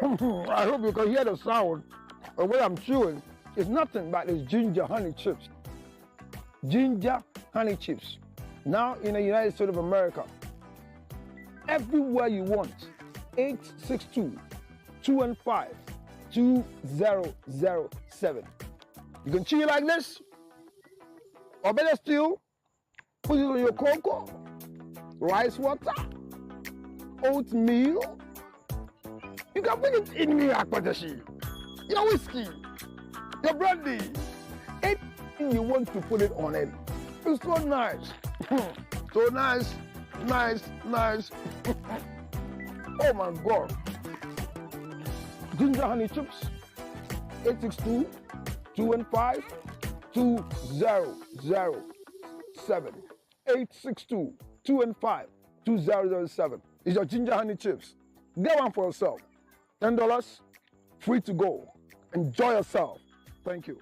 I hope you can hear the sound of what I'm chewing. It's nothing but these ginger honey chips. Ginger honey chips. Now in the United States of America, everywhere you want, 862-215-2007. You can chew it like this, or better still, put it on your cocoa, rice water, oatmeal. You can put it in your akpatashi, your whiskey, your brandy, anything you want to put it on it. It's so nice. So nice, nice, nice. Oh my God. Ginger honey chips, 862-215-2007. 862-215-2007. It's your ginger honey chips. Get one for yourself. $10, free to go. Enjoy yourself. Thank you.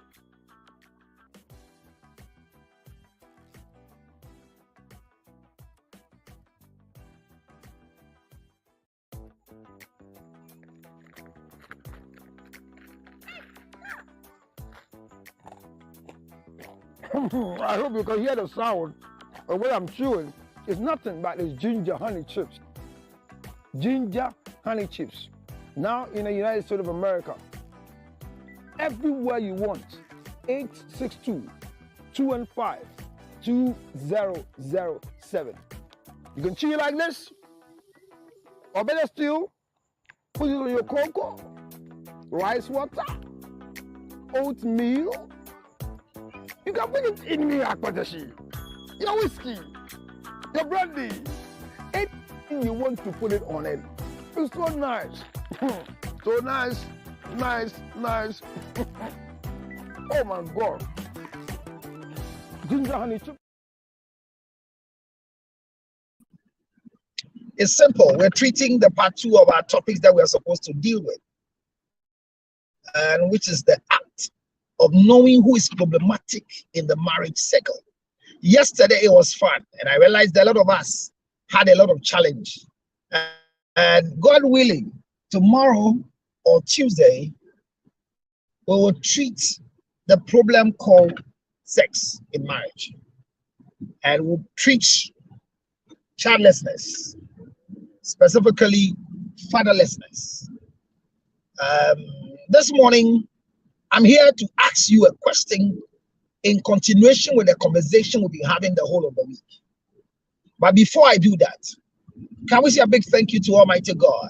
I hope you can hear the sound of what I'm chewing. It's nothing but these ginger honey chips. Ginger honey chips. Now in the United States of America, everywhere you want, 862-215-2007. You can chew it like this, or better still, put it on your cocoa, rice water, oatmeal. You can put it in your akpatashi, your whiskey, your brandy, anything you want to put it on it. It's so nice. So nice, nice, nice. Oh my God. Ginger honey chip. It's simple. We're treating the part 2 of our topics that we're supposed to deal with, and which is the act of knowing who is problematic in the marriage circle. Yesterday it was fun, and I realized a lot of us had a lot of challenge. And God willing, tomorrow or Tuesday, we will treat the problem called sex in marriage, and we'll treat childlessness, specifically fatherlessness. This morning, I'm here to ask you a question in continuation with the conversation we've been having the whole of the week. But before I do that, can we say a big thank you to Almighty God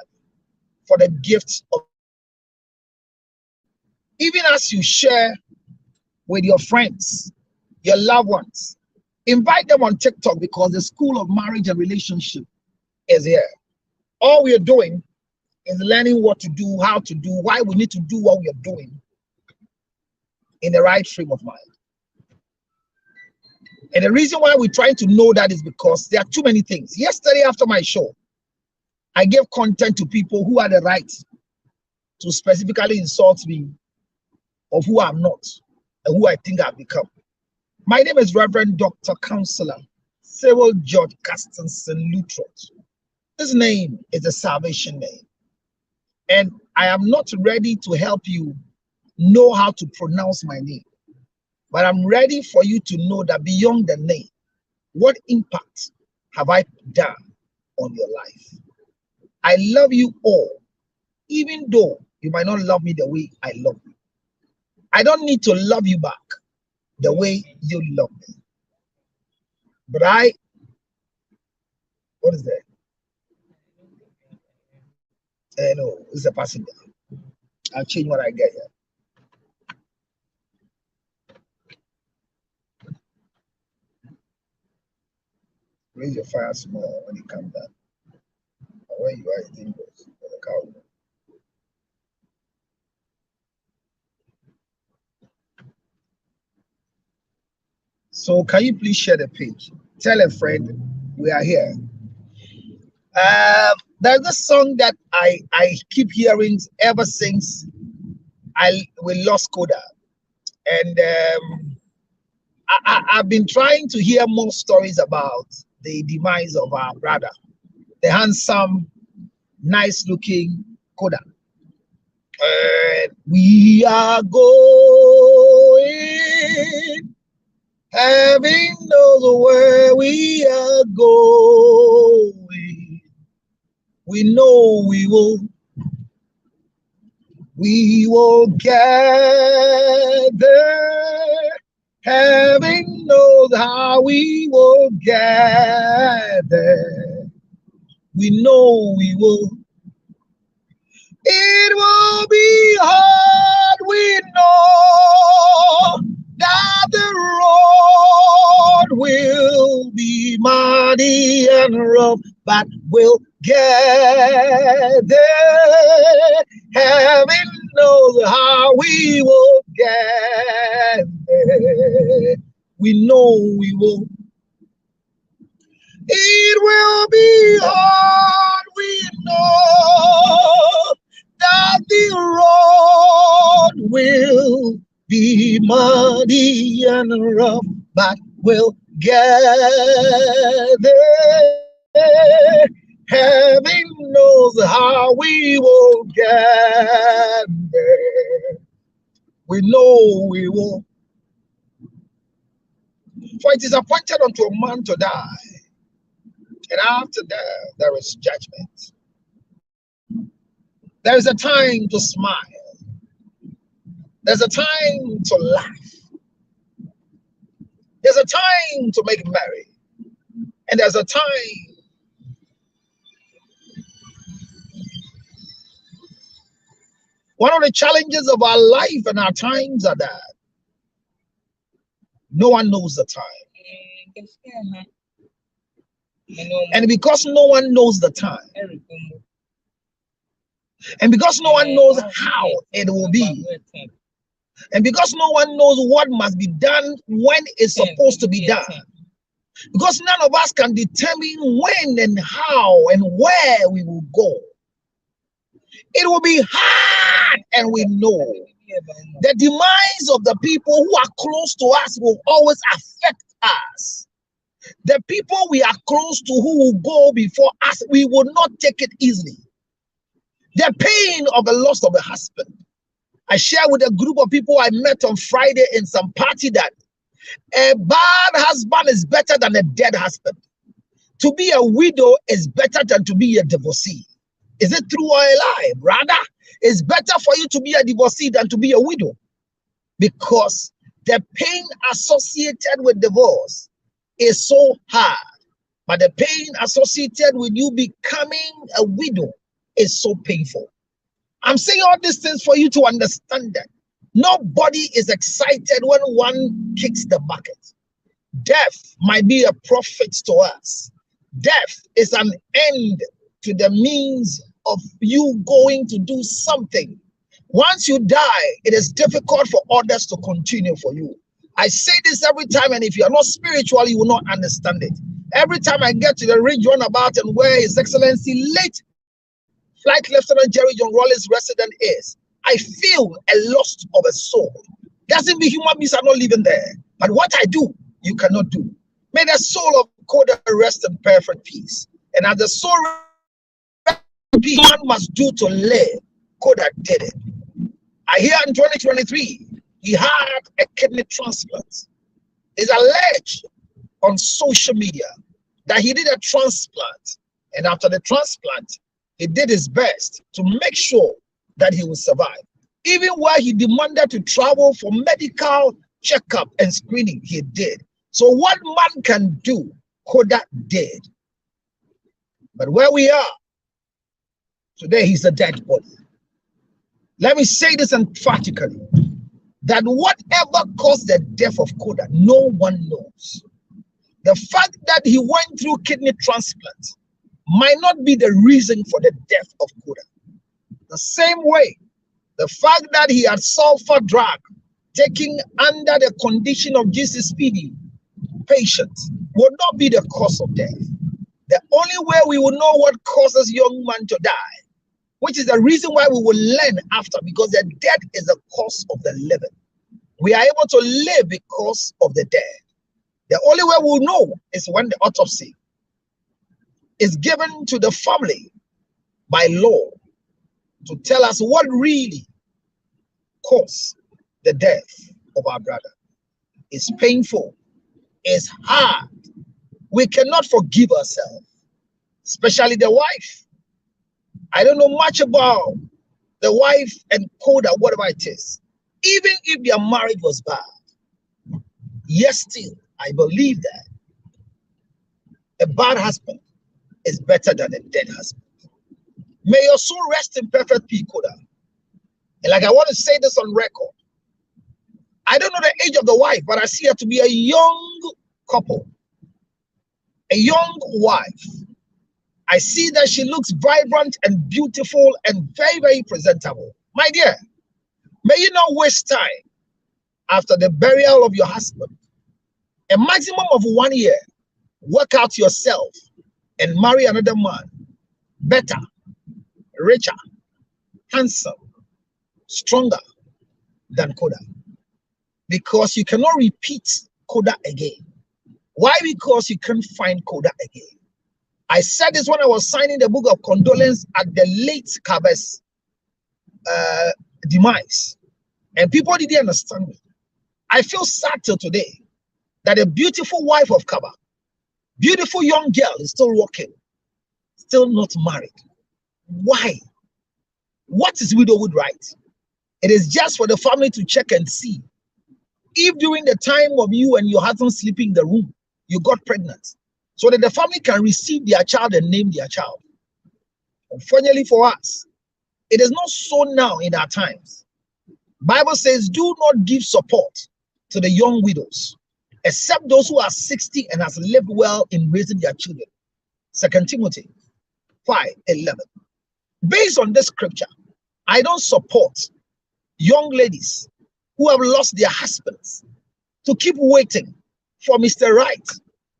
for the gift of, even as you share with your friends, your loved ones, invite them on TikTok, because the School of Marriage and Relationship is here. All we are doing is learning what to do, how to do, why we need to do what we are doing in the right frame of mind. And the reason why we're trying to know that is because there are too many things. Yesterday after my show, I gave content to people who had the right to specifically insult me of who I'm not and who I think I've become. My name is Reverend Dr. Counselor Cyril George Castenson Lutrot. This name is a salvation name. And I am not ready to help you know how to pronounce my name. But I'm ready for you to know that beyond the name, what impact have I done on your life? I love you all, even though you might not love me the way I love you. I don't need to love you back the way you love me. But what is that? No, it's a passenger. I'll change what I get here. Raise your fire small when it comes down. Where you are, it goes for the cow. So can you please share the page? Tell a friend we are here. There's a song that I keep hearing ever since we lost Koda, and I've been trying to hear more stories about the demise of our brother, the handsome, nice-looking Koda. And we are going, heaven knows where we are going. We know we will get there. Heaven knows how we will get there. We know we will. It will be hard, we know that the road will be muddy and rough, but we'll get there. Heaven knows how we will get there. We know we will. It will be hard, we know that the road will be muddy and rough, but we'll get there. Heaven knows how we will get there. We know we will. For it is appointed unto a man to die, and after that there is judgment. There is a time to smile. There's a time to laugh. There's a time to make merry. And there's a time one of the challenges of our life and our times are that no one knows the time. And because no one knows the time, and because no one knows how it will be, and because no one knows what must be done when it's supposed to be done, because none of us can determine when and how and where we will go, it will be hard. And we know the demise of the people who are close to us will always affect us. The people we are close to who will go before us, we will not take it easily. The pain of the loss of a husband. I shared with a group of people I met on Friday in some party that a bad husband is better than a dead husband. To be a widow is better than to be a divorcee. Is it true or a lie? Rather, it's better for you to be a divorcee than to be a widow, because the pain associated with divorce is so hard, but the pain associated with you becoming a widow is so painful. I'm saying all these things for you to understand that nobody is excited when one kicks the bucket. Death might be a prophet to us. Death is an end to the means of you going to do something. Once you die, it is difficult for others to continue for you. I say this every time, and if you are not spiritual, you will not understand it. Every time I get to the ridge runabout and where His Excellency late Flight Lieutenant Jerry John Rawlings resident is, I feel a loss of a soul. Doesn't mean human beings are not living there, but what I do, you cannot do. May the soul of Koda rest in perfect peace. And as the soul rests in peace, one must do to live. Koda did it. I hear in 2023, he had a kidney transplant. It's alleged on social media that he did a transplant, and after the transplant, he did his best to make sure that he would survive. Even where he demanded to travel for medical checkup and screening, he did. So what man can do, Koda did. But where we are today, he's a dead body. Let me say this emphatically, that whatever caused the death of Koda, no one knows. The fact that he went through kidney transplant might not be the reason for the death of Koda. The same way, the fact that he had sulfur drug taken under the condition of Jesus speedy patient would not be the cause of death. The only way we will know what causes young man to die, which is the reason why we will learn after, because the death is the cause of the living. We are able to live because of the dead. The only way we'll know is when the autopsy is given to the family by law to tell us what really caused the death of our brother. It's painful. It's hard. We cannot forgive ourselves, especially the wife. I don't know much about the wife and Koda, whatever it is. Even if their marriage was bad, yet still, I believe that a bad husband is better than a dead husband. May your soul rest in perfect peace, Koda. And like I want to say this on record, I don't know the age of the wife, but I see her to be a young couple, a young wife. I see that she looks vibrant and beautiful and very, very presentable. My dear, may you not waste time after the burial of your husband. A maximum of 1 year, work out yourself and marry another man, better, richer, handsome, stronger than Koda. Because you cannot repeat Koda again. Why? Because you can't find Koda again. I said this when I was signing the book of condolence at the late Kabe's demise. And people didn't understand me. I feel sad till today that a beautiful wife of Kaba, beautiful young girl, is still working, still not married. Why? What is widowhood right? It is just for the family to check and see if during the time of you and your husband sleeping in the room, you got pregnant, so that the family can receive their child and name their child. Unfortunately for us, it is not so now in our times. Bible says, do not give support to the young widows, except those who are 60 and has lived well in raising their children. 2 Timothy 5:11. Based on this scripture, I don't support young ladies who have lost their husbands to keep waiting for Mr. Right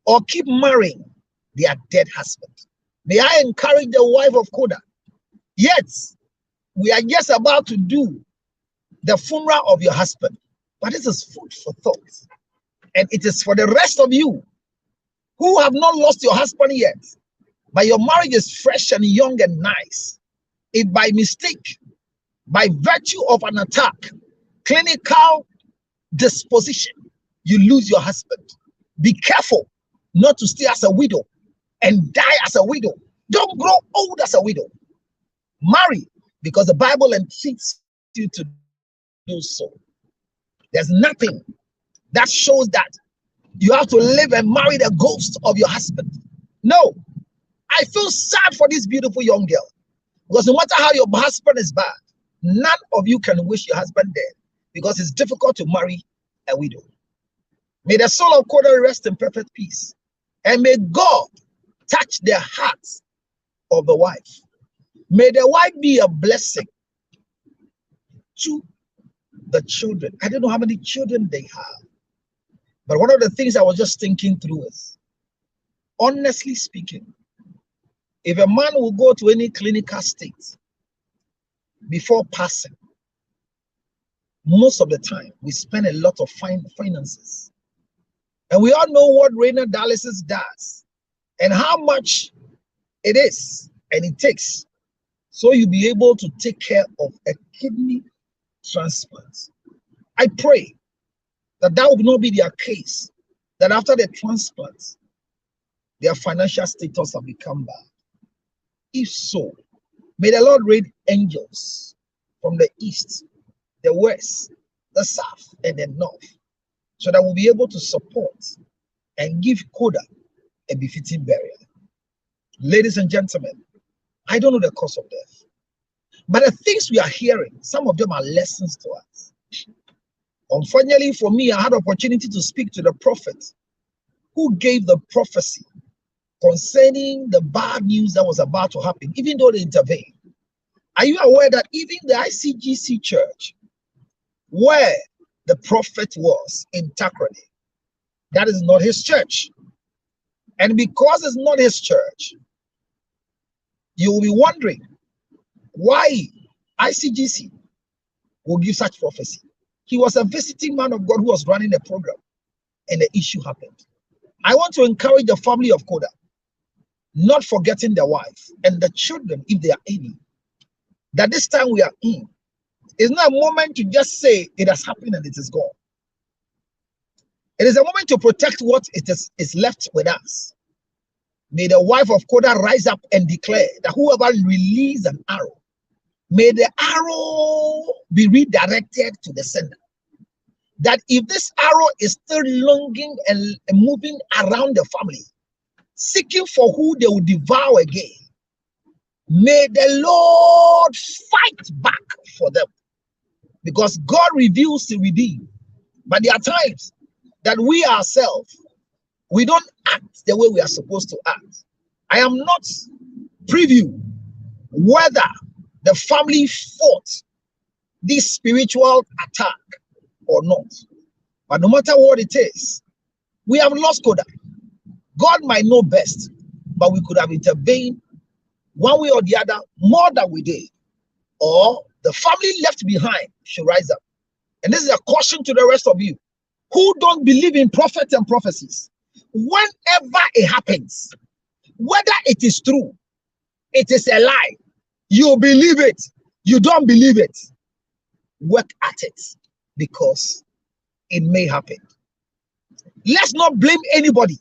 or keep marrying their dead husband. May I encourage the wife of Koda? Yes, we are just about to do the funeral of your husband, but this is food for thought. And it is for the rest of you who have not lost your husband yet, but your marriage is fresh and young and nice. If by mistake, by virtue of an attack, clinical disposition, you lose your husband, be careful not to stay as a widow and die as a widow. Don't grow old as a widow. Marry, because the Bible entreats you to do so. There's nothing that shows that you have to live and marry the ghost of your husband. No, I feel sad for this beautiful young girl, because no matter how your husband is bad, none of you can wish your husband dead, because it's difficult to marry a widow. May the soul of Koda rest in perfect peace, and may God touch the hearts of the wife. May the wife be a blessing to the children. I don't know how many children they have, but one of the things I was just thinking through is, honestly speaking, if a man will go to any clinical state before passing, most of the time we spend a lot of finances. And we all know what renal dialysis does and how much it is and it takes, so you'll be able to take care of a kidney transplant. I pray that that will not be their case, that after the transplant, their financial status have become bad. If so, may the Lord rain angels from the east, the west, the south, and the north, so that we'll be able to support and give Koda a befitting burial. Ladies and gentlemen, I don't know the cause of death, but the things we are hearing, some of them are lessons to us. Unfortunately for me, I had opportunity to speak to the prophet who gave the prophecy concerning the bad news that was about to happen, even though they intervened. Are you aware that even the ICGC church, where the prophet was in Takoradi, that is not his church? And because it's not his church, you will be wondering why ICGC will give such prophecy. He was a visiting man of God who was running a program, and the issue happened. I want to encourage the family of Koda, not forgetting their wife and the children if there are any, that this time we are in is not a moment to just say it has happened and it is gone. It is a moment to protect what is left with us. May the wife of Korah rise up and declare that whoever released an arrow, may the arrow be redirected to the sender. That if this arrow is still longing and moving around the family, seeking for who they will devour again, may the Lord fight back for them. Because God reveals to redeem. But there are times that we ourselves, we don't act the way we are supposed to act. I am not preview whether the family fought this spiritual attack or not. But no matter what it is, we have lost Korah. God might know best, but we could have intervened one way or the other more than we did. Or the family left behind should rise up. And this is a caution to the rest of you who don't believe in prophets and prophecies. Whenever it happens, whether it is true, it is a lie, you believe it, you don't believe it, work at it, because it may happen. Let's not blame anybody.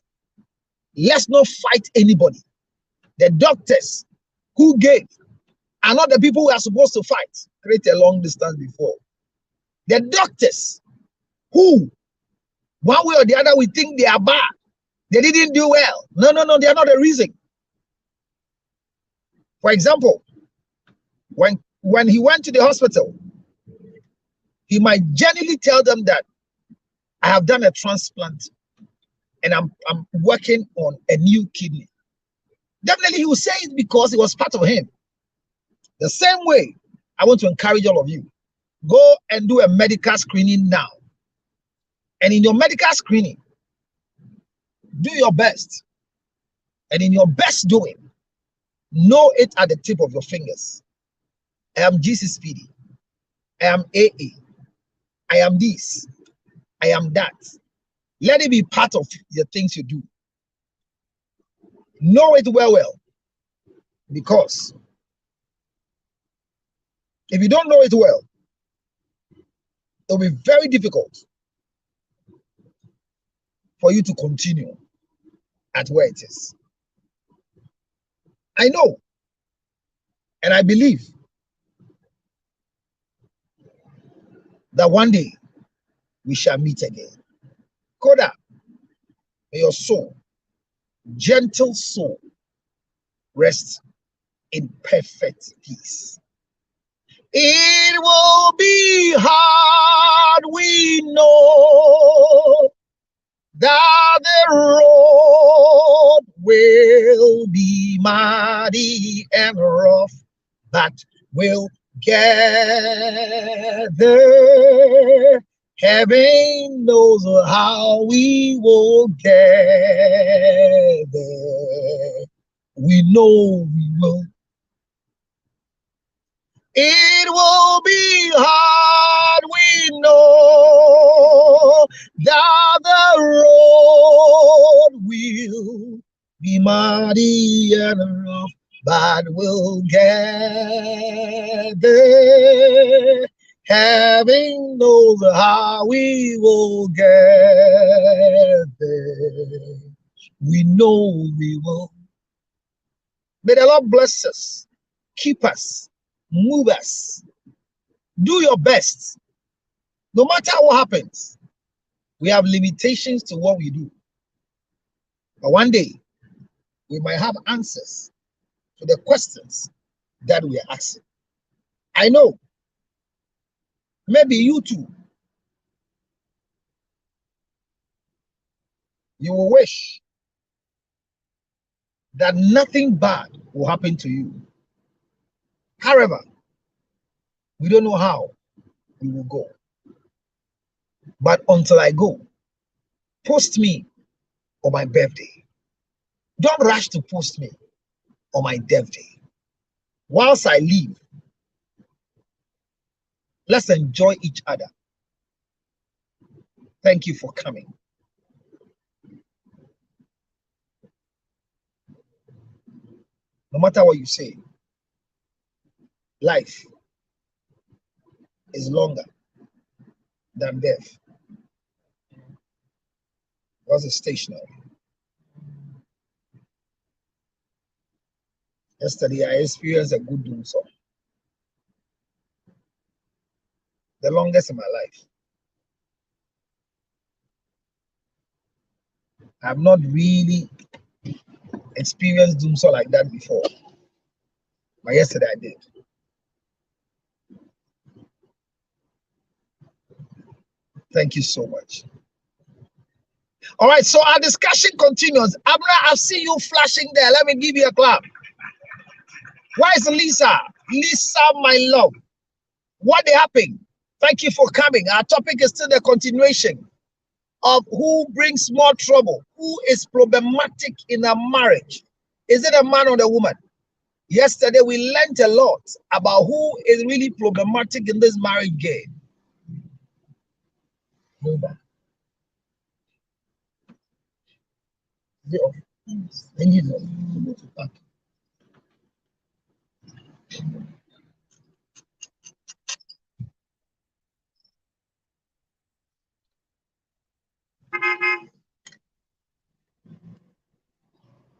Let's not fight anybody. The doctors who gave are not the people who are supposed to fight. Create a long distance before. The doctors who, one way or the other, we think they are bad. They didn't do well. No, they are not the reason. For example, when he went to the hospital, he might genuinely tell them that I have done a transplant and I'm working on a new kidney. Definitely he will say it because it was part of him. The same way, I want to encourage all of you, go and do a medical screening now. And in your medical screening, do your best. And in your best doing, know it at the tip of your fingers. I am Jesus Speedy. I am AA. I am this. I am that. Let it be part of the things you do. Know it well. Because if you don't know it well, it'll be very difficult for you to continue at where it is. I know and I believe that one day we shall meet again. Korah, may your soul, gentle soul, rest in perfect peace. It will be hard, we know, that the road will be muddy and rough, but we'll get there. Heaven knows how we will get there. We know we will. It will be hard, we know, that the road will be muddy and rough, but we'll get there. Heaven knows how we will get there. We know we will. May the Lord bless us, keep us, move us. Do your best. No matter what happens, we have limitations to what we do. But one day, we might have answers to the questions that we are asking. I know, maybe you too, you will wish that nothing bad will happen to you. However, we don't know how we will go. But until I go, post me on my birthday. Don't rush to post me on my death day. Whilst I leave, let's enjoy each other. Thank you for coming. No matter what you say, life is longer than death because it's stationary. Yesterday, I experienced a good doom song, the longest in my life. I have not really experienced doom song like that before, but yesterday I did. Thank you so much. All right, so our discussion continues. Abra, I see you flashing there. Let me give you a clap. Where is Lisa? Lisa, my love. What happened? Thank you for coming. Our topic is still the continuation of who brings more trouble, who is problematic in a marriage. Is it a man or a woman? Yesterday, we learned a lot about who is really problematic in this marriage game.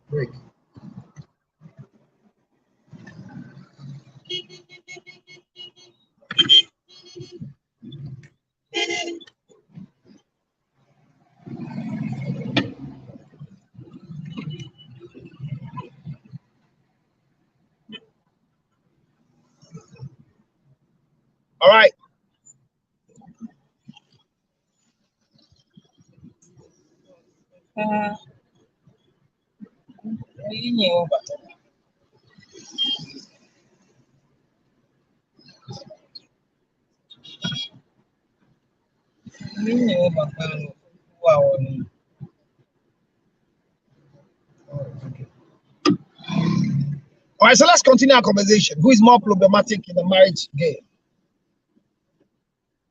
Break. All right. All right, so let's continue our conversation. Who is more problematic in the marriage game?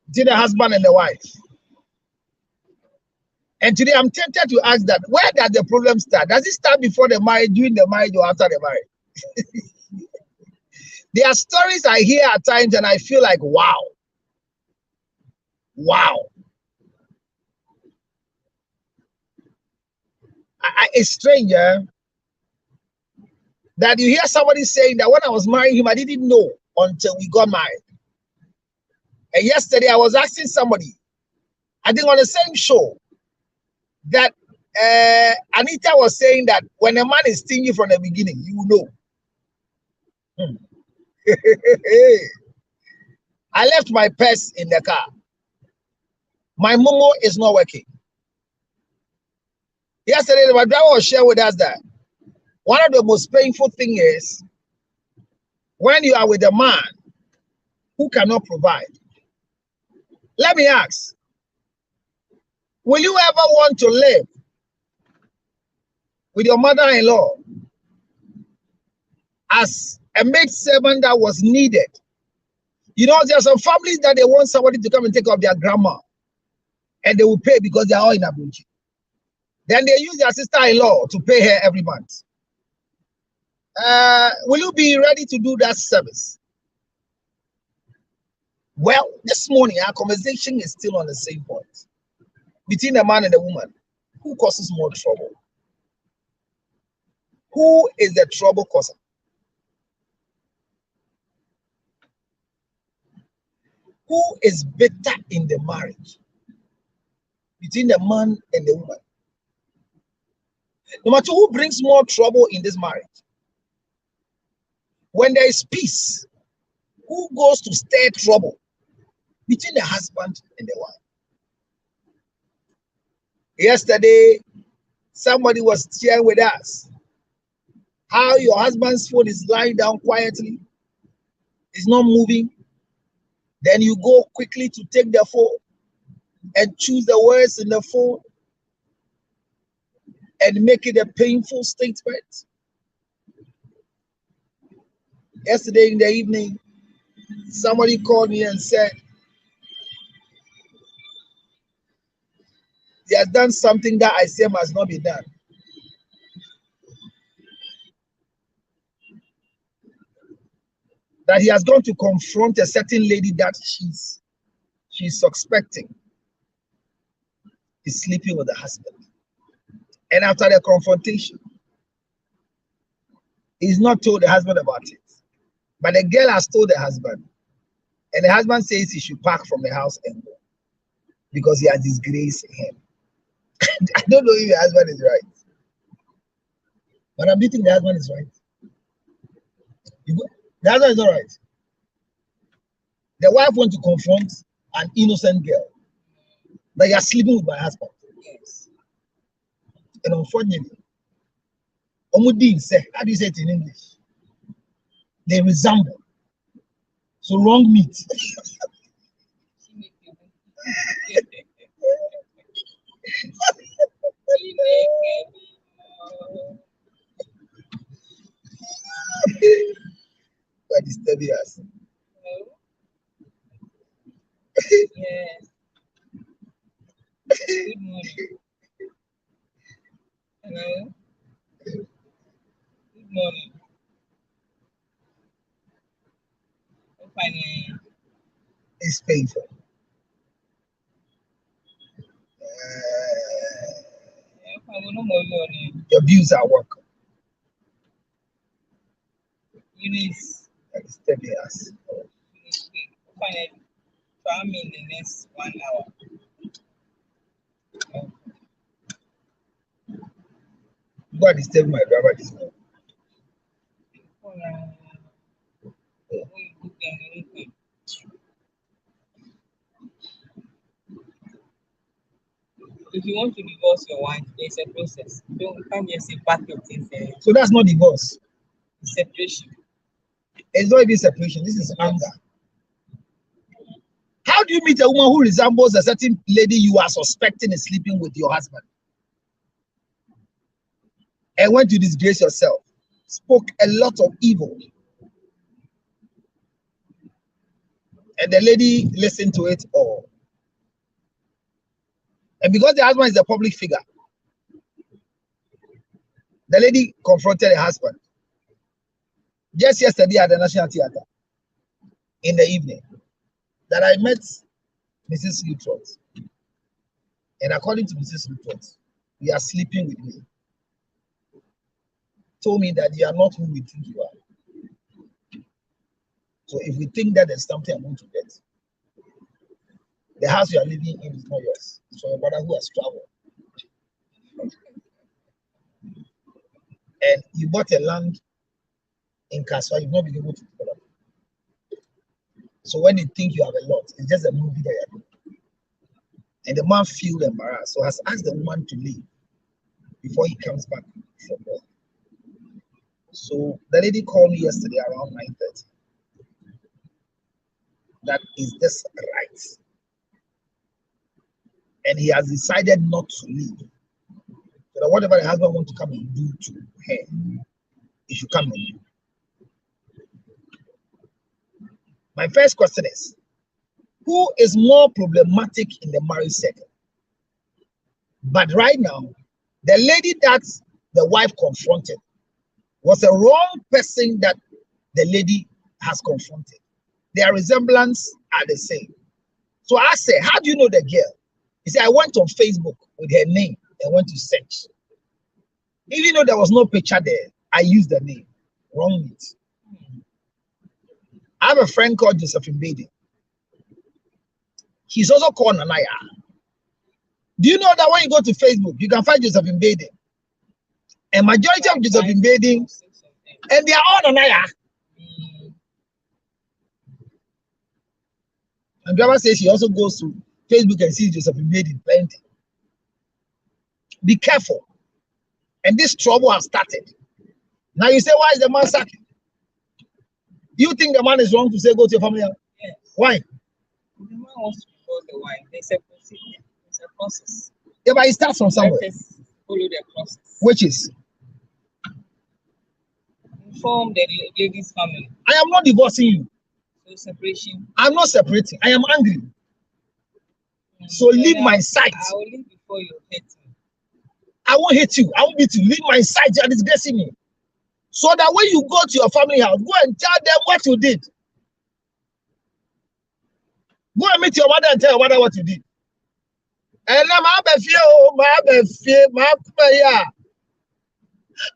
Is it the husband and the wife? And today I'm tempted to ask that, where does the problem start? Does it start before the marriage, during the marriage, or after the marriage? There are stories I hear at times and I feel like, wow. Wow. It's strange, that you hear somebody saying that when I was marrying him, I didn't know until we got married. And yesterday I was asking somebody, I think on the same show, that Anita was saying that when a man is stingy from the beginning, you know. I left my purse in the car. My Momo is not working. Yesterday, my driver was sharing with us that one of the most painful things is when you are with a man who cannot provide. Let me ask, will you ever want to live with your mother-in-law as a maid servant that was needed? You know, there are some families that they want somebody to come and take care of their grandma, and they will pay because they are all in Abuja. Then they use their sister-in-law to pay her every month. Will you be ready to do that service? Well, this morning, our conversation is still on the same point. Between the man and the woman, who causes more trouble? Who is the trouble causer? Who is better in the marriage? Between the man and the woman. No matter who brings more trouble in this marriage. When there is peace, who goes to stir trouble? Between the husband and the wife. Yesterday, somebody was sharing with us how your husband's phone is lying down quietly, it's not moving. Then you go quickly to take the phone and choose the words in the phone and make it a painful statement. Yesterday in the evening, somebody called me and said he has done something that I say must not be done. that he has gone to confront a certain lady that she's suspecting is sleeping with the husband. And after the confrontation, he's not told the husband about it. But the girl has told the husband. And the husband says he should pack from the house and go because he has disgraced him. I don't know if the husband is right. But I'm betting the husband is right. The husband is not right. The wife went to confront an innocent girl that you are sleeping with my husband. Yes. And unfortunately, Omudin said, how do you say it in English? They resemble. So wrong meat. But disturbing us. Yes. Good morning. Hello. Good morning. Fine. It's painful. Your views are work. Eunice. That is disturbing us. Fine. Try me in the next 1 hour. God is telling my brother this morning. If you want to divorce your wife, there's a process. Don't come just say pack your things there. So that's not divorce. Separation. It's not even separation. This is anger. How do you meet a woman who resembles a certain lady you are suspecting is sleeping with your husband? And when you disgrace yourself, spoke a lot of evil. And the lady listened to it all. And because the husband is a public figure, the lady confronted the husband. Just yesterday at the National Theatre, in the evening, that I met Mrs. Lutrot. And according to Mrs. Lutrot, you are sleeping with me. Told me that you are not who we think you are. So if we think that there's something I'm going to get, the house you are living in is not yours. It's for your brother who has traveled. And you bought a land in Kaswa, you've not been able to develop. So when you think you have a lot, it's just a movie that you're doing. And the man feels embarrassed, so has asked the woman to leave before he comes back from work. So the lady called me yesterday around 9:30. That is this right? And he has decided not to leave. So that whatever the husband wants to come and do to her, he should come and do. My first question is, who is more problematic in the marriage circle? But right now, the lady that the wife confronted was a wrong person that the lady has confronted. Their resemblance are the same. So I say, how do you know the girl? He said, I went on Facebook with her name and went to search. Even though there was no picture there, I used the name. Wrong meat. I have a friend called Josephine Baden. He's also called Nanaya. Do you know that when you go to Facebook, you can find Josephine Baden? And majority of Josephine Baden, and they are all Nanaya. And Grandma says she also goes to Facebook and sees Josephine Baden plenty. Be careful. And this trouble has started. Now you say, why is the man sacking? You think the man is wrong to say go to your family? Yes. Why? The man wants to divorce the wife. There's a procedure. There's a process. Yeah, but it starts from somewhere. Let us follow the process. Which is? Inform the lady's family. I am not divorcing you. So separation. I'm not separating. I am angry. So leave my side. I will leave before you hate me. I won't hate you. I won't beat you. Leave my side. You are disgracing me. So that when you go to your family house, go and tell them what you did. Go and meet your mother and tell your mother what you did. And now my fear, my prayer.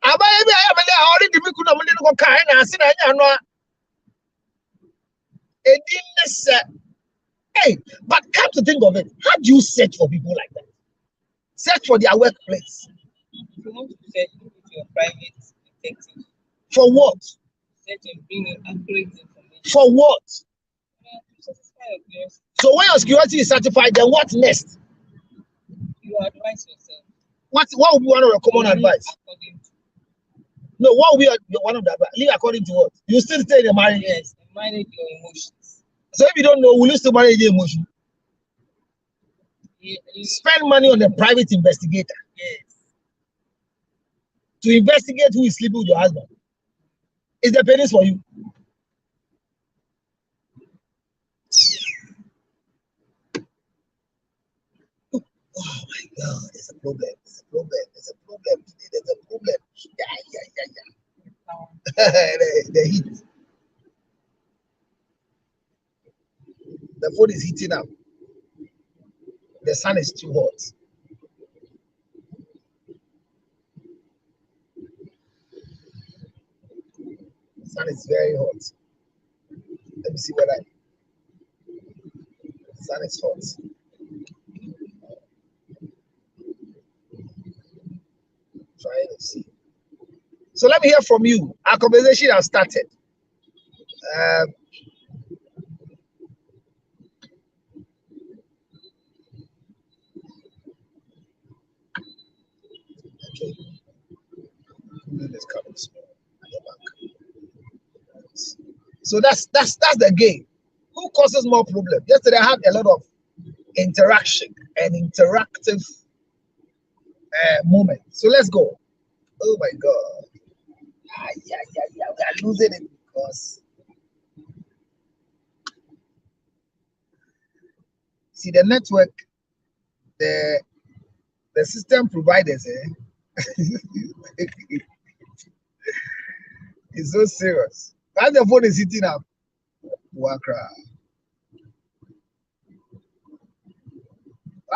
I already be good money to go kind and sit and know. It didn't. Hey, but come to think of it, how do you search for people like that? Search for their workplace. If you want to search with your private detective, For what? search and bring you accurate information. For what? To satisfy your curiosity, So when your security is certified, then what next? you advise yourself. What would be one of your common Live advice? according to, No, what would be one of the advice? Live according to what? You still stay in the marriage. yes, and manage your emotions. So if you don't know, will you still manage your emotion? Spend money on a private investigator Yes. to investigate who is sleeping with your husband. Is the pennies for you? Oh my God, there's a problem. There's a problem. There's a problem today. There's a problem. The heat. The food is heating up. The sun is too hot. The sun is very hot. Let me see what the sun is hot. Trying to see. So let me hear from you. Our conversation has started. Okay. Is coming small. So that's the game. Who causes more problem? Yesterday I had a lot of interaction and interactive moment. So let's go. Oh my God. We are losing it because see the network, the system providers, it's so serious. As the phone is hitting up, Wakra.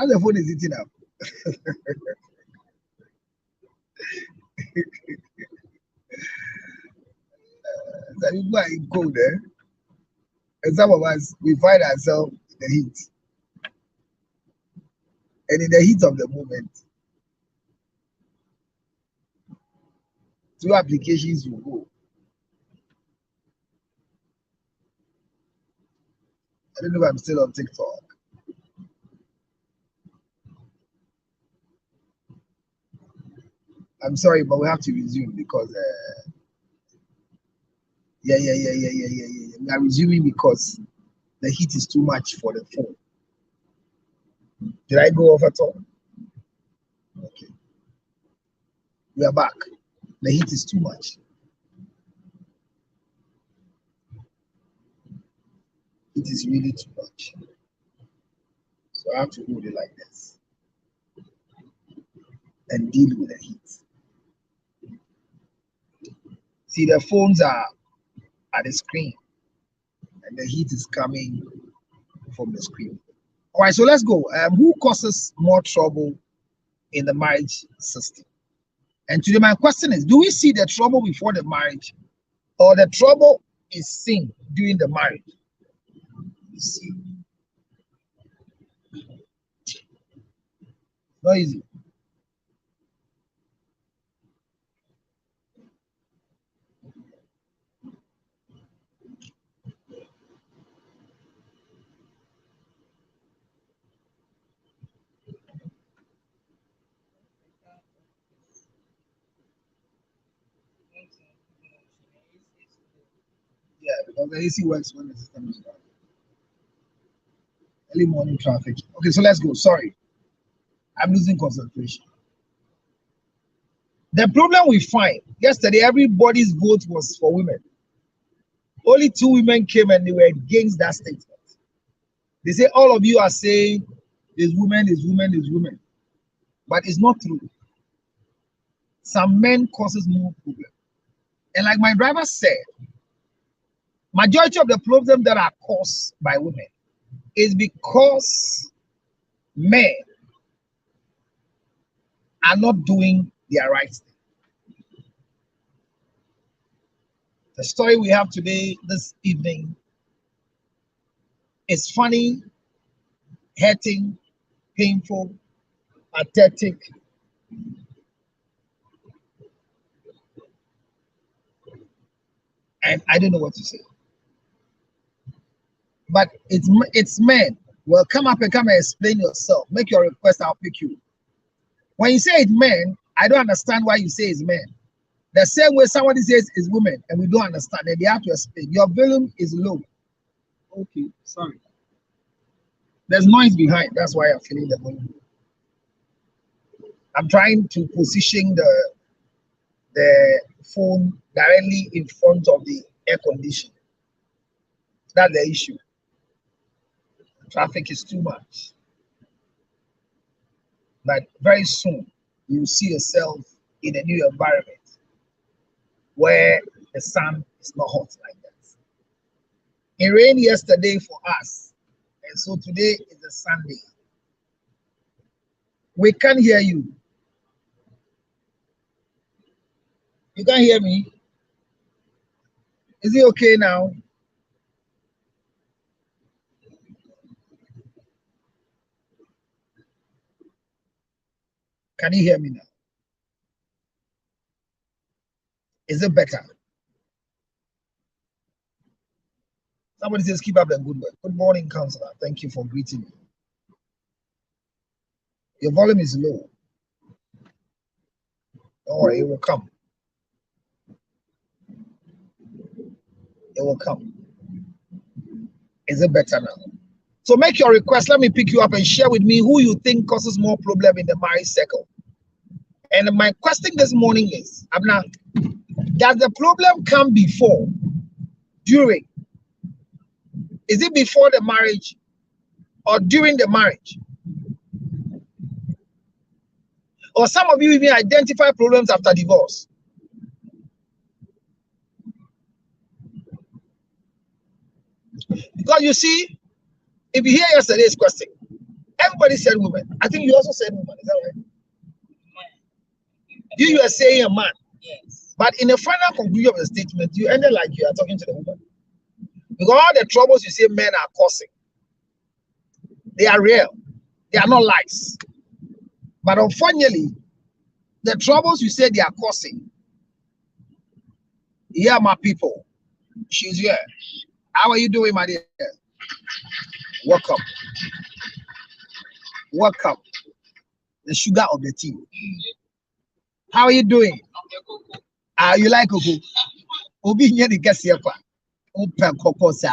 As the phone is hitting up. So people are in cold, and some of us we find ourselves in the heat. And in the heat of the moment, two applications will go. I don't know if I'm still on TikTok. I'm sorry, but we have to resume because we are resuming because the heat is too much for the phone. Did I go off at all? Okay. We are back. The heat is too much. It is really too much. So I have to hold it like this and deal with the heat. See, the phones are at the screen and the heat is coming from the screen. All right, so let's go. Who causes more trouble in the marriage system? And today my question is, do we see the trouble before the marriage or the trouble is seen during the marriage? You see. Not easy. Yeah, because the AC works when the system is down. Early morning traffic. Okay, so let's go. Sorry. I'm losing concentration. The problem we find, yesterday everybody's vote was for women. Only 2 women came and they were against that statement. They say all of you are saying is women, is women, is women. But it's not true. Some men causes more problem. And like my driver said, majority of the problems that are caused by women is because men are not doing their right thing. The story we have today, this evening, is funny, hurting, painful, pathetic, and I don't know what to say. But it's men. Well, come up and come and explain yourself. Make your request, I'll pick you. When you say it's men, I don't understand why you say it's men. The same way somebody says it's women, and we don't understand, and they have to explain. Your volume is low. Okay, sorry. There's noise behind. That's why I'm feeling the volume. I'm trying to position the phone directly in front of the air conditioner. That's the issue. Traffic is too much. But very soon, you'll see yourself in a new environment where the sun is not hot like that. It rained yesterday for us, and so today is a Sunday. We can't hear you. You can't hear me? Is it okay now? Can you hear me now? Is it better? Somebody says, keep up the good work. Good morning, counselor. Thank you for greeting me. Your volume is low. Don't worry, it will come. It will come. Is it better now? So make your request. Let me pick you up and share with me who you think causes more problem in the marriage circle. And my question this morning is, Abna, does the problem come before, during? Is it before the marriage or during the marriage? Or some of you even identify problems after divorce. Because you see, if you hear yesterday's question, everybody said woman. I think you also said woman. Is that right? You were saying a man. Yes. But in the final conclusion of the statement, you ended like you are talking to the woman. Because all the troubles you say men are causing, they are real. They are not lies. But unfortunately, the troubles you say they are causing, yeah, my people, she's here. How are you doing, my dear? Welcome. Welcome. The sugar of the tea. How are you doing? You like cocoa? Obi nye ni kesi kwa. Open cocoa sa.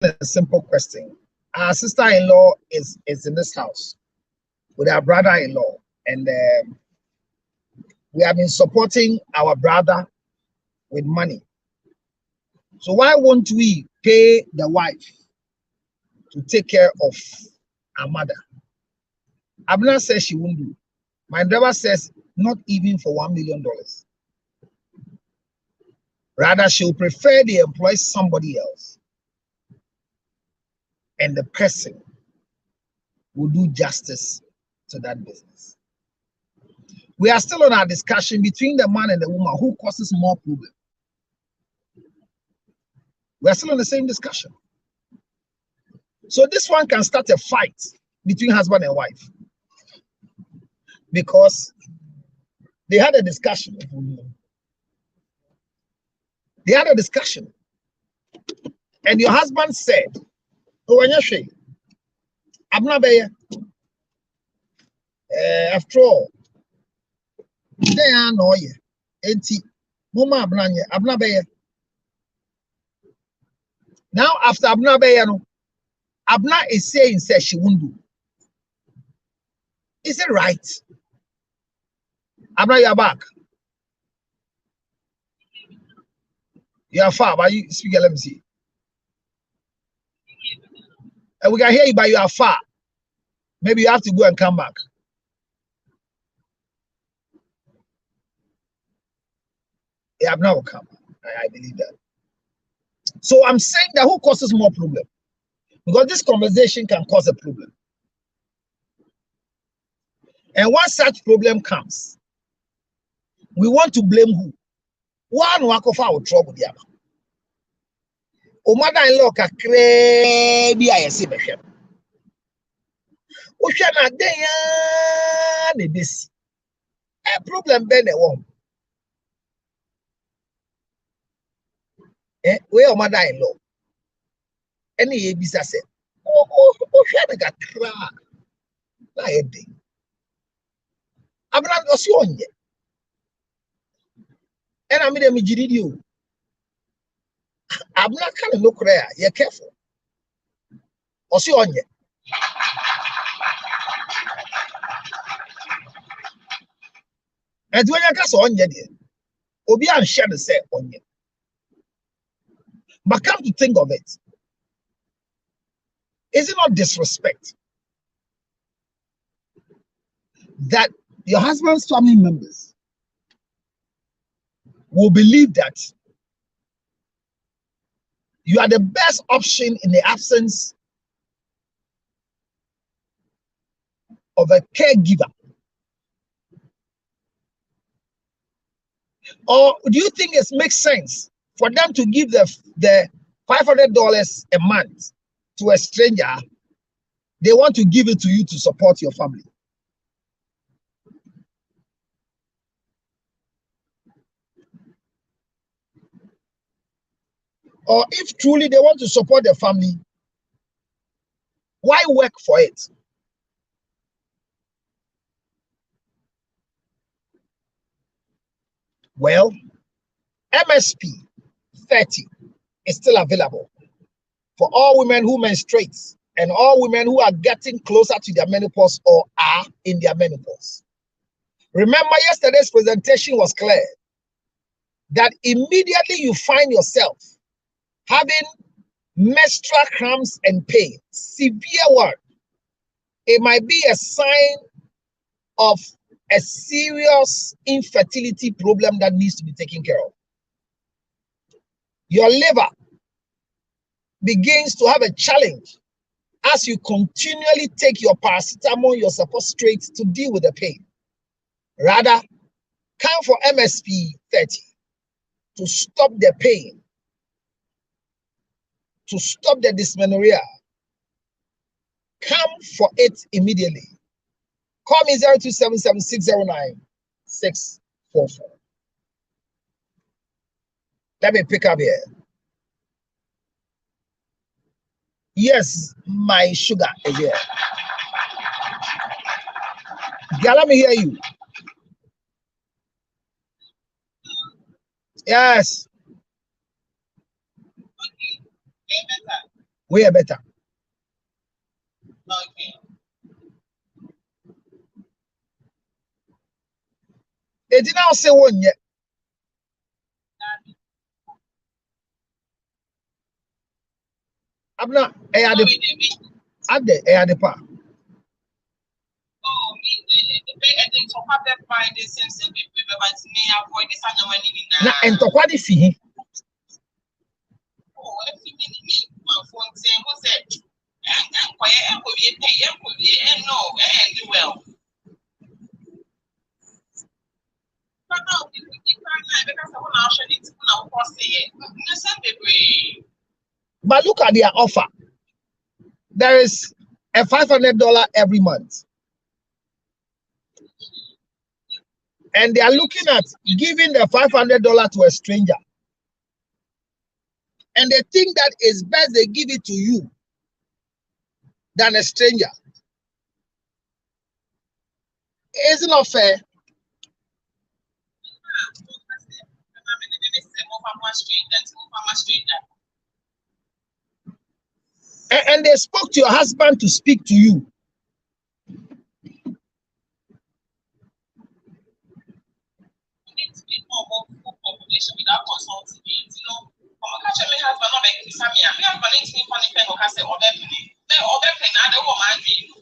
a simple question. Our sister-in-law is in this house with our brother-in-law, and we have been supporting our brother with money. So why won't we pay the wife to take care of our mother? Abna says she won't do. My driver says not even for $1 million. Rather, she'll prefer they employ somebody else, and the person will do justice to that business. We are still on our discussion between the man and the woman who causes more problem. We are still on the same discussion. So this one can start a fight between husband and wife because they had a discussion. They had a discussion, and your husband said, "Oh, I'm not there. After all, they are no ye. Enti, mama abna there. Now after abna there, no, Abna is saying says she won't do. Is it right? Abna, you're back. You are far, but you speak. Let me see. And we can hear you, but you are far. Maybe you have to go and come back. Yeah, Abna will come. I believe that. So I'm saying that who causes more problem? Because this conversation can cause a problem. And once such problem comes, we want to blame who? One work of our trouble. O mother-in-law ka krebi ayese behwe. O hwe na den ya na besi. A problem be na won. We o mother-in-law. Any ye bisa se. O hwe na ka kra. Na ye den. Abran osi onye. And I mean them jiridio. I'm not kind of look rare. You're careful. Osi onye. And when you cast onye there, Obi and share the say onye. But come to think of it, is it not disrespect that your husband's family members will believe that you are the best option in the absence of a caregiver? Or do you think it makes sense for them to give the $500 a month to a stranger? They want to give it to you to support your family. Or if truly they want to support their family, why work for it? Well, MSP 30 is still available for all women who menstruate and all women who are getting closer to their menopause or are in their menopause. Remember, yesterday's presentation was clear that immediately you find yourself having menstrual cramps and pain, severe one, it might be a sign of a serious infertility problem that needs to be taken care of. Your liver begins to have a challenge as you continually take your paracetamol, your suppositories to deal with the pain. Rather, come for MSP 30 to stop the pain, to stop the dysmenorrhea. Come for it immediately. Call me 0277-609-644. Let me pick up here. Yes, my sugar is here. Yeah, let me hear you. Yes. We are better. Okay. They did not say one yet. I'm not a So the we did be- at the pa. oh, the big thing for public pride is same people, but me avoid this and the money Na entokwa di fi. oh, if you mean me phone say who said and quiet and will be pay and no and do well. But now people because I want to show it to now post it. No some people. But look at their offer. There is a $500 every month. And they are looking at giving the $500 to a stranger. And they think that it's best they give it to you than a stranger. It's not fair. And they spoke to your husband to speak to you. Without consulting me, you know. Catch me husband not making some me husband ain't me funny pen or can say or pen now they want my view.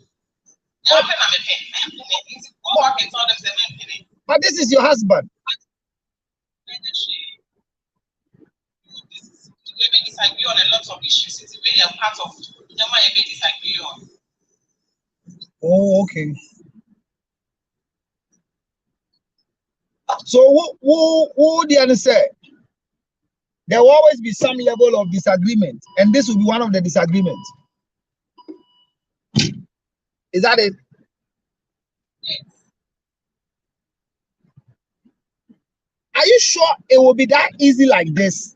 Yeah, pen I'm a pen. Go back and tell them the men. But this is your husband. We may disagree on a lot of issues. It's really a part of the one you may disagree on. Oh, okay. So what do you say? There will always be some level of disagreement, and this will be one of the disagreements. Is that it? Yes. Are you sure it will be that easy like this?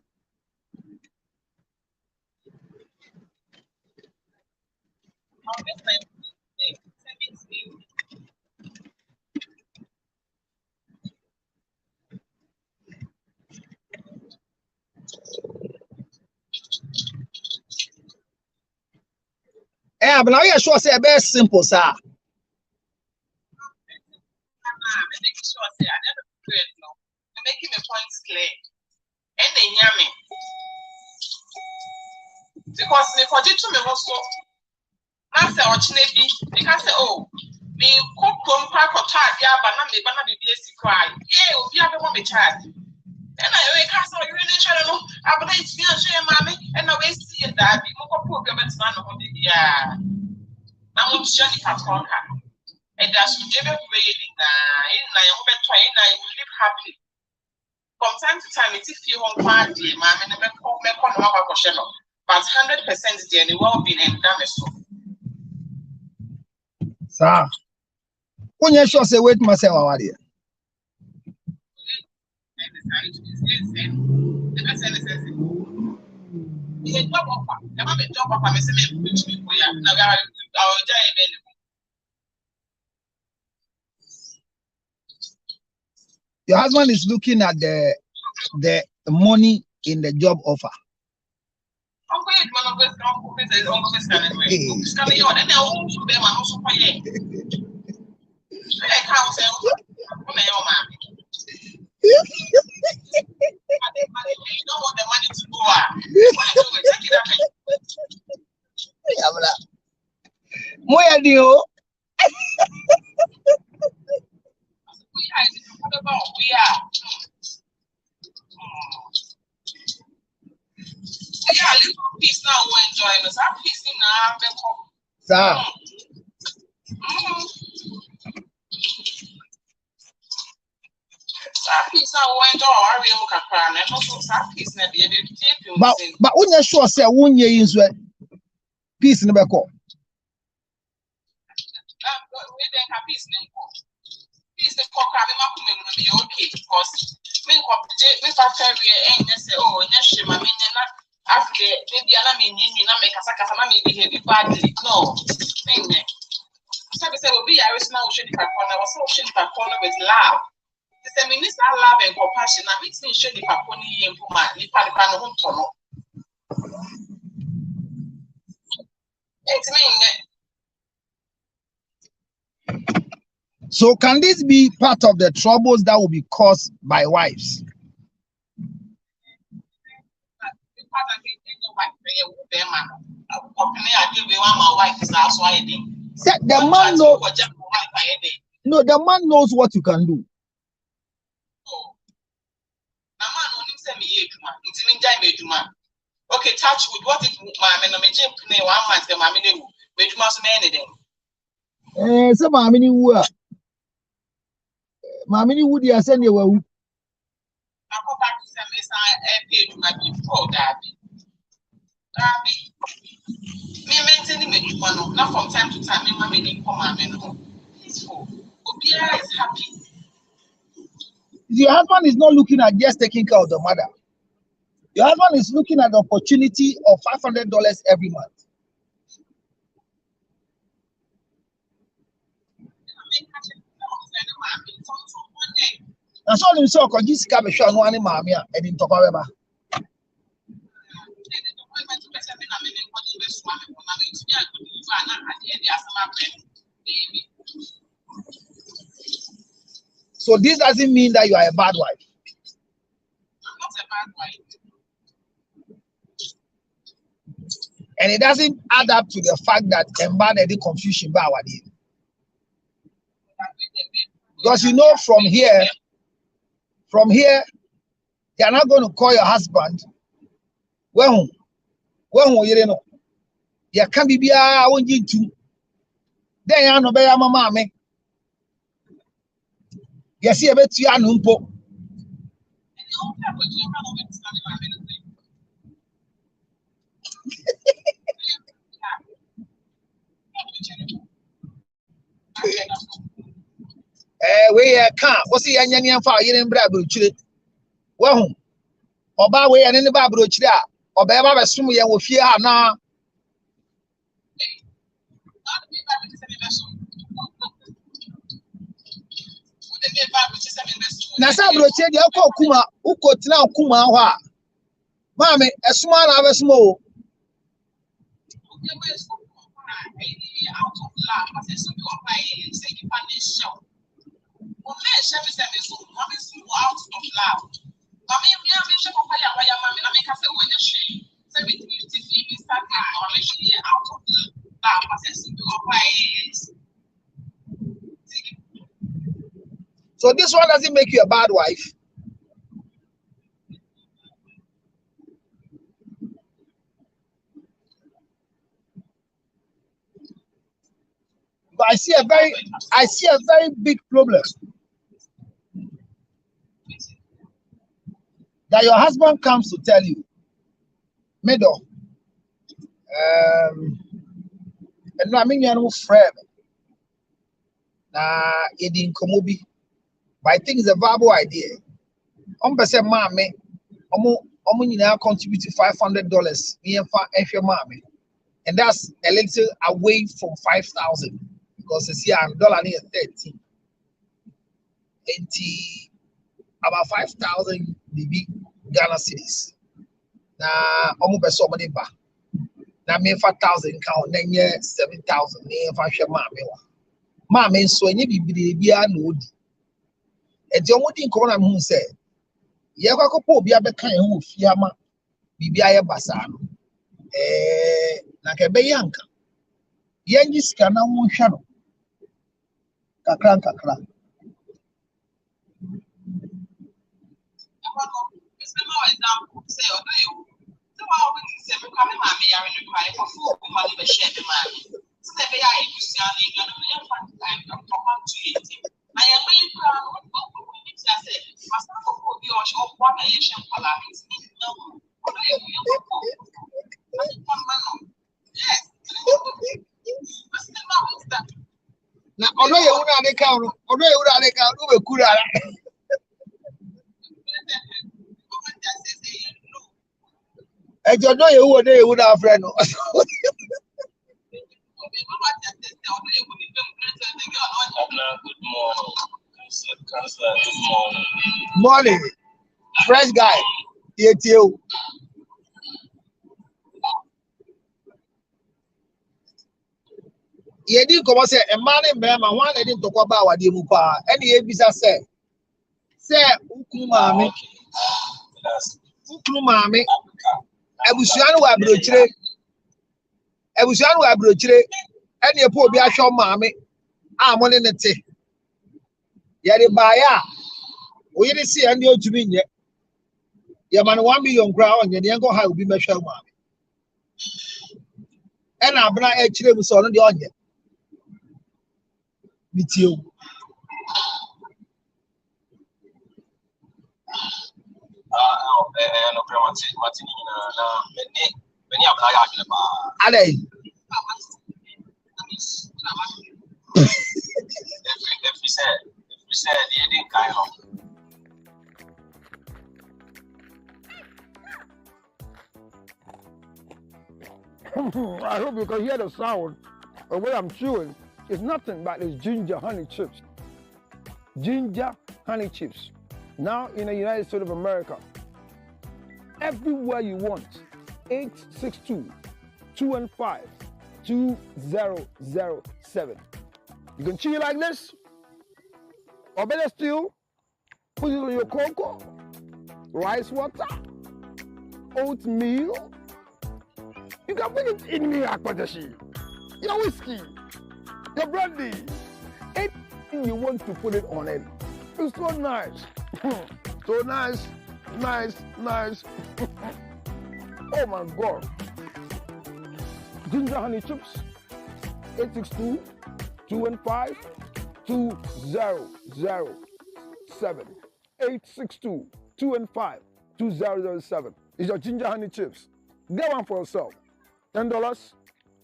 I'll make my Yeah, but now you're sure say very simple, sir. I'm making sure I never regret no. I'm making my points clear. And then yummy. Because me for to me also. I say ordinary because say oh me cook from park or charge yeah but na me bana be cry. Yeah, obi have one me charge. And I can't say you really sure no. I but it's me share mommy and now we see that we mo ko program at na no be yeah. Na mo share the pattern. And that's to give waiting na you better na you live happy. From time to time it's if you want party mommy na me ko no akwa no. But 100% the well-being and damage. Sir, when you sure say wait myself over there. Your husband is looking at the money in the job offer. You don't want the money to go. Moya dio. We are. Yeah, little piece now we're enjoying us. Our piece now, Sir. But when you sure say one year in sweat peace in the back. Peace the cock will be okay because me and say, oh, I mean, after maybe I mean, you know, make a sack maybe heavy badly. No, so we say, well, be I was now shooting back corner, was so shooting back corner with love. The minister love and compassion. I mean, shooting back on the implement, the Palipano. It's me. So can this be part of the troubles that will be caused by wives? The man knows. No, the man knows what you can do. Okay, touch with what if my no me 1 month the mammy knew. Which must mean anything. So mammy who mammy would you send you? I go back to some page my before that. Me maintaining me not from time to time, me mammy didn't come and peaceful. Obia is happy. Your husband is not looking at just taking care of the mother. Your husband is looking at the opportunity of $500 every month. I saw him so because this cabin show no any mammy and didn't talk about. So this doesn't mean that you are a bad wife. I'm not a bad wife. And it doesn't add up to the fact that embodied the confusion by our day. Because you know from here, they are not going to call your husband. Well, you know, there can be a one you too. Then you know, be a mama me. You see a bit you numpo. We can't. What's the Yanyan for you in Brabble? Well, Oba way and in the Babro Chida, or Baba assume you will fear now. Nasabro said, you call Kuma, who could now Kuma. Mammy, a small of a small. So this one doesn't make you a bad wife. But I see a very big problem. That your husband comes to tell you, Medo, and I mean you're no friend. It in Komobi. But I think it's a viable idea. Percent mommy, now contribute to $500 me and for mommy. And that's a little away from 5,000 because it's here dollar near 30. About 5,000 BB Ghana cedis. Now almost so many back. Now me 5,000 count, then yeah 7,000. Me if I share mommy so any be a no. And the only thing corner who said, Yakako be a kind who fiama be a basano. Like a bayanka. Yangis can now one channel. Kakran. Now, although you would not account, who could I don't know you would have friend. Morning. Fresh guy. You. Ye di ko say e ma ne me ma ho na di ntokwa ba awade mu pa. Ene ye bisa say ukunu maame. Ukunu maame. Abusuan wa abrochire. Abusuan wa abrochire. Ene e po obi ahwe maame. A mo ne te. Ye de ba ya. Oyiri si ene otumi nye. Ye man 1 million kra onye ne enko ha obi mehwe maame. Ena abna e chire mu so no de onye. Mitio. No premati na many abna ya bi ba. Alay. If we said they didn't kind of. I hope you can hear the sound of what I'm chewing. It's nothing but these ginger honey chips. Ginger honey chips. Now in the United States of America, everywhere you want, 862-215-2007. You can chew it like this, or better still, put it on your cocoa, rice water, oatmeal. You can put it in your akpatashi, your whiskey, your brandy, anything you want to put it on it. It's so nice. So nice, nice, nice. Oh my God. Ginger honey chips, 862-215-2007. 862-215-2007. It's your ginger honey chips. Get one for yourself. $10,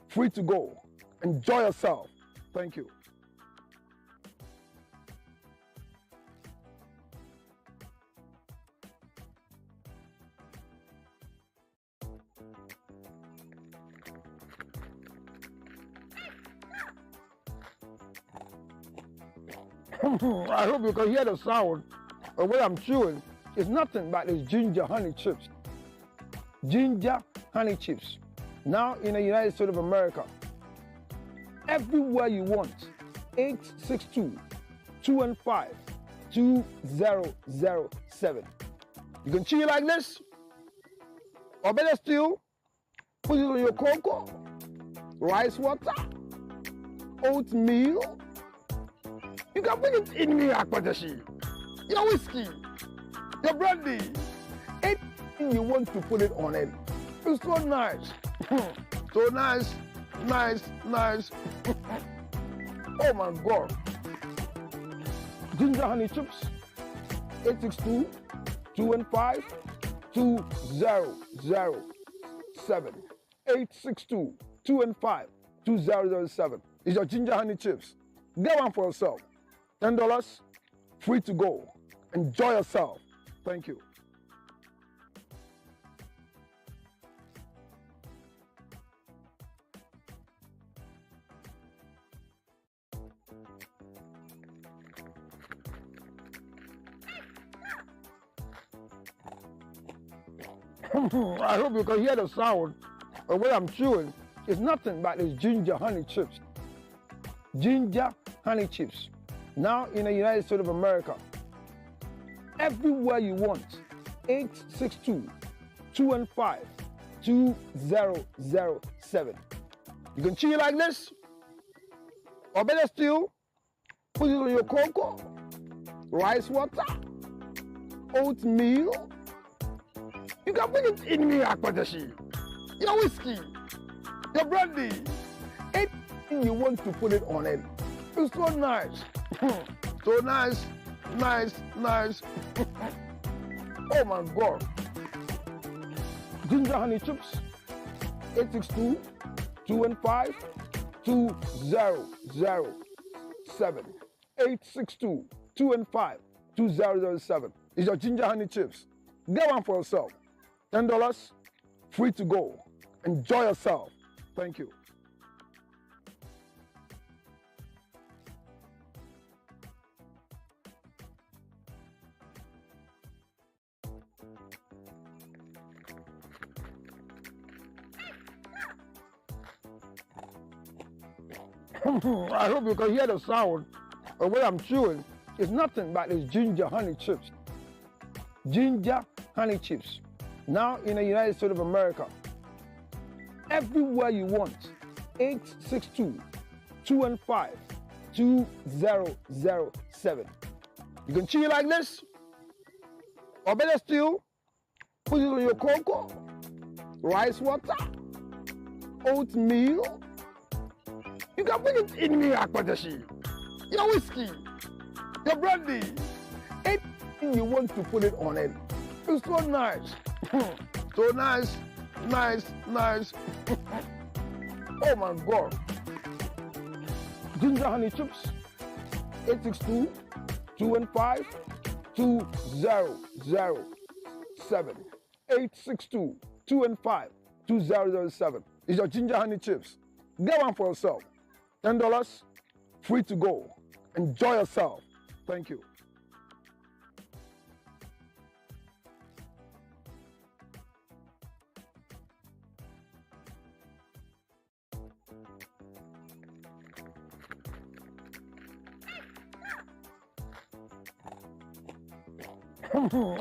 free to go. Enjoy yourself. Thank you. I hope you can hear the sound of what I'm chewing. It's nothing but these ginger honey chips. Ginger honey chips. Now in the United States of America, everywhere you want, 862-215-2007. You can chew it like this, or better still, put it on your cocoa, rice water, oatmeal. You can put it in your akpatashi, your whiskey, your brandy, anything you want to put it on it. It's so nice. So nice, nice, nice. Oh my God. Ginger honey chips, 862-215-2007. 862-215-2007. It's your ginger honey chips. Get one for yourself. $10, free to go. Enjoy yourself. Thank you. I hope you can hear the sound of what I'm chewing. It's nothing but these ginger honey chips. Ginger honey chips. Now in the United States of America, everywhere you want, 862-215-2007. You can chew it like this, or better still, put it on your cocoa, rice water, oatmeal. You can put it in your akpatashi, your whiskey, your brandy, anything you want to put it on it. It's so nice. So nice, nice, nice. Oh my God. Ginger honey chips, 862-215-2007. 862-215-2007. It's your ginger honey chips. Get one for yourself. $10, free to go. Enjoy yourself. Thank you. I hope you can hear the sound of what I'm chewing. It's nothing but these ginger honey chips. Ginger honey chips. Now in the United States of America. Everywhere you want. 862-215-2007. You can chew it like this. Or better still, put it on your cocoa, rice water, oatmeal. You can put it in your akpadashi, your whiskey, your brandy, anything you want to put it on it. It's so nice. So nice, nice, nice. Oh my God. Ginger honey chips, 862-215-2007. 862-215-2007. It's your ginger honey chips. Get one for yourself. $10, free to go. Enjoy yourself. Thank you.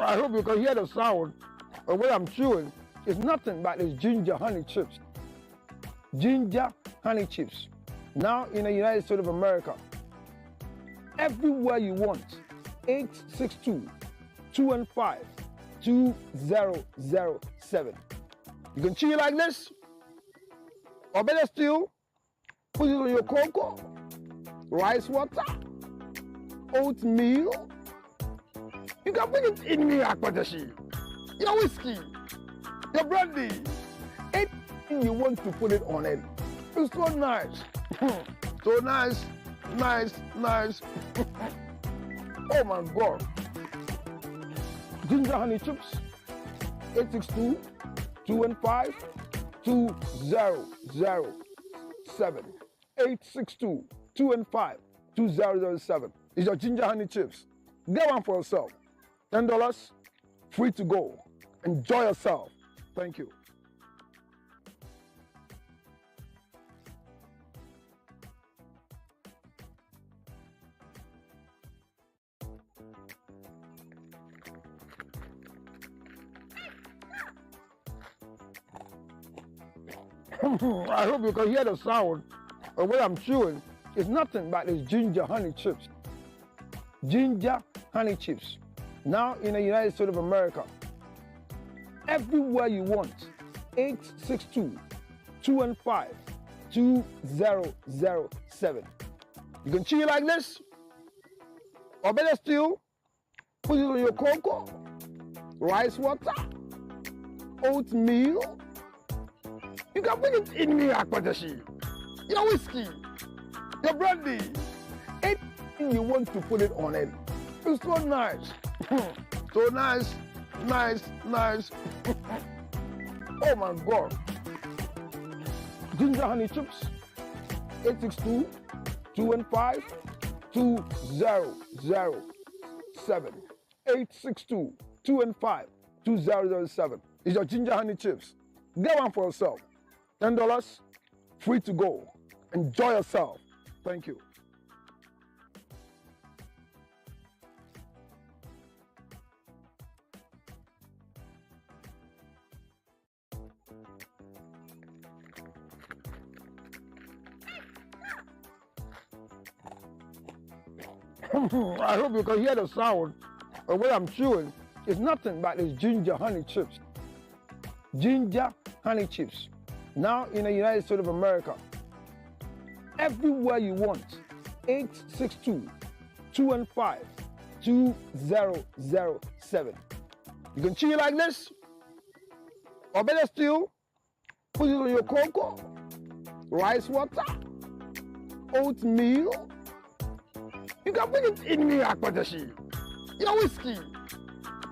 I hope you can hear the sound of what I'm chewing. It's nothing but these ginger honey chips. Ginger honey chips. Now in the United States of America. Everywhere you want. 862-215-2007. You can chew it like this. Or better still, put it on your cocoa, rice water, oatmeal. You can put it in your akpadashi, your whiskey, your brandy, anything you want to put it on it. It's so nice. So nice, nice, nice. Oh my God. Ginger honey chips, 862-215-2007. 862-215-2007. It's your ginger honey chips. Get one for yourself. $10, free to go. Enjoy yourself. Thank you. I hope you can hear the sound of what I'm chewing. It's nothing but these ginger honey chips. Ginger honey chips. Now in the United States of America. Everywhere you want. 862-215-2007. You can chew it like this. Or better still, put it on your cocoa, rice water, oatmeal. You can put it in your akpadashi, your whiskey, your brandy, anything you want to put it on it. It's so nice. So nice, nice, nice. Oh my God. Ginger honey chips, 862-215-2007. 862-215-2007. It's your ginger honey chips. Get one for yourself. $10, free to go. Enjoy yourself. Thank you. I hope you can hear the sound of what I'm chewing. It's nothing but these ginger honey chips. Ginger honey chips. Now in the United States of America. Everywhere you want. 862-215-2007. You can chew it like this. Or better still, put it on your cocoa, rice water, oatmeal. You can put it in your akpadashi, your whiskey,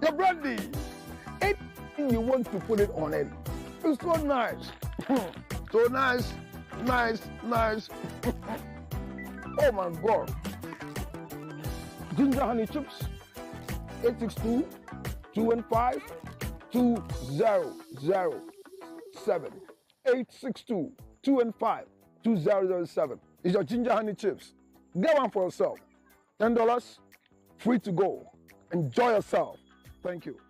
your brandy, anything you want to put it on it. It's so nice. So nice, nice, nice. Oh my God. Ginger honey chips, 862-215-2007. 862-215-2007. is your ginger honey chips. Get one for yourself. $10, free to go. Enjoy yourself. Thank you.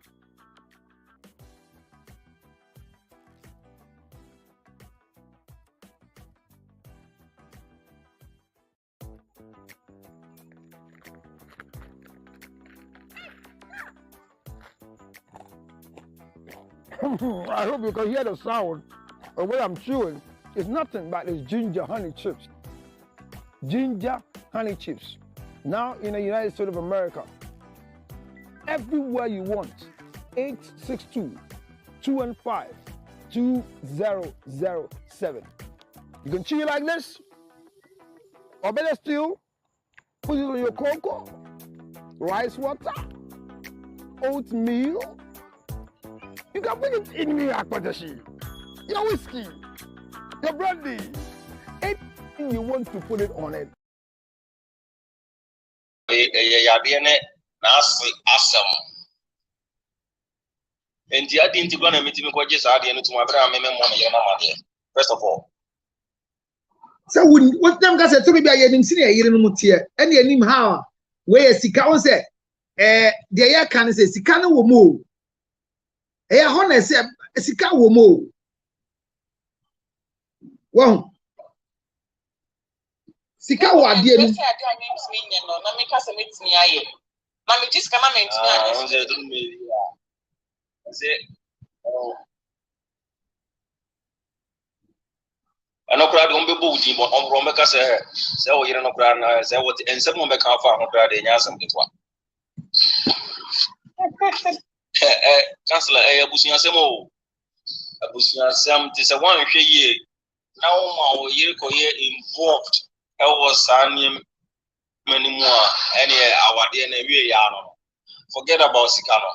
I hope you can hear the sound of what I'm chewing. It's nothing but it's ginger honey chips. Ginger honey chips. Now in the United States of America, everywhere you want. 862-215-2007. You can chew it like this, or better still, put it on your cocoa, rice water, oatmeal. You can put it in your akpadashi, your whiskey, your brandy, anything you want to put it on it. First of all, so what them guys to be a year in senior year in Mutia, and your name how where Sika on said, the air can say Sikana will move. A honor said Sika will move. Well, Sika will be a I know crowd won't be booty, but on Romeka say, so you don't crowd, say what, and someone make our farm crowd in Yasam get one. Chancellor, a Busian Samo, a Busian Sam, tis a 1 year. Now, my year involved, I was signing many more, any hour, DNA, forget about Sicano.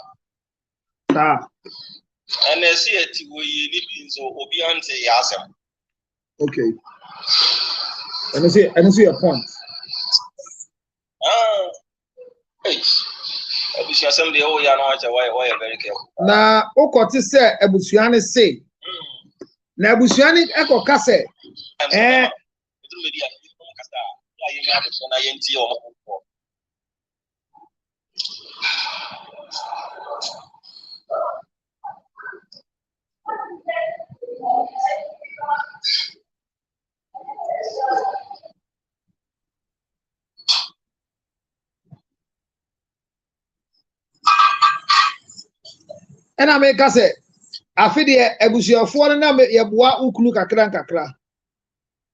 And I see it, we live in so Obiante Yasam. okay. And I see a point. Hey, assembly, oh, yeah, no, why are very careful. Now, Okoti said, Ebusiani say, now Busiani Echo Casse, eh. And I make us say, I feel the Ebusia for na me yeboa ukunu kakra.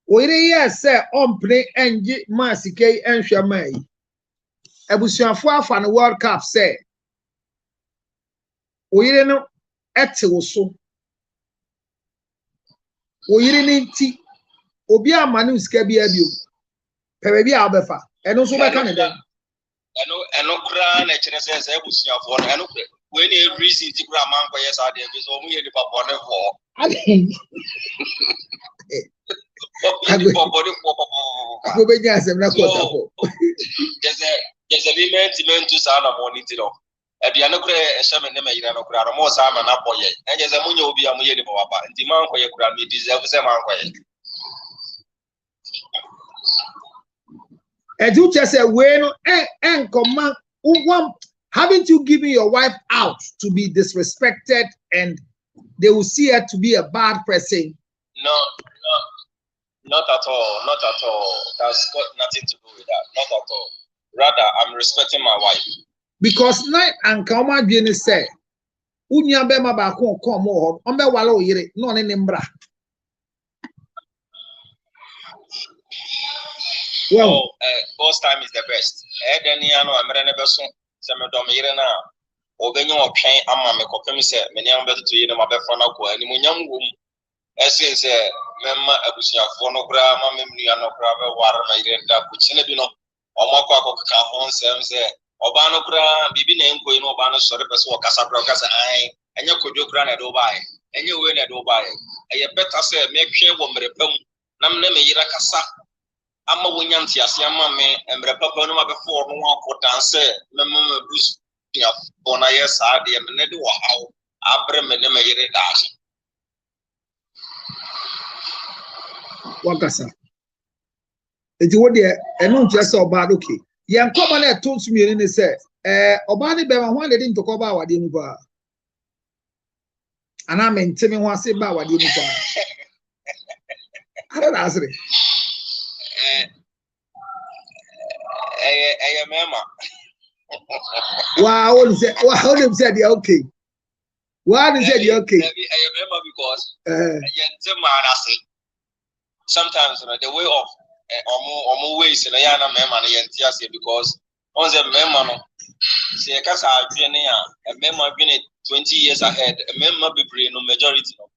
We yes say on play and masike enhwe mai. Ebusia for afa no World Cup say. We no ete wo so. We ni nti obi amanu sika bia bio. Pebe bia obefa. Eno so be kan den. Eno kra na kire say Ebusia for no eno when a reason to grab man for yes, I did so we had the body for. There's a limit to sound of morning to know. At the end of a shaman, never no crowd, more salmon up for ye. And there's a moon will be a million papa, and demand for your crowd, me deserves a man for ye. And you just say, well, and command one. Haven't you given your wife out to be disrespected and they will see her to be a bad person? No, not at all. Not at all. That's got nothing to do with that. Not at all. Rather, I'm respecting my wife. Because night and Kama Jenny said, Unya Bema Bako come on, Umbe Wallo Yere, non in Embra. Well, boss time is the best. Edeniano, I'm ready to some domirena or when you are paying Amma Copem said, many young better to you, my best friend, and when young woman, as is a member of Busia phonogram, Mimiano Grava, Water, my dear, which Cinebino, or Moko Kahon, Sam said, Obano Gra, Bibi name going Obano Soribas or Casabrocas, and you could do granite Obai, and you win at Obai. I better say, make sure woman repel, Namne Yirakasa. I'm a winyanti as your mammy and Repapa before one for dance, Mamma Bruce, Bonayas, Adi, and Nedu, how Abram and Nemayre dash. Wakasa. Enti wo de eno nkyerɛ sɛ ɔbaa okay yɛn kɔma na ɛto nso mmienu ne sɛ ɔbaa ne bɛma ho ade ntɔkɔ ba awade mu paa ana mente me ho ase ba awade mu paa ara na asere mema wow on say they okay why they say they okay mema because yente man ase sometimes the way of omo ways na ya na mema na yente ase because on the mema no say kasa adwene a mema adwene 20 years ahead mema bebre no majority no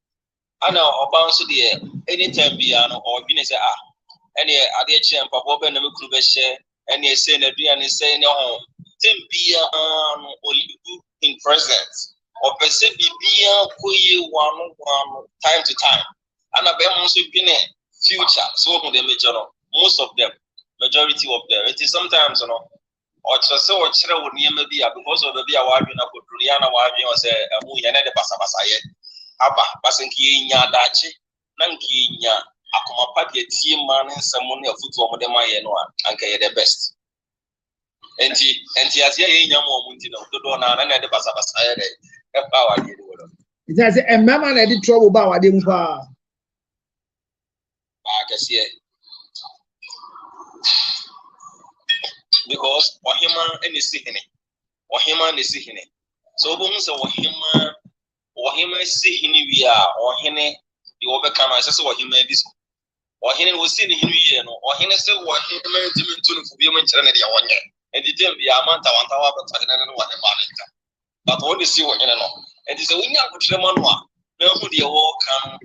ana oba nso de anytime bia no odwene say ene ade eche mpapo be na mekuru be hye ene ese na duane say ne ho tem bia no oligu in present or pese bibia koye one time to time ana be mo nso dwene future so who the major no most of them majority of them it is sometimes or just so wo niam bia because of the bia wa adwena ko dunia na wa adwena say mu ye na de basa ye aba basenki nya dachi na nki nya akoma pa de tie man nsam no afutu omode maye no anka ye the best enti asia ye nya mo munti no dodo na de basa ye de e pa wa de wo it is a mama na dey trouble ba wade mu pa kase because ohima eni sihine so bo mu se ohima sihine wi a ohine di obeka no ase se ohima dis ohine wo si ni hinu ye no ohine se ohima ntimi ntunu fu bi mo nkyere ne de wonye enti dem bi amanta wanta wa ba tane ne wa ne ma ne nka but wo de si ohine no enti se wonya akotire ma no a na hu de wo kan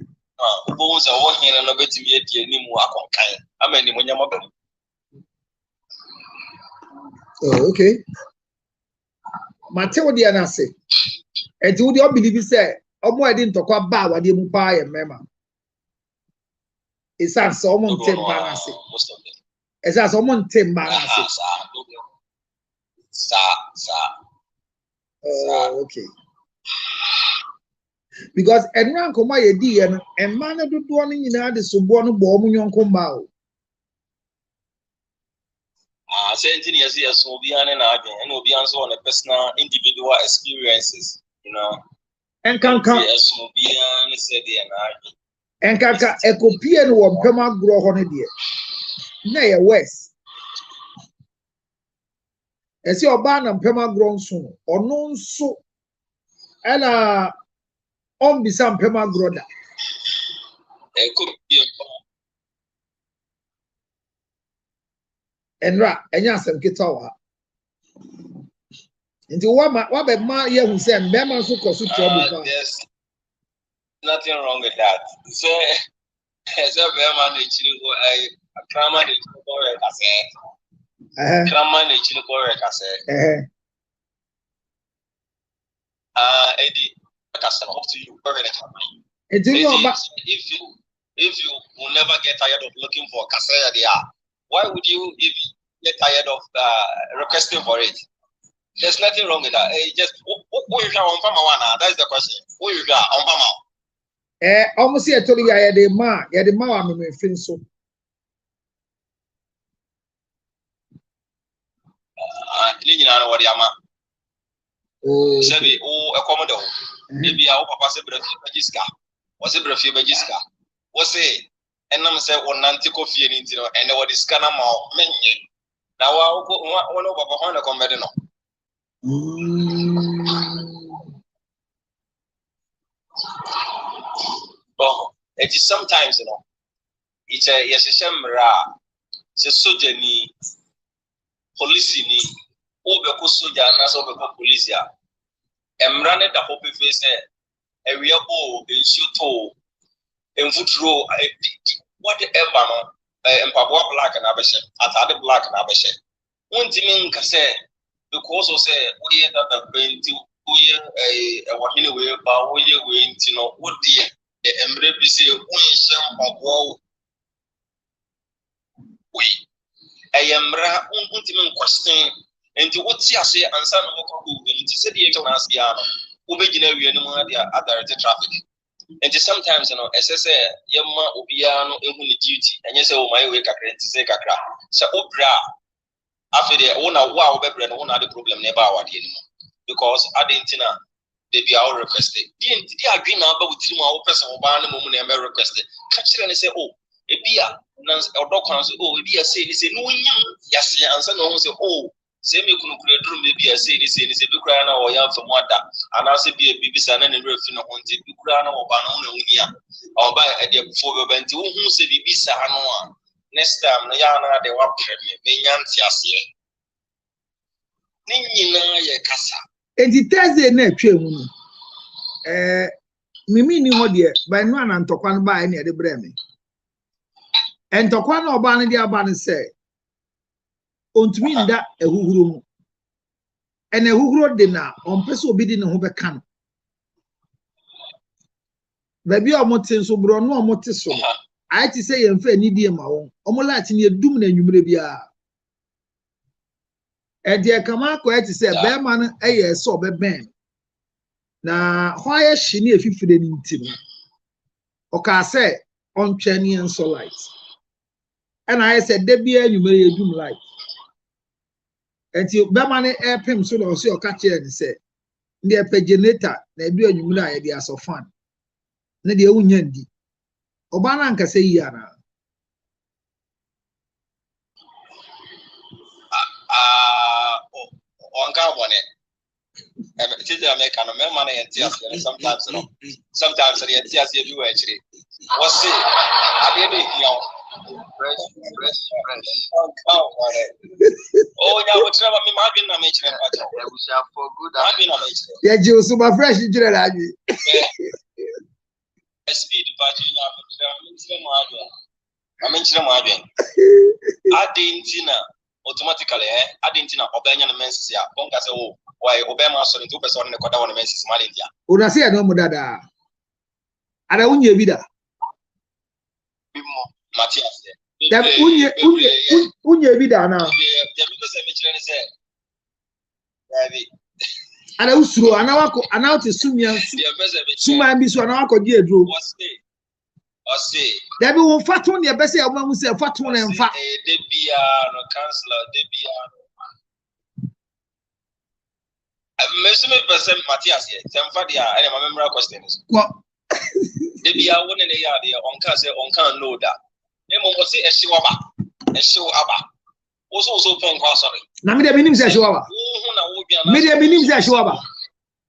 bo nza wo ohine no betimi edi animu akonkan ama ni mo nyama ba okay Mateo dia na say enti wo de believe say omo edi ntokwa ba wade mu pa ye mema isa so omo ntem ba na say isa so omo ntem ba na say okay because enran koma ye di ye no emma na dodo no nyina de sobo no bo omo nyonko ma o saying yes, will be an and will be answer on a personal individual experiences, you know. And can yes, will be an said and kaka a copy and one pema grow on a dear. Nay, west. As your ban and pema grown soon, or no so. And on be some pema groda. A copy Enra enya asem kitawa nti wa be ma ye hu se mbema so koso trouble pa there's nothing wrong with that so as a bema na chiri go ai krama na chiri go re kase krama na chiri go re kase edi kase up to you go re kase if you will never get tired of looking for kase there why would you even get tired of requesting for it? There's nothing wrong with that. Just who you on Pama? That's the question. Who you on Pama? Almost here told you I had a ma I'm in fin so. Nini na what yama? Oh, Sebi, a commodore. Maybe our papa said, Brafiska. Was it Brafiska? Was it? And I'm saying, one Nantico feeling, and what is Canama menu. Now, I'll go one over behind a conventional. Oh, it is sometimes, you know, it's a yes, a shemra, it's a sojani, police ni, over soja, and as over police. I'm running the hope face, a real bow, a shoot. In foot row, whatever, and Papa black and Abeshe, at other black and Abeshe. One thing can say, because of say, we end up going to what anyway, but we are going to know what the embrace say, we shall of war. We, I am ultimate question, and to what you say, and son of who said the Asian Asiano, who begin every animal at the traffic. And sometimes, you know, as I say, Yama Obiano, duty, and yes, oh, my way, say Kakra. So, Obra, after the owner, wow, and one other problem never out anymore. Because I didn't know they be our requested. The agree number with 3 more person or one moment and requested. Catch it and say, oh, a beer, or dog council, oh, be a say, they say, no, yes, answer no one say, oh. Say me couldn't room maybe I say this is a big crown or young from water, and I say be a baby son and a refin on the big crown or banana or by a dear before went to whom say be Sahanoa. Next time, Yana, they were me, Yantias. Nina, ye cassa. And it tells the net, Mimi ni hodie, by no one and Tokwan by any other breme. And Tokwan or Banny the Abban say. Ontumi nda ehuhuru mu ene ehuhuru de na onpese obi di ne ho beka no ba bi omote nso bro no omote so ai ti say yemfa anidie ma won omolati ne edum na anwumre bia e de kama ko ai ti say be ma no eye so be ben na hoye hye ne efifire ni ntim o ka say ontwe ne enso light and I said de bia anwumre edum light. And you Bemani airpim so or see or catch it and say, near generator, they do a new idea so fun. Nadi Unyandi. Obana can say Yana. On carbonate. American money and tears, sometimes, sometimes the tears you actually. What's it? I didn't know. Fresh. Oh, yeah, what's up? Me, I've been a major. We shall for good. I've been a major. Yeah, you super fresh. You did it. Speed, but you know, I didn't know automatically. I didn't know Obama men's here. Bonga say, oh, why Obama so into person in the quarter one men's is Malindia. Una say no mudada. Ada unye bida. Matthias. That unye bida na. Ada usuro anawako anawte sumia. Suma bi so anawako di edro. Say. There be one fat one. The best say I say fat one and fat. Debia no councillor Debia. Mesme person Matthias here. Semfadia I am a member questions. What? Debia one in the yard here on can say on can know that. Emo mo say eshiwaba. Eshiwaba. Also pen kwa sorry. Na me de minim say eshiwaba. Me de minim say eshiwaba.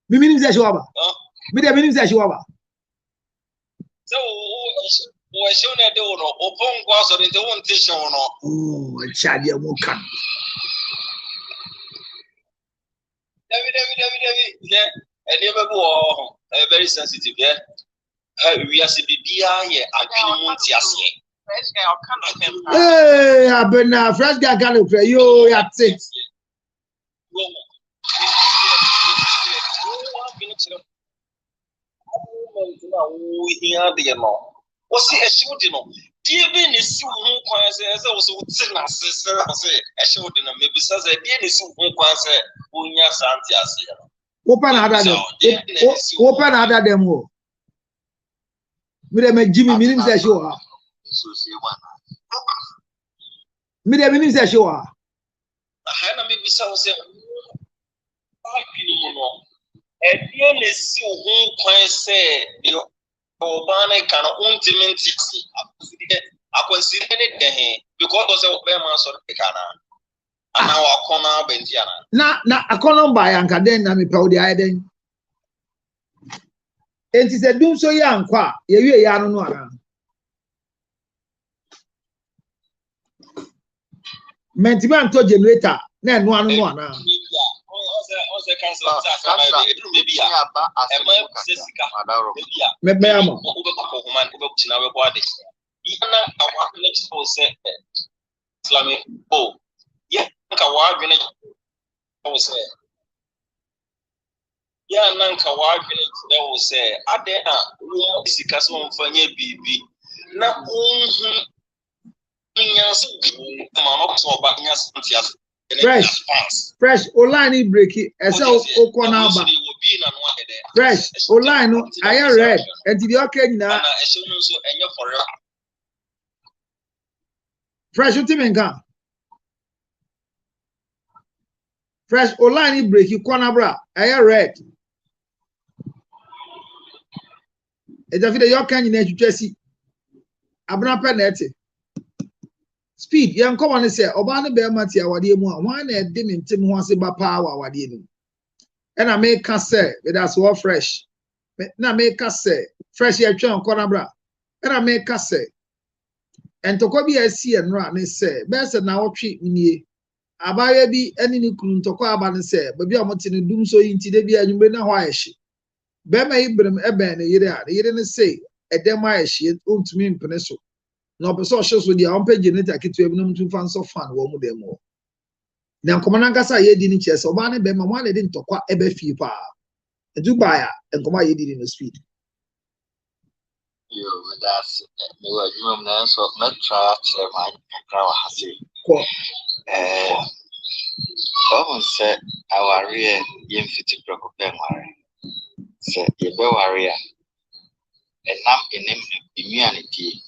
Me minim say eshiwaba. Me de minim say eshiwaba. So we show na de no opon kwa so de won te show no. Oh, chadi mo kan. David. Yeah, and never go very sensitive. Yeah, we are bibia ye adwene mu ntiase. Fresh guy or kind of him. Hey, abena fresh guy can play yo ya te. What's the issue? Even is so also say a show dinner, maybe says a dear is so Unya Santias. Open other them. Me dem Jimmy minim say show. Me dem minim say show. I maybe so say a dear is so Obana can ultimately I consider it because of Obama sort of Pekana. And now I corner Benjiana. Na a corner by Anka then na me proud the iden. And he said, "Do so young, qua, ye yano no." Mentiman to generator, na no na. Fresh online break it. Esa okona ba. Fresh. Online no. I read. And the okay now. Fresh you think can. Fresh online break you corner bra. I read. E da video you can na twetwasi. Abna penalty. Speed yan come on say oba ne be mate awade mu a wan na de mentem ho ase ba pa awade ni. And I make us say that's all fresh. Na make us say fresh ya twa corner bra. And I make us say and to ko bi asi enra ne say be say na wotwe nie. Abaye bi eni ni kunu to ko aba ne say ba bi omote ne dum so yinti de bi anwumbe na ho ayehye. Be ma ibrem ebe ne yire ne say edem ayehye ontumi mpene so. No person shows with the open generator kit to even to fan so fan wo mu dem wo. Na nkomana nkasa ye di ni chese oba ne be ma wan de ntokwa ebe fie pa. Dubai a nkoma ye di no speed. Yo, that's me wa juma na so na try chairman kakra wa hase. Ko. Almost said our real yemfiti preoccupy mare. Say ye be warrior. And nam enem immunity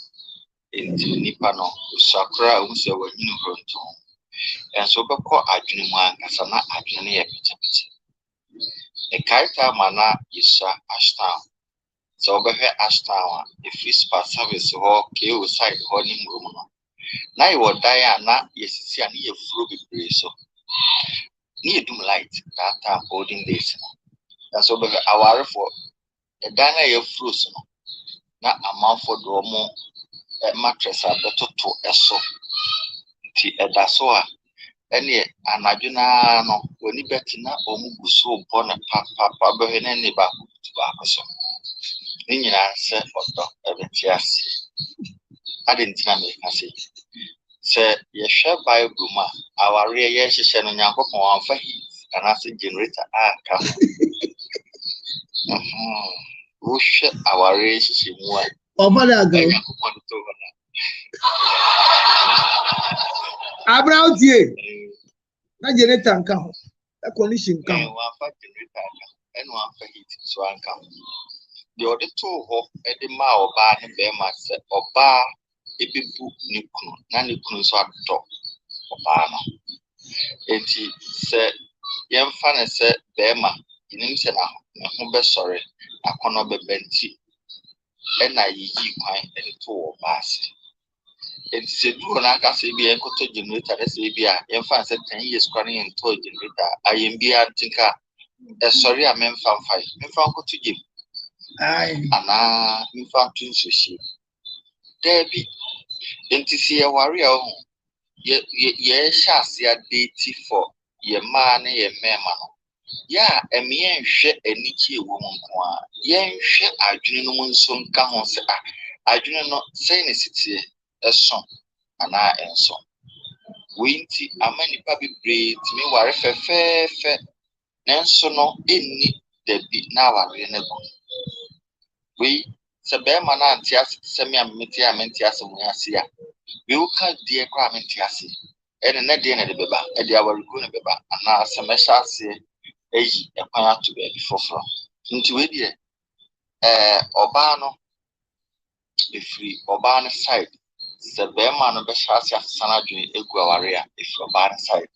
into nipa no sakra unse wa nyinu fronto. And so be ko adwene mu ankasa na adwene ye pete. E kaita mana isa Ashtown. So be Ashtown if free spa service ho ke side ho ni murumu no. Na you die na yesisi ani ye fro bebre so. Ni dum light that time holding days no. And so be aware for e dan na ye fro so no. Na amount for do mo mattress abetoto eso. Ti eda so a ene anadwena no oni betina omu guso bona papa be ne ne ba so. Ni nyina se odo ebeti ase. Adentina me ase. Se ye hwe Bible ma aware ye hyehye no Nyankopon amfa heat anase generator aka. Wo hwe aware hyehye mu a Obada go. Nyankopon to bona. Abraham tie. Na generator nka ho. E condition nka ho. Wa fa generator aka. Eno amfa heat so anka. The other two ho edema oba ne be ma se oba ebibu ni kunu na ni kunu so ato oba no enti se yemfa ne se be ma inim se na ho be sore akono be benti e na yiyi kwan e to oba se enti se duro na aka se bi enkoto generator se bi a yemfa se 10 years kwan en to generator ayembi antinka e sore a memfa mfa nkoto gem ana mfa tun soshi debi enti ye ware a ho ye shase a date for ye man ye mema no ya emien hwe aniki ewo mu nko a ye nhwe adwene no nso nka ho se adwene no sei ne sitie eso ana enso winti amani pa bibre timi ware fefefe nenso no enni debi na ware na gu we sebe mana antias semi ameti amentias mu asia we uka die kwa amentias ene na die na de beba e de awariku ne beba ana semesha ase eyi ekwan ato be before nti we die oba no efri oba no side sebe mana be shase asana dwen egu aware a efri oba no side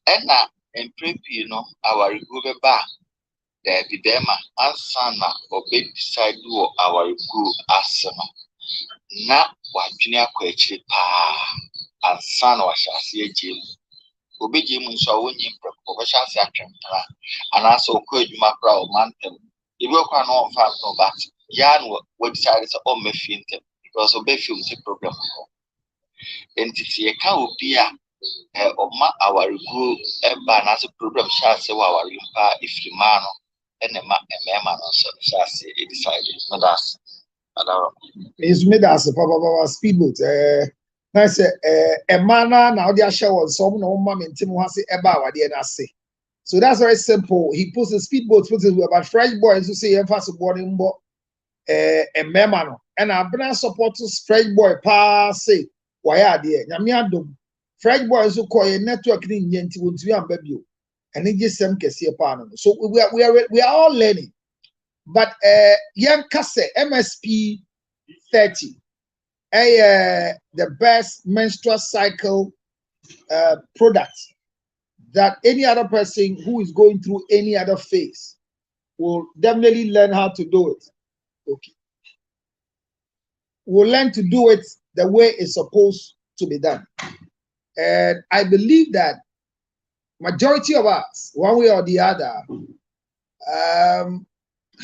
ena emprepi no awariku beba the dema ansana obe decide wo our group asema na wadwene akwaachire pa ansana washase agem obe gem nso awonyi mpro obe shase atwempra anaso okọ adwuma kra o mantem ebi okwa no onfa no but ya no we decide so o mefintem because obe film se problem entity e ka obi a oma our group eba na se problem shase wa our impa ifrima no enema emema no so shase e decide no that's adaro Is made as a papa speedboat na say emana na odi ahye won some no mama ntim ho ase eba awade na ase. So that's very simple. He puts the speedboat puts it about Fresh Boy so say emphasis board mbo emema no and abna support Fresh Boy pa say why ade nyame adom Fresh Boy so call a network ni nyenti wontu am babio and it just some kese pa no. So we are all learning. But young Kase MSP 30, the best menstrual cycle product that any other person who is going through any other phase will definitely learn how to do it. Okay. Will learn to do it the way it's supposed to be done. And I believe that majority of us, one way or the other,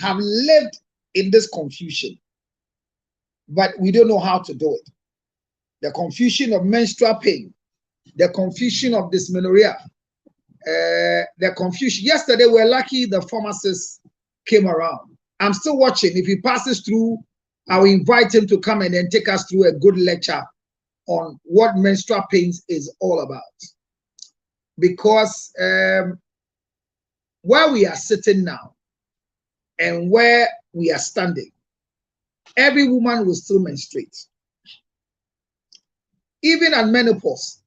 have lived in this confusion, but we don't know how to do it. The confusion of menstrual pain, the confusion of dysmenorrhea, the confusion. Yesterday, we're lucky the pharmacist came around. I'm still watching. If he passes through, I will invite him to come and then take us through a good lecture on what menstrual pains is all about. Because where we are sitting now and where we are standing, every woman will still menstruate. Even at menopause,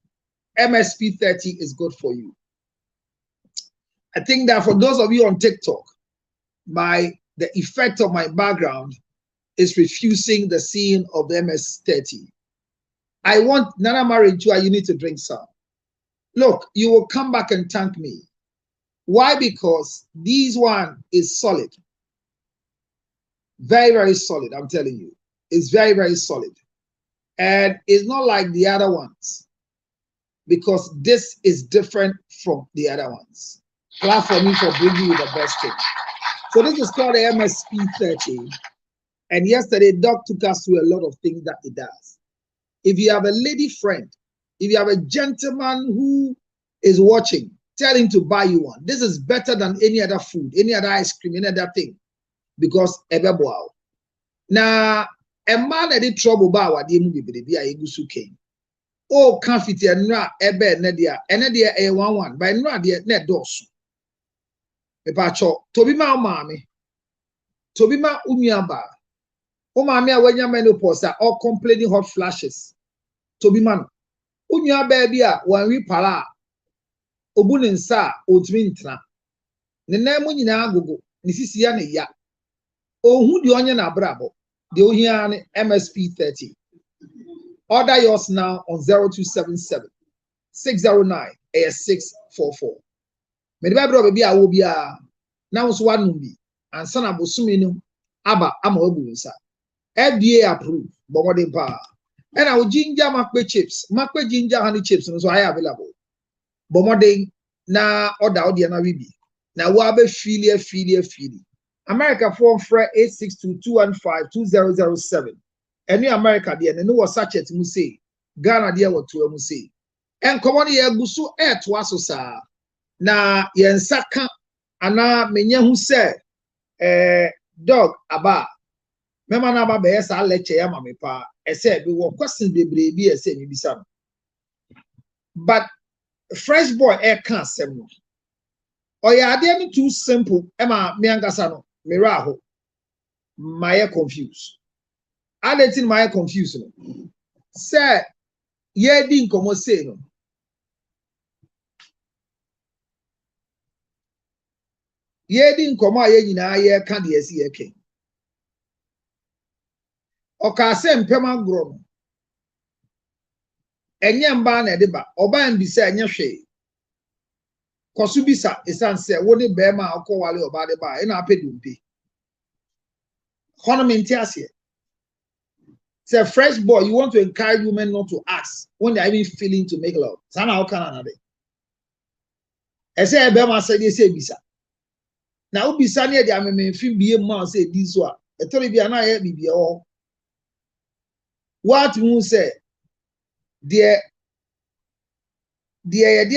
MSP 30 is good for you. I think that for those of you on TikTok, the effect of my background is refusing the seeing of the MS 30. I want Nana Marinchua, you need to drink some. Look, you will come back and thank me. Why? Because this one is solid. Very, very solid, I'm telling you. It's very, very solid. And it's not like the other ones, because this is different from the other ones. Clap for me for bringing you the best thing. So this is called the MSP 30. And yesterday, Doc took us through a lot of things that it does. If you have a lady friend, if you have a gentleman who is watching, tell him to buy you one. This is better than any other food, any other ice cream, any other thing, because ebeboao. Now, a man that did trouble about the movie, baby, I gusu came. Oh, confit and ra ebe nedia, and nedia a 1 by no dear net dos. A pacho, Tobima mammy, Tobima umiaba. Oh, mamma, when your menopause are all complaining hot flashes. Tobiman, unya baby, when we pala, Obunin sa, Otmintra. The name when you now go, Mrs. Yana ya. Oh, who the onion are bravo, the Ohian MSP 30. Order yours now on 0277 609 644. Maybe baby, I will be now one movie and son of Bosumino, Abba, Amobunsa. FDA approved, but what they buy. And I will ginger macbe chips, macbe ginger honey chips, and so I available. But what they na order audiana wibi. Now wabe filia. America phone fre 862-215-2007. Any America there, and no was such as say. Ghana there what to say. And come on here, gusu twaso sa. Na yen saka ana menya who said dog aba. Mema na ba be sa lecture ya mame pa. Ese be wo question bebre bi ese mi bisa. But fresh boy can asem no. Oya ade me too simple. Ema me ankasa no. Me ra ho. My confused. I let in my confusion. Say, ye didn't come say no. Ye didn't come out ye na ye can't see a king. Oka sem pema grown. Enye mba na edeba, oba mbisa enye hwe. Kosubisa esanse woni bema akowale oba deba, e na apedumpe. Hono mentiasie. Say, fresh boy, you want to encourage women not to ask when they are even feeling to make love. Sana how can another? I say, Bema said, they say, Bisa. Now, Bisa near the American film be a man say this one. I told you, I know be all. What you say, dear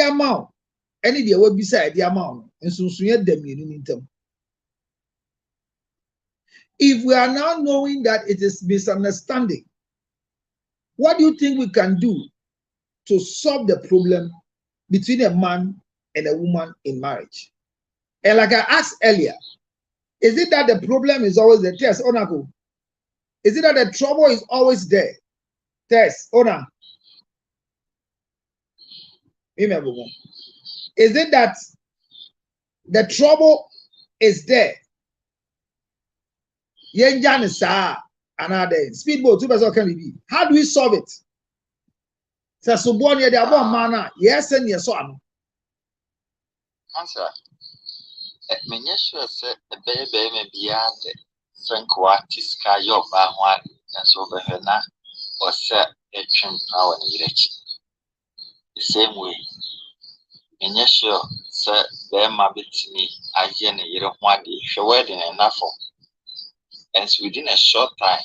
amount, any dear will beside the amount, and so soon them in them. If we are now knowing that it is misunderstanding, what do you think we can do to solve the problem between a man and a woman in marriage? And like I asked earlier, is it that the problem is always there? Yes, Onako. Is it that the trouble is always there? Yes, Ona. Is it that the trouble is there? Yenjan is another speedboat 2 person can be. How do we solve it? So Subonia the above mana, yes, and yes, on. Answer. Menya sure say a baby may be at the Frank Wattis Kayo Bahwan and so Behena or set a trim power in the same way. Menya sure, sir, there might be to me. I hear you don't want the wedding enough for. And within a short time,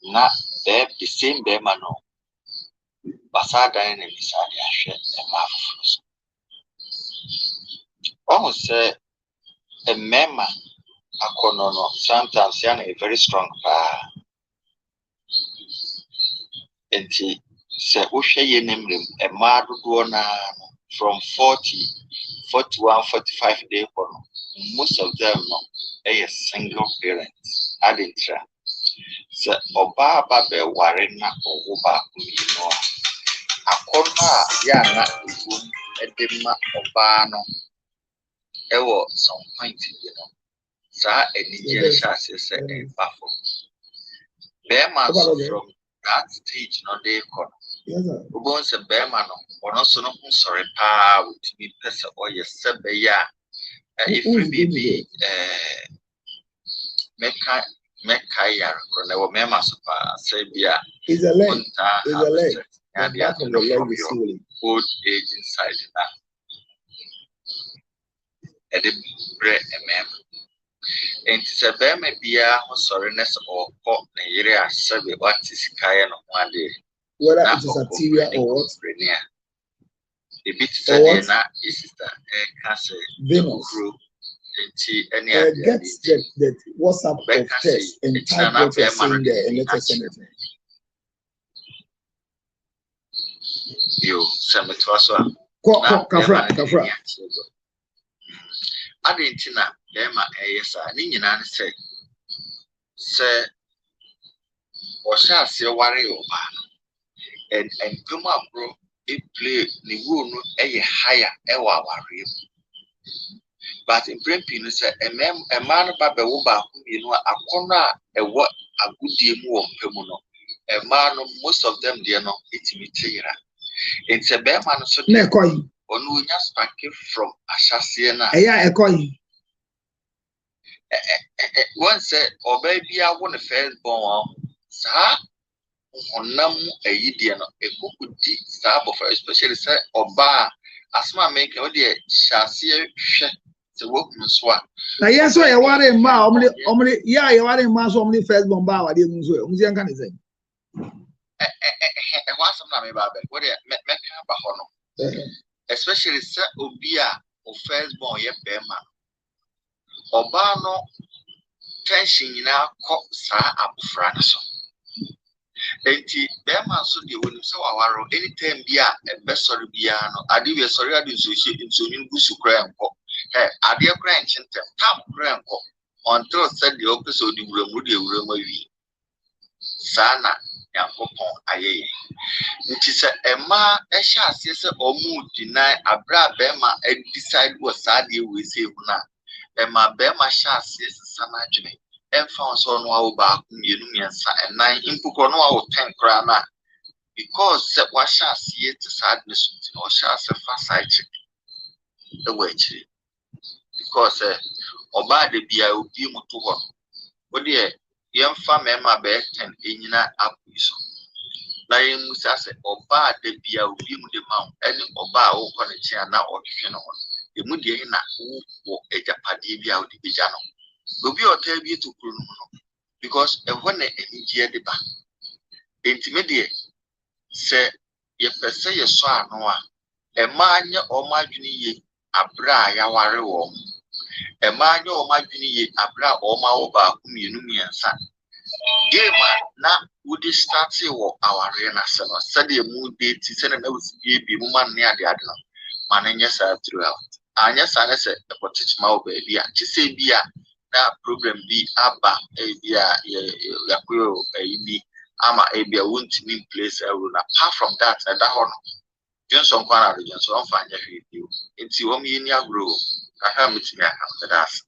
not there the same Bemano. Basada and Misadi Ashet and Marvelous. Almost say a mema a conono sometimes yana a very strong power. And he said, Ushay name a mad from 40, 41, 45 days. Most of them a single parent. Adintra. So Oba Babe Warena or Uba Umino. Akona yana edema Obano. Ewo some point, Sa Nigerian says a baffle. Bearman from that stage, no day corner. Ubons a bearman or not so no sorry power with me person or your sebeya. If we be Mekaya, or Mema Super, Sabia Is a leg. Is a leg. And the other old age inside that. Edit bread and mem. And it's a bear may be a sorriness or pot Nigeria survey what is Kayan one day. Whether it is a Syria or what? A bit said that is the cancer Venus. Get that WhatsApp of test and type what you're saying there and let us send it. You send it to us. Kafra. Adentina, Emma, yes, Nina say, or shall see a warrior and come up, bro. It play the room a higher ewa warrior. But in Brempin, a man about the Uba, you know, a corner, a what a good deal more Pemuno. A man, most of them, they are not eating it. It's a bear man, so they're going on just packing from Ashasiana. Yeah, a coin. One said, or baby, I want a first born, sir. On Nam a Yidian, a cook stab of especially say or bar, as my make oh dear, shall see a shed. The workman swap. Now, yes, I want a ma, only, yeah, you are a mass only first bomb. I didn't say, can say. And what's some name about it? What do you especially set Obia or first born yet bearman. Obano tension now caught Sir Abu Franson. Enti bearman so the when so our anytime beer and best sorry piano. I do a sorry I do so in Busu Hey, I dear grandchildren, Tam Grandco, until said the episode you will Sana, Yankopon, aye. It is a ma, a shall say, or mood deny a bra bema and decide what Sadi will say now. And my bema shall say, Samajime, and found so no about and 9 impukono 10 crana. Because that was shall see it sadness or shall say fast sight the way. Because Oba de Bia will be to one. But dear, young family, my bed and in up so. Lying Musa Oba de Bia will be the mount, and Oba open a chair now or the the Mudiana who a Japadibia of the Bijano. Will be or tell you to Kuruno because a one any year the back. Intimidate say, ye per se ye saw noa, a man or my junior. Abra ya ware wo e ma nya o ma dwini ye abra o ma wo ba ku mienu miensa game na would start wo aware na se no se de mu de ti se na wusi bi mu man ne ade ade no man nya sa throughout anya sa na se e potich ma wo ba bi a ti se bi a na problem bi aba e bi a ya ko e bi ama e bi a won't mean place e ro na apart from that na da ho no Johnson Kwana Johnson on find you. It's your mean ya grow. I have it me. That's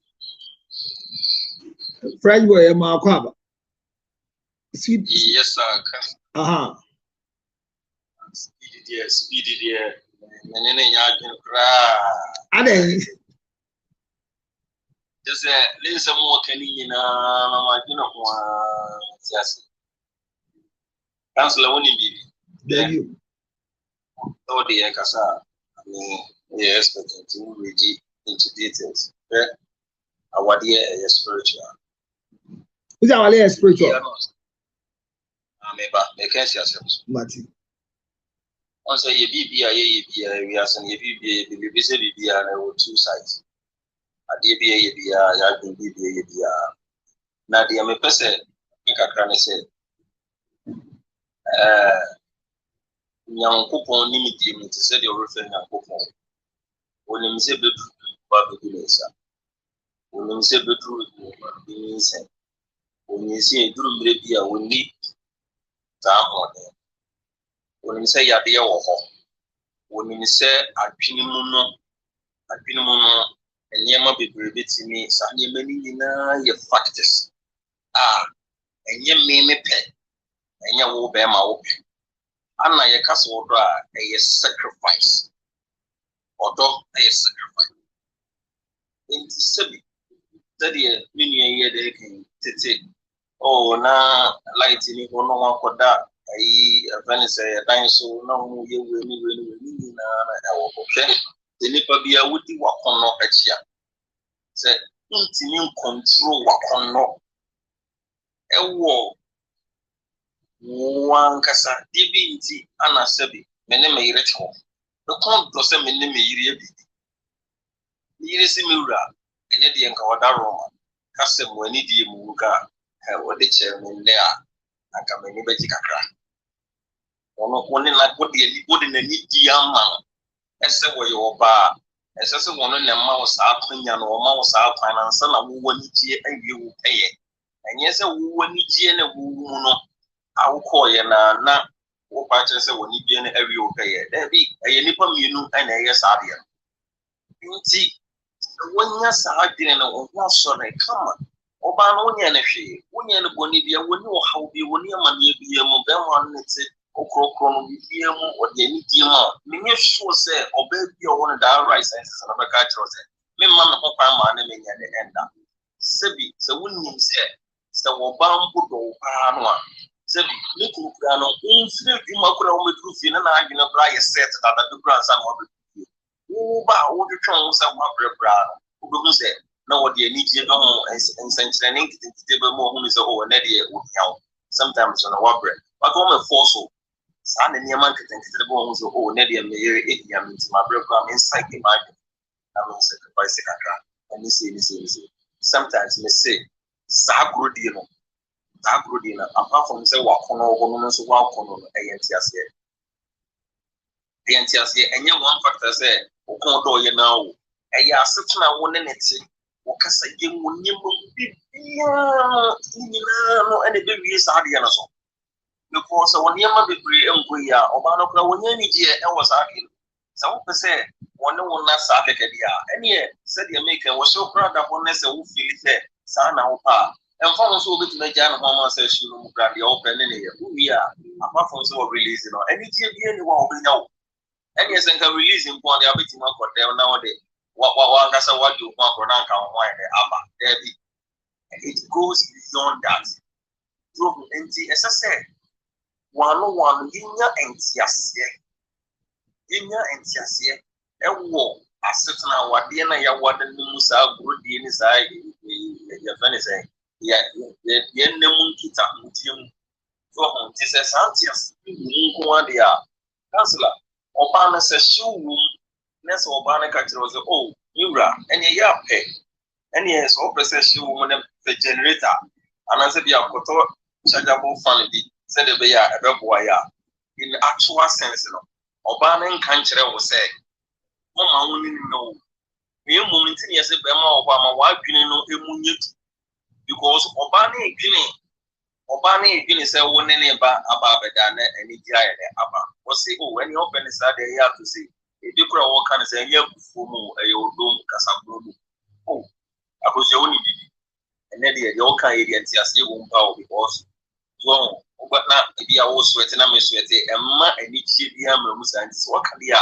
French boy, Marquaba. See, Yes, sir. Speedy dear. And then I can cry. Just listen more can you know, yes. Councillor only be. Oh, dear, Cassa. I mean, yes, but to read into details. Our dear spiritual. Who's our dear spiritual? Maybe they can't see ourselves. Martin. Once a BB, we are some BB, and 2 sides. A DBA, I can BB. Now, the I'm a person, I can say, young coupon limited to say your reference and coupon. When you say bedroom, when you say bedroom, when you see a room, maybe I will need down on it. When you say Yadia or when you say Alpinimuno, and Yama be brevetting me, Sanya many your factors. And ye may me pay, and ya will bear my open. Anna, your castle dry, a sacrifice. Although a sacrifice. In Sibi, study many a year they can take. Oh, now, lighting no one for that. I Venice, a dinosaur, no, you will need the nipper be a woody walk on no exia. Say, intimate control walk on no. A war. One cassa, DBT, Anna Sebi, many may reach home. The count to send me name a Mura, and Eddie and Kawada Roma, custom when Eddie Muga, what the chairman there, and come in Betica. One like what the good in a neat young man, as a way your bar, as a one in a mouse out, and or mouse out, and son of one each and you will pay it. And yes, a one each and a woman. I will call you now. What patches when you be in every pay. There be a nipper menu and a yes, idea. You see, when yes, I didn't know what sort of come. Obanonia and a she, when you're Bonivia, when you how be when your money be a mobile one, it's a crocron, or the idiom. Many sure say, obey your one that right senses and other cultures. Me man, hope I'm an end up. Sebi, so when you say, the Wabam put over. Sebi, little piano, infinite Makura with Rufi, and I can apply a set that the grandson of the oh, but what the tongues of my brother, who say, no, what you need to know and sanctioning the table more whom is a whole neddy would help sometimes on a wabber. But on a fossil, son and your market and the bones of whole neddy and Mary 8 years into my brother inside the market. I will sacrifice the cacra and you see. Sometimes they say, Sagrudino. Apart from say walk on or woman so walk on ANTS here. The NTS here, and one factor say, Okodo, you know, a ya sitting at one in it, or Cassa, you will be and a baby is Adiana. Because when you might be free and we are, or Banokla, when you need here, I was arguing. Some people say, one not Saturday, and yet, said the maker was so proud that one is a who feel it, Sana Opa. And for us, we'll be to make Jan Homa says she will grab the open in here. Who we are, apart from so releasing or any anyone we know. And yes, and can release him for the ability of what they are nowadays. What one can say, what you want for Nanka and why the Abba, there be. And it goes beyond that. Through empty, as I said, one linear and Tiasia. Linear and Tiasia, a war. A certain hour, Diana, ya what the Musa, good inside your Venice. Yeah, the Nemunkita Mutim for home. This is Santias. They are Councillor. Obana says, showroom. Ness Obana catcher was oh, Mura, and a yap pay. And yes, Opera says she woman the generator. And I said, you have got chargeable family, said the Baya, a Bebuaya. In the actual sense, Obana and Country was say, Mama only know. We are momenting as a Bema Obama, why you know a munit. Because Obani Guinea said one any about Ababadana and Nidia Abba. Was see when you open this day, you have to see if you could walk and say, yeah, for a dome Casabro. Oh, I was the only. and then the Yoka areas, you won't because so, but now if I was sweating, I'm sweating, and ma and each year, and so what can be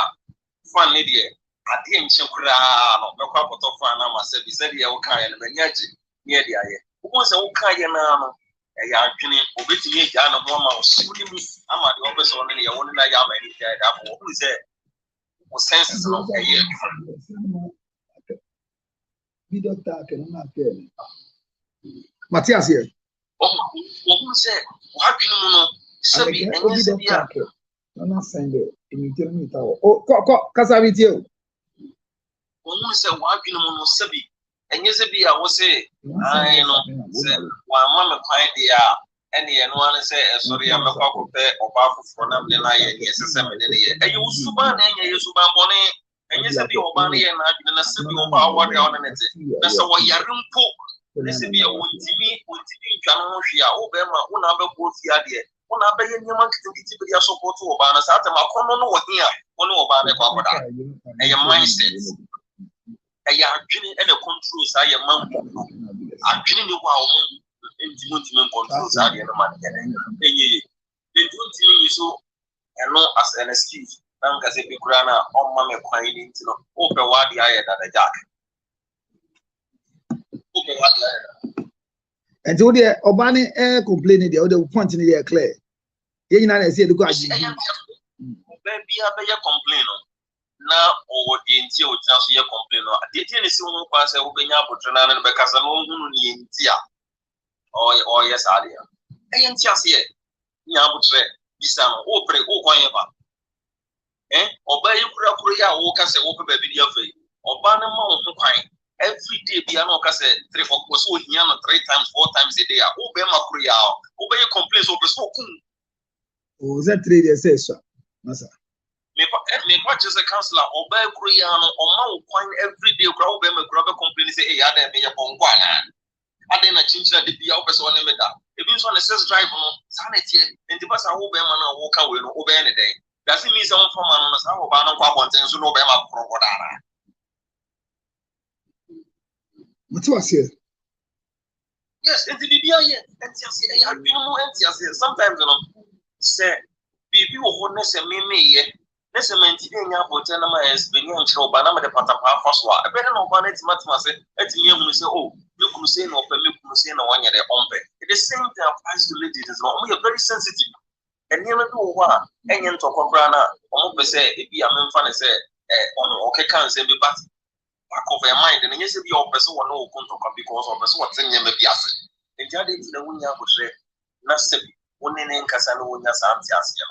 fun lady? I didn't check around, no crop of fun. I must say, said the Yoka and Benyaji near the eye. Who was a Oka Yanano? A young obey me, Jan of Mama, shooting me. I'm at the office on the only night I'm any dead. Who is there? Who senses of a year? Be doctor, can not tell. Matthias here. Oh, who said, what do you know? Sabi, and yes, doctor. I'm not saying that. Tell me, oh, Casavit you. Who said, what do you know? Sabi, and yes, I was say, I know, one mamma find the any and one say, sorry, I'm a cock or bath for them, then I yes, and you Suban and you Suban Bonnet, and yes, the Obani and I didn't see you about what on it. That's why you're room poke. This is a Wontimi, Janosia, Obama, Unaba Botia, Unaba Yaman to be a support to Obana, Satama, Kono here, one Obana Cocoda, and your mindset. I am dreaming and the controls I am I'm dreaming while intimate controls I am they don't tell you so, and not as an excuse. As a big runner on Mamma Quine to open what the eye at the jack. And so the Obani air complaining the other point in the clear. You know, I said, look, Baby, I bear complain. Now, or the interior just here complain. Did you see one pass open up with Renan because I know who in Tia? Oh, yes, Adia. I ain't just here. Yabutre, this time, oh, pray, oh, whatever. Obey you, Korea, or can say, open baby, dear Fay. Obana Mount every day, piano cassette, 3 or 3 times, 4 times a day. Obey my Korea, obey your complaints over so cool. Oh, that 3 days, sir. Massa. Me purchase a counselor, obey Koreano, or Mount Quine every day, crowd them a grabber complaint, say, hey, I didn't make a pongwana. I didn't change that the office on them. If you want to say drive on sanity, and the person who man walk away, obey any day. Does it mean someone from anonymous? How about no things to know about Crocodile? What was here? Yes, it's the BBI. Sometimes, you know, say, Bibi will necessarily me, necessarily, but is being on show, but I'm the Patapa Foswa. I better know about it, Matmas, let me say, oh, you could say no, but you could say no one at the ompe. It is same thing applies to ladies as well. We are very sensitive. And you know what? And you talk about almost say, if you are fun, say, on okay, can't say, but back of your mind, and yes, if your person will know because of us what's in your bias. And the other thing that we have to say, not say, one in Casano, when you're Santiago.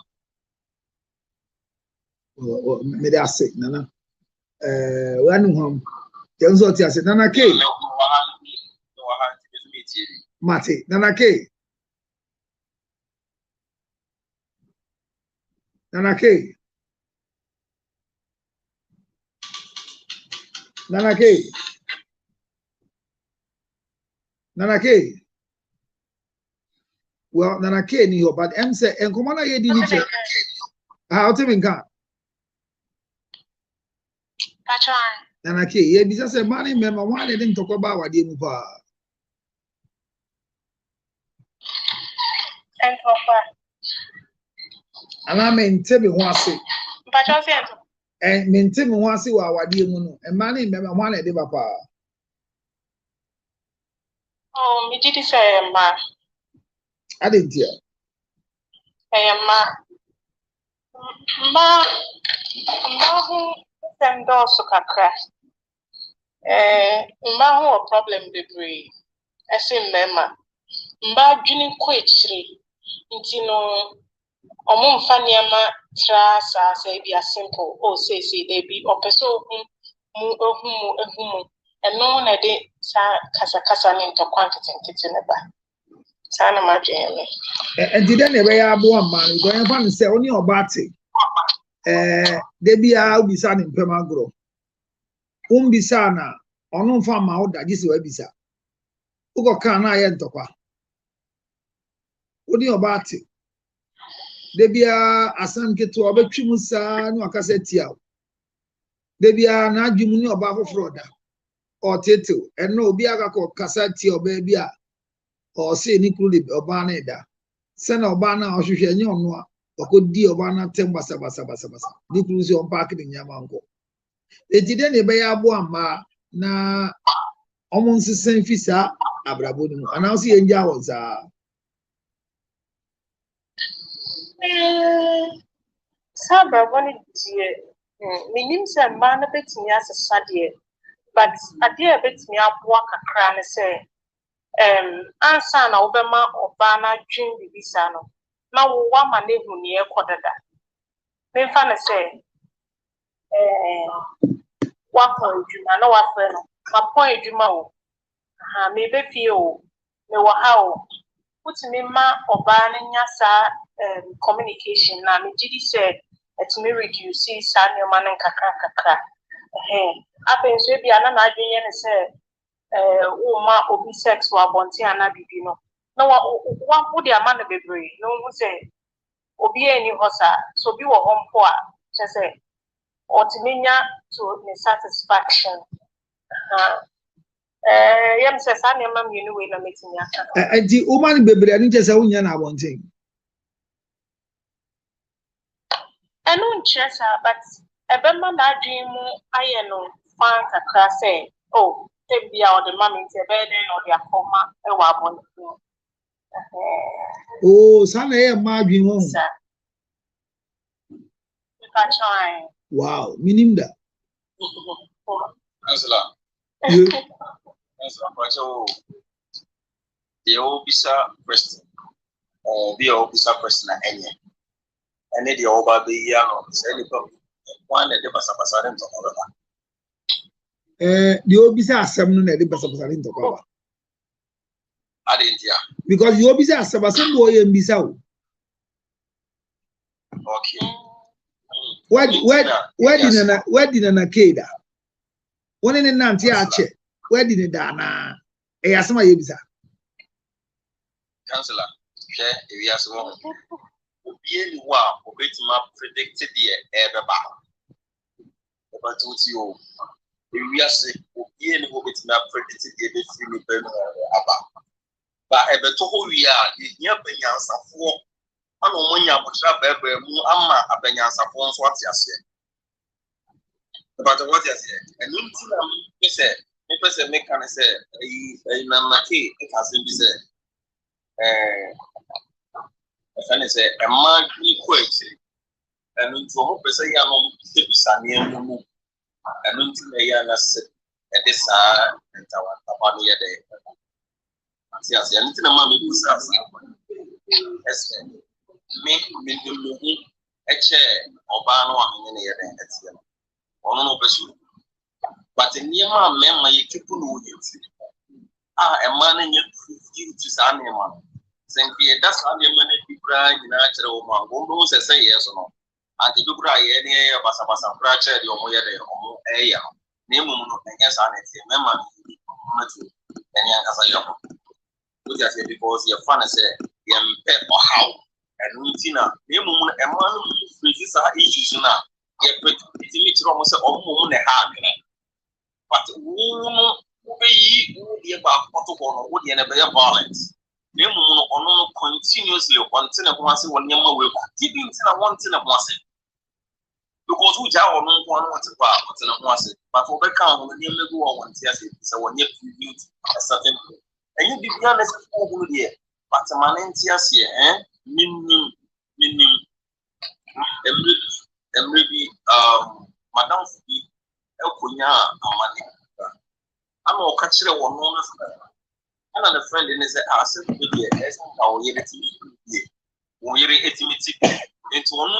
May I say, Nana? One home. Tells what I said, Nana K. Mate, Nana K. Nana K. Nana K. Nana K. Well, Nana K ni but M say and come on ye di ni che. How to be can. Nana K, ye bisa say money member one didn't talk about what dey move. And And I maintain me one say. And maintain me one say what dey mu and money member one dey papa. oh, me did say ma. I didn't hear. Ma who send us to kakra. Ma who a problem bebree. I say mema. Ma dwini ko ekyire. Nti no omo mfa niama tra sa say be a simple oh say they be opeso mu and no na de sa kasa ni to quantity neba. Sana majeme. And did any way I born man, going to say only about it. They be out beside in Pemagro. Bisana, or no farm out that this way bisa. Ugo can I enter? Only about it. They be a son get to a betrimusa, no cassettia. They be a Najumuni about Froda. or title, and no be a casati or baby or say Nicoli Obana da. Send Obana or Shushan, or could D Obana Tembasa Basa Basa Basa. Nicolusi on parking in Yamango. It didn't be a boamba na almost the same fisa Abrabunu, and I'll see in Jawas. Sabra wanted dear. Minim say man a bit me as a sadie, but a dear bit me up walk a crown say, Ansan Obama or Bana Jim Bisano. Now one man who near Quadada. Then Fanny say, what point you know what friend? My point you know. Maybe feel me wa how. Put me ma or Bana Yasa communication. Now, me Gidi said. It's me reduce Samuel man and kakra. Happen to be an idea and say, ma obi sex or bonti and abibino. No one would your man be brave. No one say, Obi any hosa, so be a home poor, say, or to me to me satisfaction. Yam says, I am you know, in a meeting. And the woman baby, I didn't just say, I want thing. I don't chess her, but a bemman that dream I know fank a class say, oh, take me out the mammy to bed or their coma, a wabon. Oh, Sunday, a margin home. Sir, you can try. Wow, meaning that. Angela. Angela, the officer question or the officer question any. And the over the year one at the Basapasaran to Oliver. The officer has some at the Basapasaran to cover. I didn't hear. Because the officer has some boy and Bissau. Okay. Where did an Akeda? One in an anti-archer. Where did it dana? A Yasama Yabisa. Councillor, if you ask one. Really wow, wait my predicted the air about you. We are saying, really with my predicted the free about. But ever to who we are, the near Benyans of war. I know when you have a Amma a Benyans of one's what you say. About what you say. And you said, if I make can say, a Namaki, it has been said. And say a man equates and into a hope say young Sania and until a yana said at this and our day. Yes, and a mammy was us. Yes, me a chair or barn in the air. No pursuit. But in near my memory, you keep a man in your you to Sania. That's how the money be bright in natural man. Who say yes or no? And the Dubra, any Basabasa, Bratcher, your Moya, or Aya. Name and yes, I remember any as a young. Which I say because your father said, young pet or how. And Rutina, name a man who freezes our issues now. Yet, it's almost a woman a hard. But who be about protocol would never violence. No continuously until a once when you will keep in one thing of once. Because we are on one once, but for the count, when you go on so when you preview a certain and you be honest over here. But a man in tears here, minim, and maybe Madame Elkunya, I'm all catching one moment. And a friend in his ass, our unity, we are intimate into one.